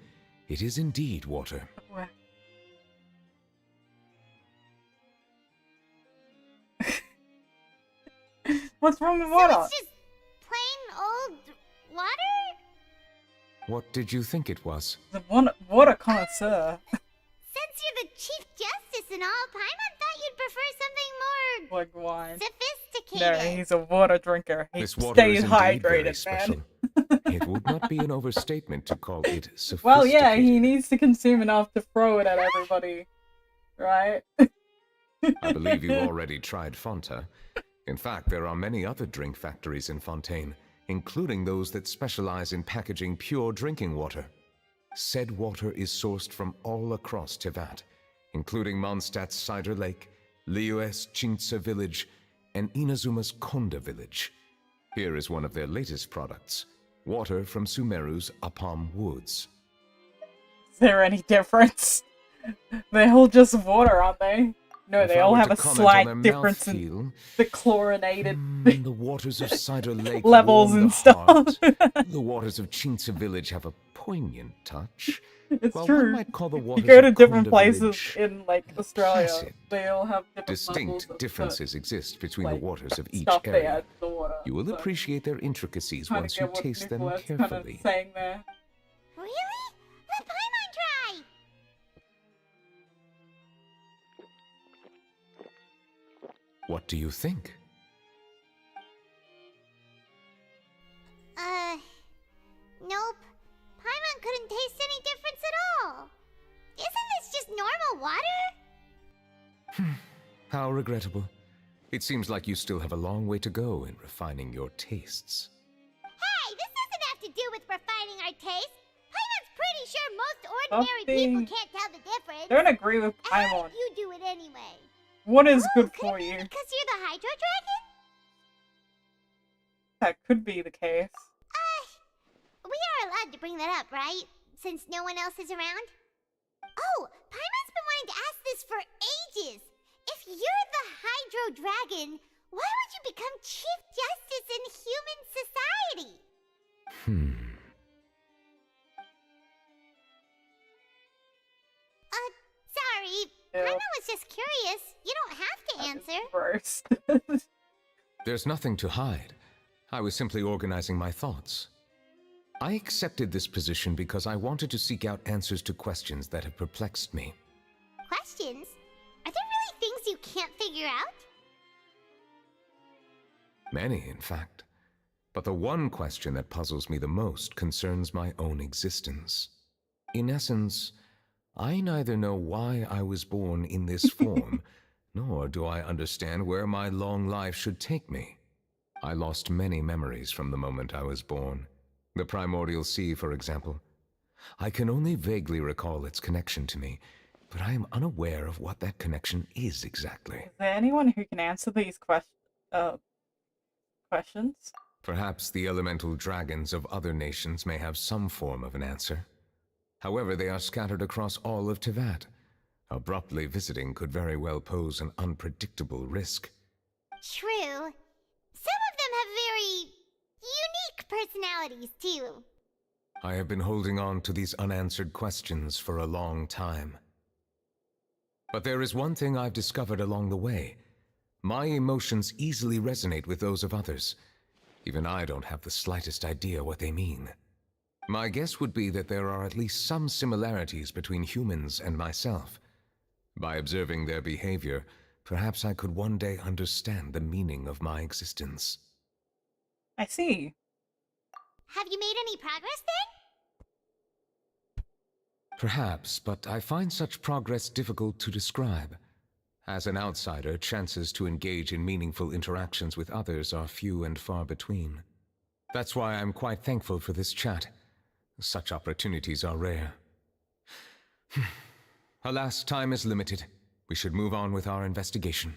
Speaker 14: It is indeed water.
Speaker 1: What's wrong with water?
Speaker 15: So it's just plain old water?
Speaker 14: What did you think it was?
Speaker 1: The water connoisseur.
Speaker 15: Since you're the Chief Justice and all, Paimon thought you'd prefer something more
Speaker 1: Like wine.
Speaker 15: sophisticated.
Speaker 1: No, he's a water drinker. He
Speaker 14: This water
Speaker 1: stays
Speaker 14: is indeed very
Speaker 1: hydrated,
Speaker 14: special.
Speaker 1: man.
Speaker 14: It would not be an overstatement to call it sophisticated.
Speaker 1: Well, yeah, he needs to consume enough to throw it at everybody. Right?
Speaker 14: I believe you already tried Fanta. In fact, there are many other drink factories in Fontaine, including those that specialize in packaging pure drinking water. Said water is sourced from all across Tevat, including Mondstadt's Cider Lake, Liyue's Chintsa Village, and Inazuma's Konda Village. Here is one of their latest products, water from Sumeru's Apam Woods.
Speaker 1: Is there any difference? They're all just water, aren't they? No,
Speaker 14: If
Speaker 1: they
Speaker 14: I
Speaker 1: all
Speaker 14: were
Speaker 1: have
Speaker 14: to
Speaker 1: a
Speaker 14: comment
Speaker 1: slight
Speaker 14: on their
Speaker 1: difference in
Speaker 14: mouthfeel,
Speaker 1: the chlorinated
Speaker 14: the waters of Cider Lake
Speaker 1: levels
Speaker 14: warm
Speaker 1: and
Speaker 14: the
Speaker 1: stuff.
Speaker 14: heart. The waters of Chintsa Village have a poignant touch.
Speaker 1: It's
Speaker 14: While
Speaker 1: true.
Speaker 14: one might call the
Speaker 1: You
Speaker 14: waters
Speaker 1: go to
Speaker 14: of
Speaker 1: different
Speaker 14: Konda
Speaker 1: places
Speaker 14: Village
Speaker 1: in, like, Australia.
Speaker 14: placid.
Speaker 1: They all have different levels
Speaker 14: Distinct
Speaker 1: of
Speaker 14: differences exist between
Speaker 1: like,
Speaker 14: the waters of each
Speaker 1: stuff they
Speaker 14: area.
Speaker 1: add to the water.
Speaker 14: You will
Speaker 1: so
Speaker 14: appreciate their intricacies
Speaker 1: trying to
Speaker 14: once
Speaker 1: get
Speaker 14: you
Speaker 1: what
Speaker 14: taste them
Speaker 1: Nicolette's kind
Speaker 14: carefully.
Speaker 1: of saying there.
Speaker 15: Really? Let Paimon try!
Speaker 14: What do you think?
Speaker 15: Nope. Paimon couldn't taste any difference at all. Isn't this just normal water?
Speaker 14: How regrettable. It seems like you still have a long way to go in refining your tastes.
Speaker 15: Hey, this doesn't have to do with refining our taste. Paimon's pretty sure most ordinary
Speaker 1: being-
Speaker 15: people can't tell the difference.
Speaker 1: Don't agree with
Speaker 15: And
Speaker 1: Paimon.
Speaker 15: you do it anyway.
Speaker 1: What is
Speaker 15: Oh,
Speaker 1: good
Speaker 15: could
Speaker 1: for
Speaker 15: it be
Speaker 1: you?
Speaker 15: because you're the Hydro Dragon?
Speaker 1: That could be the case.
Speaker 15: We are allowed to bring that up, right? Since no one else is around? Oh, Paimon's been wanting to ask this for ages. If you're the Hydro Dragon, why would you become Chief Justice in human society? Sorry.
Speaker 1: Yeah.
Speaker 15: Paimon was just curious. You don't have to answer.
Speaker 1: Gross.
Speaker 14: There's nothing to hide. I was simply organizing my thoughts. I accepted this position because I wanted to seek out answers to questions that have perplexed me.
Speaker 15: Questions? Are there really things you can't figure out?
Speaker 14: Many, in fact. But the one question that puzzles me the most concerns my own existence. In essence, I neither know why I was born in this form, nor do I understand where my long life should take me. I lost many memories from the moment I was born. The primordial sea, for example. I can only vaguely recall its connection to me, but I am unaware of what that connection is exactly.
Speaker 1: Is there anyone who can answer these questions?
Speaker 14: Perhaps the elemental dragons of other nations may have some form of an answer. However, they are scattered across all of Tevat. Abruptly visiting could very well pose an unpredictable risk.
Speaker 15: True. Some of them have very unique personalities, too.
Speaker 14: I have been holding on to these unanswered questions for a long time. But there is one thing I've discovered along the way. My emotions easily resonate with those of others. Even I don't have the slightest idea what they mean. My guess would be that there are at least some similarities between humans and myself. By observing their behavior, perhaps I could one day understand the meaning of my existence.
Speaker 1: I see.
Speaker 15: Have you made any progress then?
Speaker 14: Perhaps, but I find such progress difficult to describe. As an outsider, chances to engage in meaningful interactions with others are few and far between. That's why I'm quite thankful for this chat. Such opportunities are rare. Alas, time is limited. We should move on with our investigation.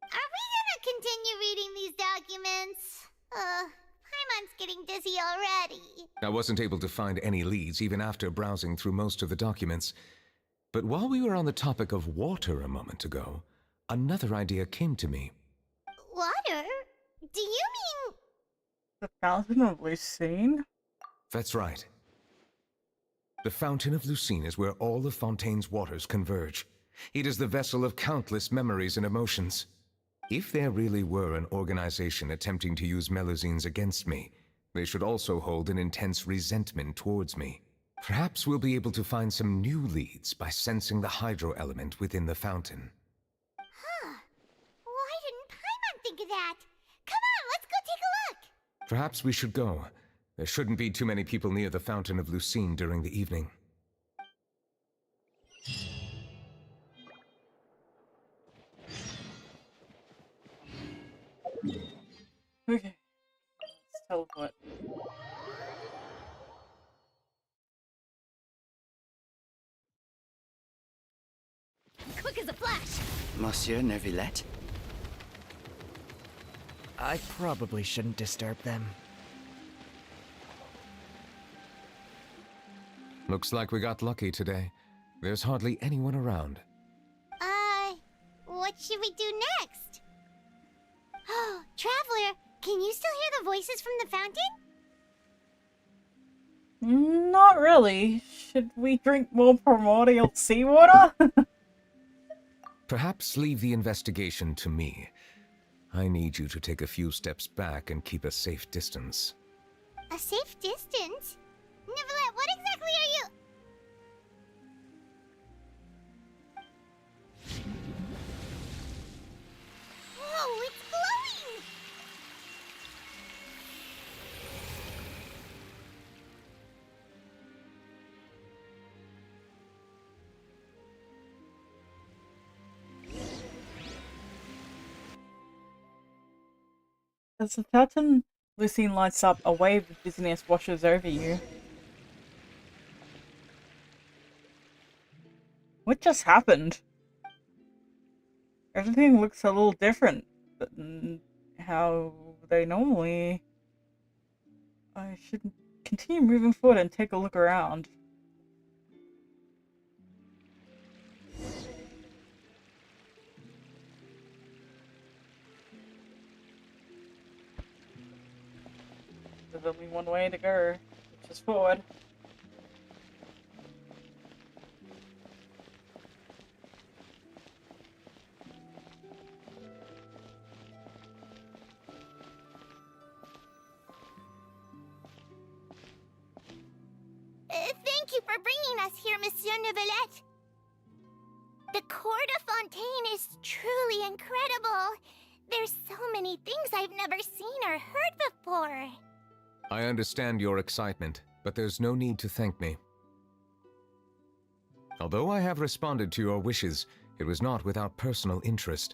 Speaker 15: Are we gonna continue reading these documents? Paimon's getting dizzy already.
Speaker 14: I wasn't able to find any leads even after browsing through most of the documents. But while we were on the topic of water a moment ago, another idea came to me.
Speaker 15: Water? Do you mean...
Speaker 1: The Fountain of Lucine?
Speaker 14: That's right. The Fountain of Lucine is where all of Fontaine's waters converge. It is the vessel of countless memories and emotions. If there really were an organization attempting to use Melusines against me, they should also hold an intense resentment towards me. Perhaps we'll be able to find some new leads by sensing the hydro element within the fountain.
Speaker 15: Huh. Why didn't Paimon think of that? Come on, let's go take a look!
Speaker 14: Perhaps we should go. There shouldn't be too many people near the Fountain of Lucine during the evening.
Speaker 1: Okay. Let's teleport.
Speaker 3: Quick as a flash!
Speaker 16: Monsieur Neuvillette?
Speaker 17: I probably shouldn't disturb them.
Speaker 14: Looks like we got lucky today. There's hardly anyone around.
Speaker 15: What should we do next? Oh, Traveler, can you still hear the voices from the fountain?
Speaker 1: Not really. Should we drink more primordial seawater?
Speaker 14: Perhaps leave the investigation to me. I need you to take a few steps back and keep a safe distance.
Speaker 15: A safe distance? Neuvillette, what exactly are you... Whoa, it's glowing!
Speaker 1: As the fountain Lucine lights up, a wave of dizziness washes over you. What just happened? Everything looks a little different than how they normally... I should continue moving forward and take a look around. There's only one way to go, which is forward.
Speaker 15: Thank you for bringing us here, Monsieur Neuvillette. The Court of Fontaine is truly incredible. There's so many things I've never seen or heard before.
Speaker 14: I understand your excitement, but there's no need to thank me. Although I have responded to your wishes, it was not without personal interest.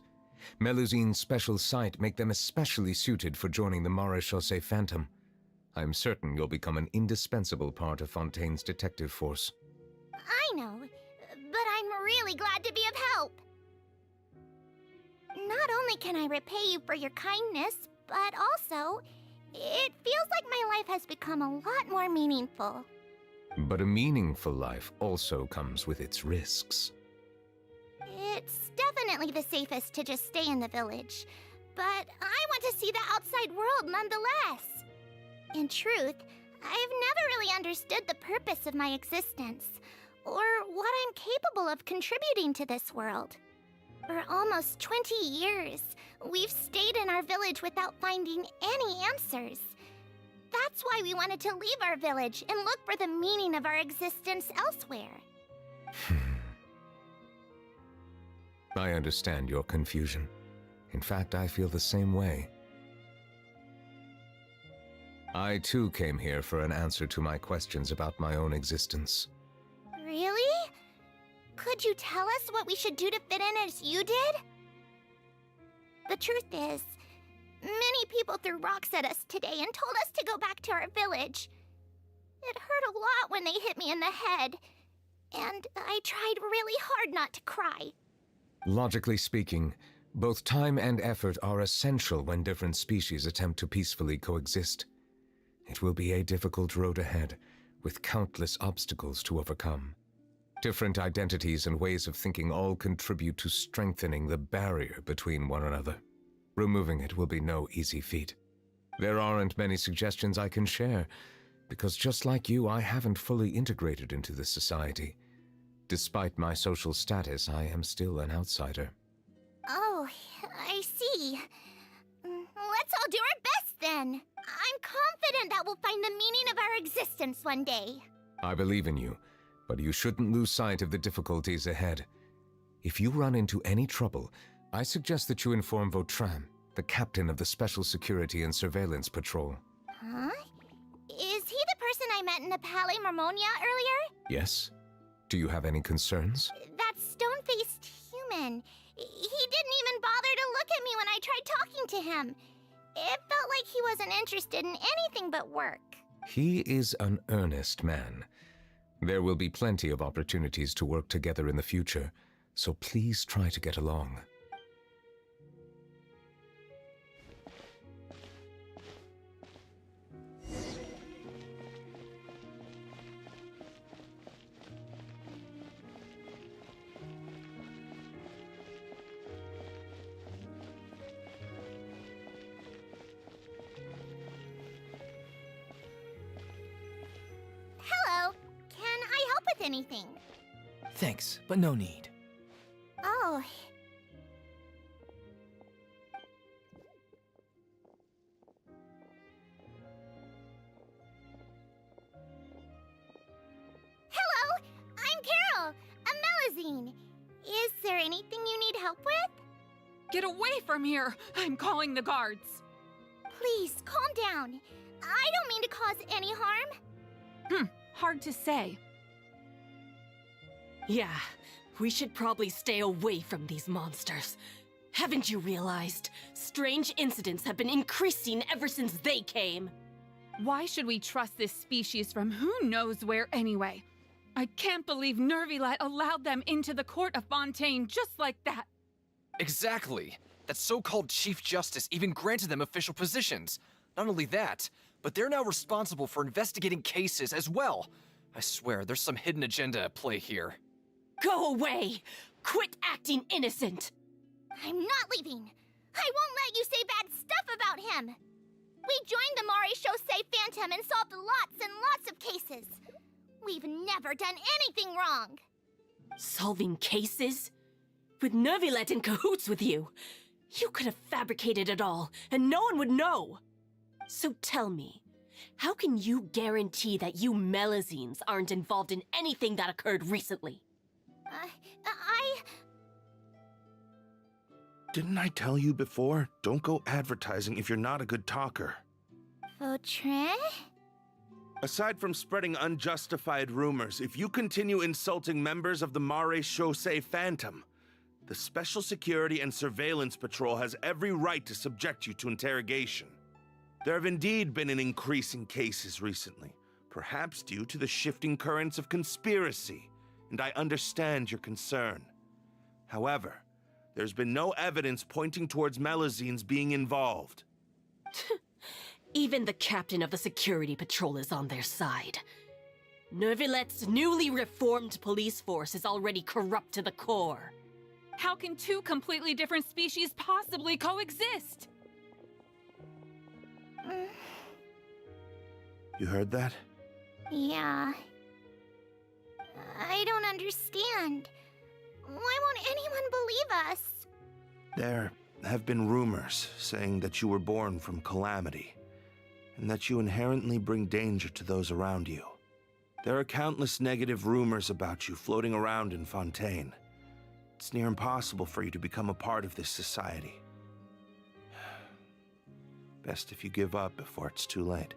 Speaker 14: Melusine's special sight make them especially suited for joining the Maréchaussée Phantom. I'm certain you'll become an indispensable part of Fontaine's detective force.
Speaker 15: I know, but I'm really glad to be of help. Not only can I repay you for your kindness, but also, it feels like my life has become a lot more meaningful.
Speaker 14: But a meaningful life also comes with its risks.
Speaker 15: It's definitely the safest to just stay in the village, but I want to see the outside world nonetheless. In truth, I've never really understood the purpose of my existence, or what I'm capable of contributing to this world. For almost 20 years, we've stayed in our village without finding any answers. That's why we wanted to leave our village and look for the meaning of our existence elsewhere.
Speaker 14: I understand your confusion. In fact, I feel the same way. I too came here for an answer to my questions about my own existence.
Speaker 15: Really? Could you tell us what we should do to fit in as you did? The truth is, many people threw rocks at us today and told us to go back to our village. It hurt a lot when they hit me in the head, and I tried really hard not to cry.
Speaker 14: Logically speaking, both time and effort are essential when different species attempt to peacefully coexist. It will be a difficult road ahead, with countless obstacles to overcome. Different identities and ways of thinking all contribute to strengthening the barrier between one another. Removing it will be no easy feat. There aren't many suggestions I can share, because just like you, I haven't fully integrated into this society. Despite my social status, I am still an outsider.
Speaker 15: Oh, I see. Let's all do our best then. I'm confident that we'll find the meaning of our existence one day.
Speaker 14: I believe in you, but you shouldn't lose sight of the difficulties ahead. If you run into any trouble, I suggest that you inform Vautrin, the captain of the Special Security and Surveillance Patrol.
Speaker 15: Huh? Is he the person I met in the Palais Marmonia earlier?
Speaker 14: Yes? Do you have any concerns?
Speaker 15: That stone-faced human. He didn't even bother to look at me when I tried talking to him. It felt like he wasn't interested in anything but work.
Speaker 14: He is an earnest man. There will be plenty of opportunities to work together in the future, so please try to get along.
Speaker 15: Hello. Can I help with anything?
Speaker 17: Thanks, but no need.
Speaker 15: Oh. Hello, I'm Carol, a Melazine. Is there anything you need help with?
Speaker 16: Get away from here! I'm calling the guards!
Speaker 15: Please, calm down. I don't mean to cause any harm.
Speaker 16: Hard to say.
Speaker 18: Yeah, we should probably stay away from these monsters. Haven't you realized? Strange incidents have been increasing ever since they came.
Speaker 16: Why should we trust this species from who knows where anyway? I can't believe Neuvillette allowed them into the court of Fontaine just like that.
Speaker 12: Exactly. That so-called Chief Justice even granted them official positions. Not only that, but they're now responsible for investigating cases as well. I swear, there's some hidden agenda at play here.
Speaker 18: Go away! Quit acting innocent!
Speaker 15: I'm not leaving. I won't let you say bad stuff about him. We joined the Maréchaussée Phantom and solved lots and lots of cases. We've never done anything wrong.
Speaker 18: Solving cases? With Neuvillette in cahoots with you. You could have fabricated it all, and no one would know. So tell me, how can you guarantee that you Melazines aren't involved in anything that occurred recently?
Speaker 19: Didn't I tell you before? Don't go advertising if you're not a good talker.
Speaker 15: Vautrin?
Speaker 19: Aside from spreading unjustified rumors, if you continue insulting members of the Maréchaussée Phantom, the Special Security and Surveillance Patrol has every right to subject you to interrogation. There have indeed been an increase in cases recently, perhaps due to the shifting currents of conspiracy, and I understand your concern. However, there's been no evidence pointing towards Melazines being involved.
Speaker 18: Even the captain of the security patrol is on their side. Neuvillette's newly reformed police force is already corrupt to the core.
Speaker 16: How can two completely different species possibly coexist?
Speaker 19: You heard that?
Speaker 15: Yeah. I don't understand. Why won't anyone believe us?
Speaker 19: There have been rumors saying that you were born from calamity, and that you inherently bring danger to those around you. There are countless negative rumors about you floating around in Fontaine. It's near impossible for you to become a part of this society. Best if you give up before it's too late.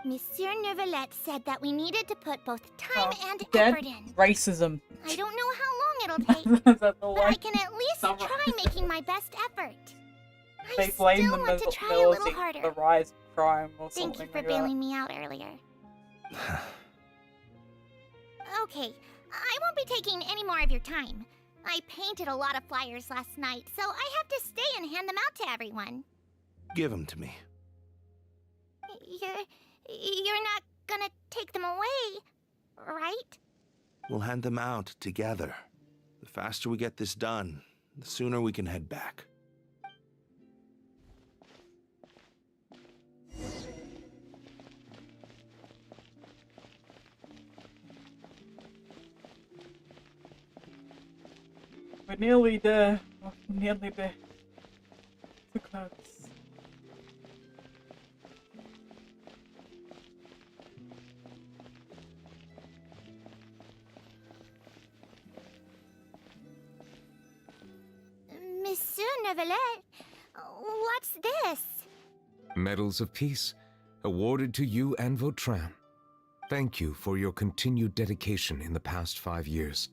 Speaker 15: Monsieur Neuvillette said that we needed to put both time and
Speaker 1: Dead
Speaker 15: effort in.
Speaker 1: racism.
Speaker 15: I don't know how long it'll take, but I can at least try making my best effort.
Speaker 1: They blame
Speaker 15: still
Speaker 1: them
Speaker 15: want
Speaker 1: as
Speaker 15: to
Speaker 1: the
Speaker 15: try a little
Speaker 1: ability,
Speaker 15: harder.
Speaker 1: the rise of crime or
Speaker 15: Thank
Speaker 1: something
Speaker 15: you for
Speaker 1: like
Speaker 15: bailing me out earlier. Okay, I won't be taking any more of your time. I painted a lot of flyers last night, so I have to stay and hand them out to everyone.
Speaker 19: Give them to me.
Speaker 15: You're not gonna take them away, right?
Speaker 19: We'll hand them out together. The faster we get this done, the sooner we can head back.
Speaker 1: We're nearly there. We're nearly there. Too close.
Speaker 15: Monsieur Neuvillette, what's this?
Speaker 14: Medals of Peace, awarded to you and Vautrin. Thank you for your continued dedication in the past 5 years.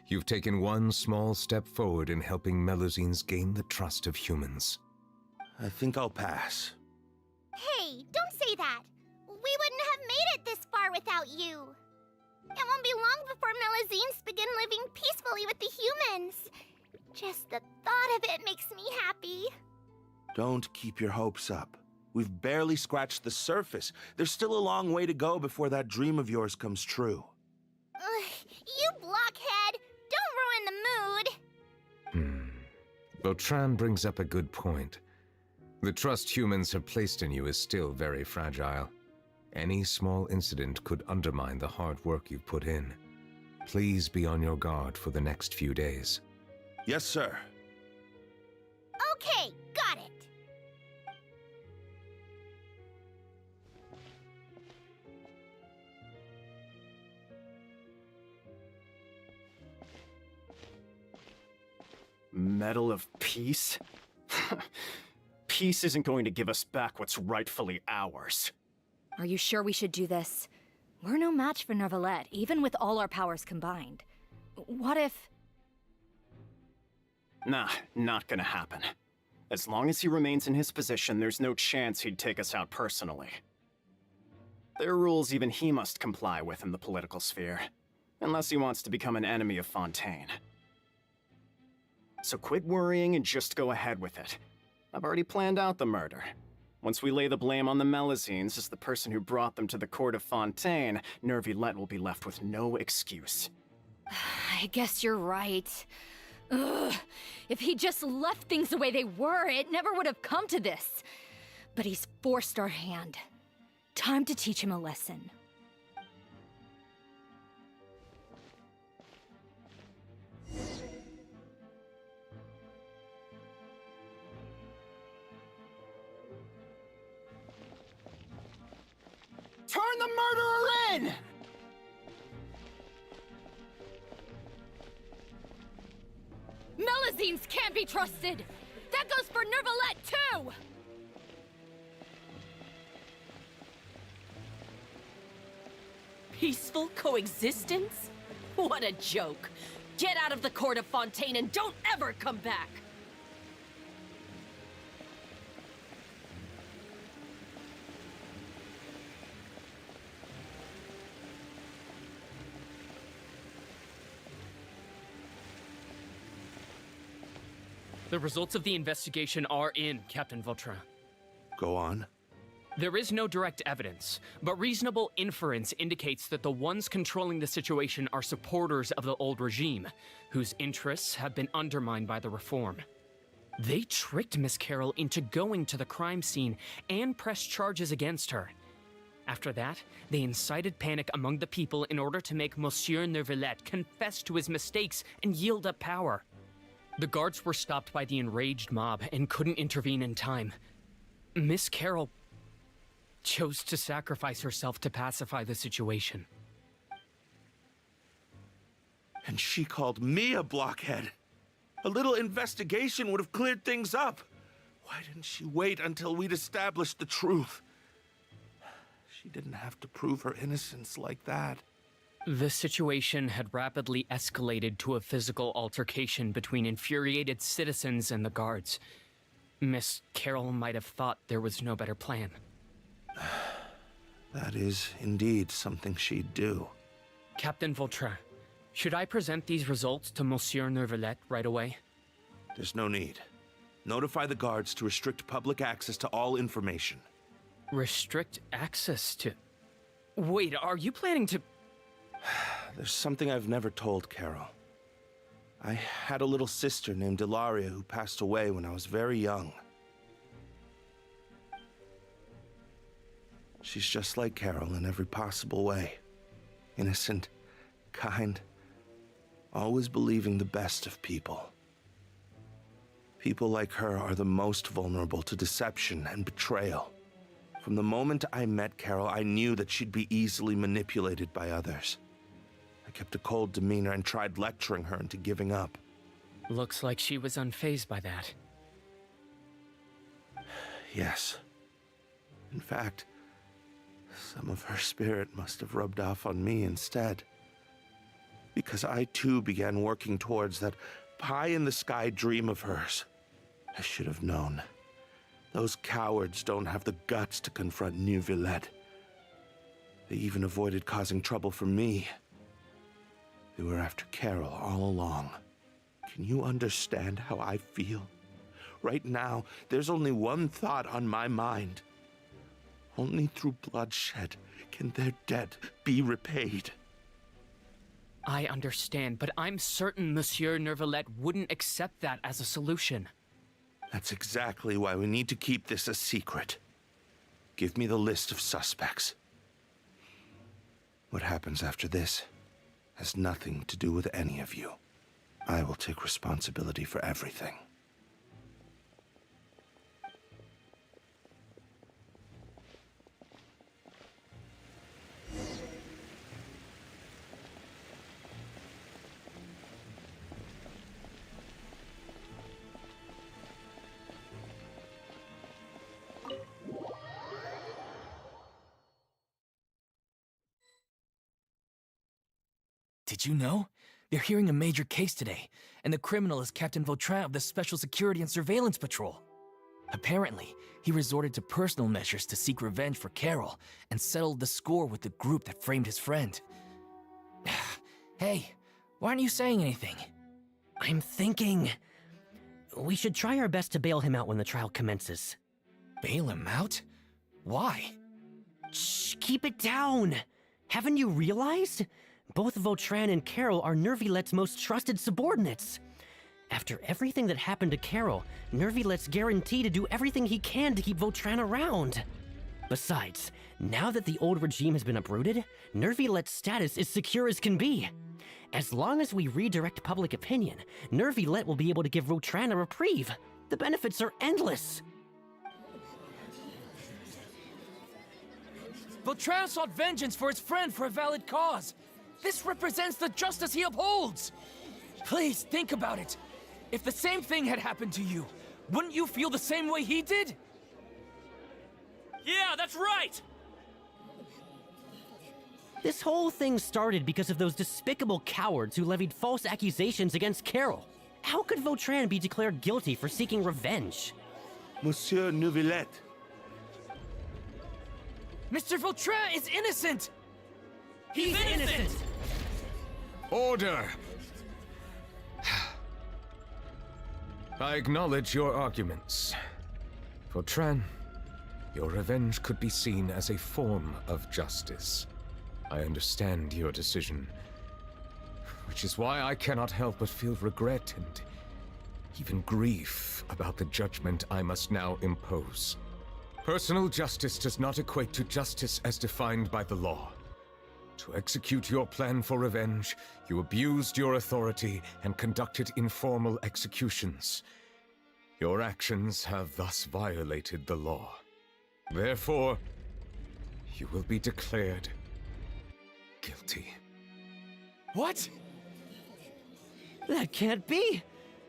Speaker 14: You've taken one small step forward in helping Melusines gain the trust of humans.
Speaker 19: I think I'll pass.
Speaker 15: Hey, don't say that. We wouldn't have made it this far without you. It won't be long before Melusines begin living peacefully with the humans. Just the thought of it makes me happy.
Speaker 19: Don't keep your hopes up. We've barely scratched the surface. There's still a long way to go before that dream of yours comes true.
Speaker 15: You blockhead! Don't ruin the mood!
Speaker 14: Vautrin brings up a good point. The trust humans have placed in you is still very fragile. Any small incident could undermine the hard work you've put in. Please be on your guard for the next few days.
Speaker 19: Yes, sir.
Speaker 15: Okay, got it.
Speaker 20: Medal of Peace? Peace isn't going to give us back what's rightfully ours.
Speaker 8: Are you sure we should do this? We're no match for Neuvillette, even with all our powers combined. What if...
Speaker 20: Nah, not gonna happen. As long as he remains in his position, there's no chance he'd take us out personally. There are rules even he must comply with in the political sphere, unless he wants to become an enemy of Fontaine. So quit worrying and just go ahead with it. I've already planned out the murder. Once we lay the blame on the Melusines as the person who brought them to the court of Fontaine, Neuvillette will be left with no excuse.
Speaker 8: I guess you're right. Ugh. If he just left things the way they were, it never would have come to this. But he's forced our hand. Time to teach him a lesson.
Speaker 20: Turn the murderer in!
Speaker 2: Melusines can't be trusted! That goes for Neuvillette, too!
Speaker 18: Peaceful coexistence? What a joke. Get out of the court of Fontaine and don't ever come back!
Speaker 21: The results of the investigation are in, Captain Vautrin.
Speaker 19: Go on.
Speaker 21: There is no direct evidence, but reasonable inference indicates that the ones controlling the situation are supporters of the old regime, whose interests have been undermined by the reform. They tricked Miss Carroll into going to the crime scene and pressed charges against her. After that, they incited panic among the people in order to make Monsieur Neuvillette confess to his mistakes and yield up power. The guards were stopped by the enraged mob and couldn't intervene in time. Miss Carroll chose to sacrifice herself to pacify the situation.
Speaker 19: And she called me a blockhead. A little investigation would have cleared things up. Why didn't she wait until we'd established the truth? She didn't have to prove her innocence like that.
Speaker 21: The situation had rapidly escalated to a physical altercation between infuriated citizens and the guards. Miss Carroll might have thought there was no better plan.
Speaker 19: That is indeed something she'd do.
Speaker 21: Captain Vautrin, should I present these results to Monsieur Neuvillette right away?
Speaker 19: There's no need. Notify the guards to restrict public access to all information.
Speaker 21: Restrict access to... Wait, are you planning to...
Speaker 19: There's something I've never told Carol. I had a little sister named Ilaria who passed away when I was very young. She's just like Carol in every possible way. Innocent, kind, always believing the best of people. People like her are the most vulnerable to deception and betrayal. From the moment I met Carol, I knew that she'd be easily manipulated by others. I kept a cold demeanor and tried lecturing her into giving up.
Speaker 21: Looks like she was unfazed by that.
Speaker 19: Yes. In fact, some of her spirit must have rubbed off on me instead. Because I too began working towards that pie-in-the-sky dream of hers. I should have known. Those cowards don't have the guts to confront Neuvillette. They even avoided causing trouble for me. They were after Carol all along. Can you understand how I feel? Right now, there's only one thought on my mind. Only through bloodshed can their debt be repaid.
Speaker 21: I understand, but I'm certain Monsieur Neuvillette wouldn't accept that as a solution.
Speaker 19: That's exactly why we need to keep this a secret. Give me the list of suspects. What happens after this has nothing to do with any of you. I will take responsibility for everything.
Speaker 17: Did you know? They're hearing a major case today, and the criminal is Captain Vautrin of the Special Security and Surveillance Patrol. Apparently, he resorted to personal measures to seek revenge for Carol and settled the score with the group that framed his friend. Hey, why aren't you saying anything?
Speaker 9: I'm thinking... we should try our best to bail him out when the trial commences.
Speaker 17: Bail him out? Why?
Speaker 9: Shh, keep it down! Haven't you realized? Both Vautrin and Carol are Neuvillette's most trusted subordinates. After everything that happened to Carol, Neuvillette's guaranteed to do everything he can to keep Vautrin around. Besides, now that the old regime has been uprooted, Neuvillette's status is secure as can be. As long as we redirect public opinion, Neuvillette will be able to give Vautrin a reprieve. The benefits are endless.
Speaker 17: Vautrin sought vengeance for his friend for a valid cause. This represents the justice he upholds! Please, think about it. If the same thing had happened to you, wouldn't you feel the same way he did?
Speaker 9: Yeah, that's right! This whole thing started because of those despicable cowards who levied false accusations against Carol. How could Vautrin be declared guilty for seeking revenge?
Speaker 19: Monsieur Neuvillette.
Speaker 17: Mr. Vautrin is innocent!
Speaker 9: He's innocent!
Speaker 14: Order! I acknowledge your arguments. Vautrin, your revenge could be seen as a form of justice. I understand your decision, which is why I cannot help but feel regret and even grief about the judgment I must now impose. Personal justice does not equate to justice as defined by the law. To execute your plan for revenge, you abused your authority and conducted informal executions. Your actions have thus violated the law. Therefore, you will be declared guilty.
Speaker 17: What?
Speaker 9: That can't be!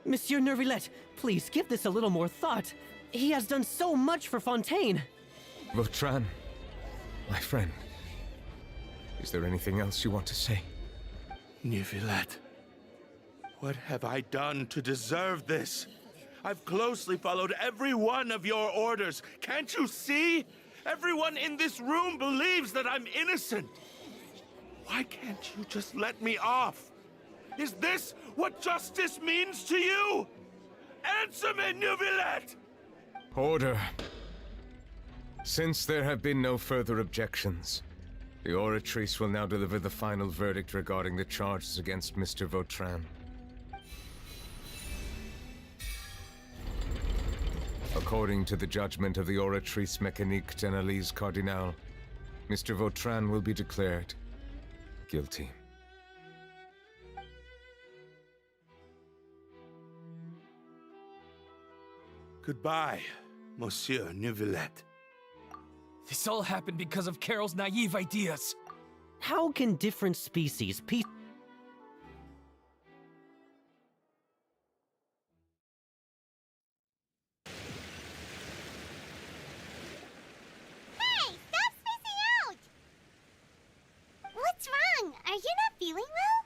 Speaker 9: Monsieur Neuvillette, please give this a little more thought. He has done so much for Fontaine.
Speaker 14: Vautrin, my friend, is there anything else you want to say?
Speaker 19: Neuvillette, what have I done to deserve this? I've closely followed every one of your orders. Can't you see? Everyone in this room believes that I'm innocent. Why can't you just let me off? Is this what justice means to you? Answer me, Neuvillette!
Speaker 14: Order. Since there have been no further objections, the Oratrice will now deliver the final verdict regarding the charges against Mr. Vautrin. According to the judgment of the Oratrice Mécanique d'Analyse Cardinal, Mr. Vautrin will be declared guilty.
Speaker 19: Goodbye, Monsieur Neuvillette.
Speaker 17: This all happened because of Carol's naive ideas.
Speaker 9: How can different species
Speaker 15: Hey, stop spacing out! What's wrong? Are you not feeling well?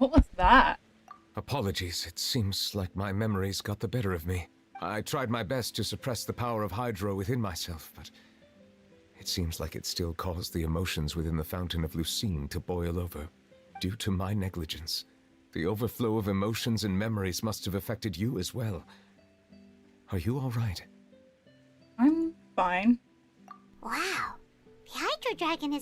Speaker 1: What was that?
Speaker 14: Apologies, it seems like my memories got the better of me. I tried my best to suppress the power of Hydro within myself, but it seems like it still caused the emotions within the Fountain of Lucine to boil over. Due to my negligence, the overflow of emotions and memories must have affected you as well. Are you all right?
Speaker 1: I'm fine.
Speaker 15: Wow. The Hydro Dragon is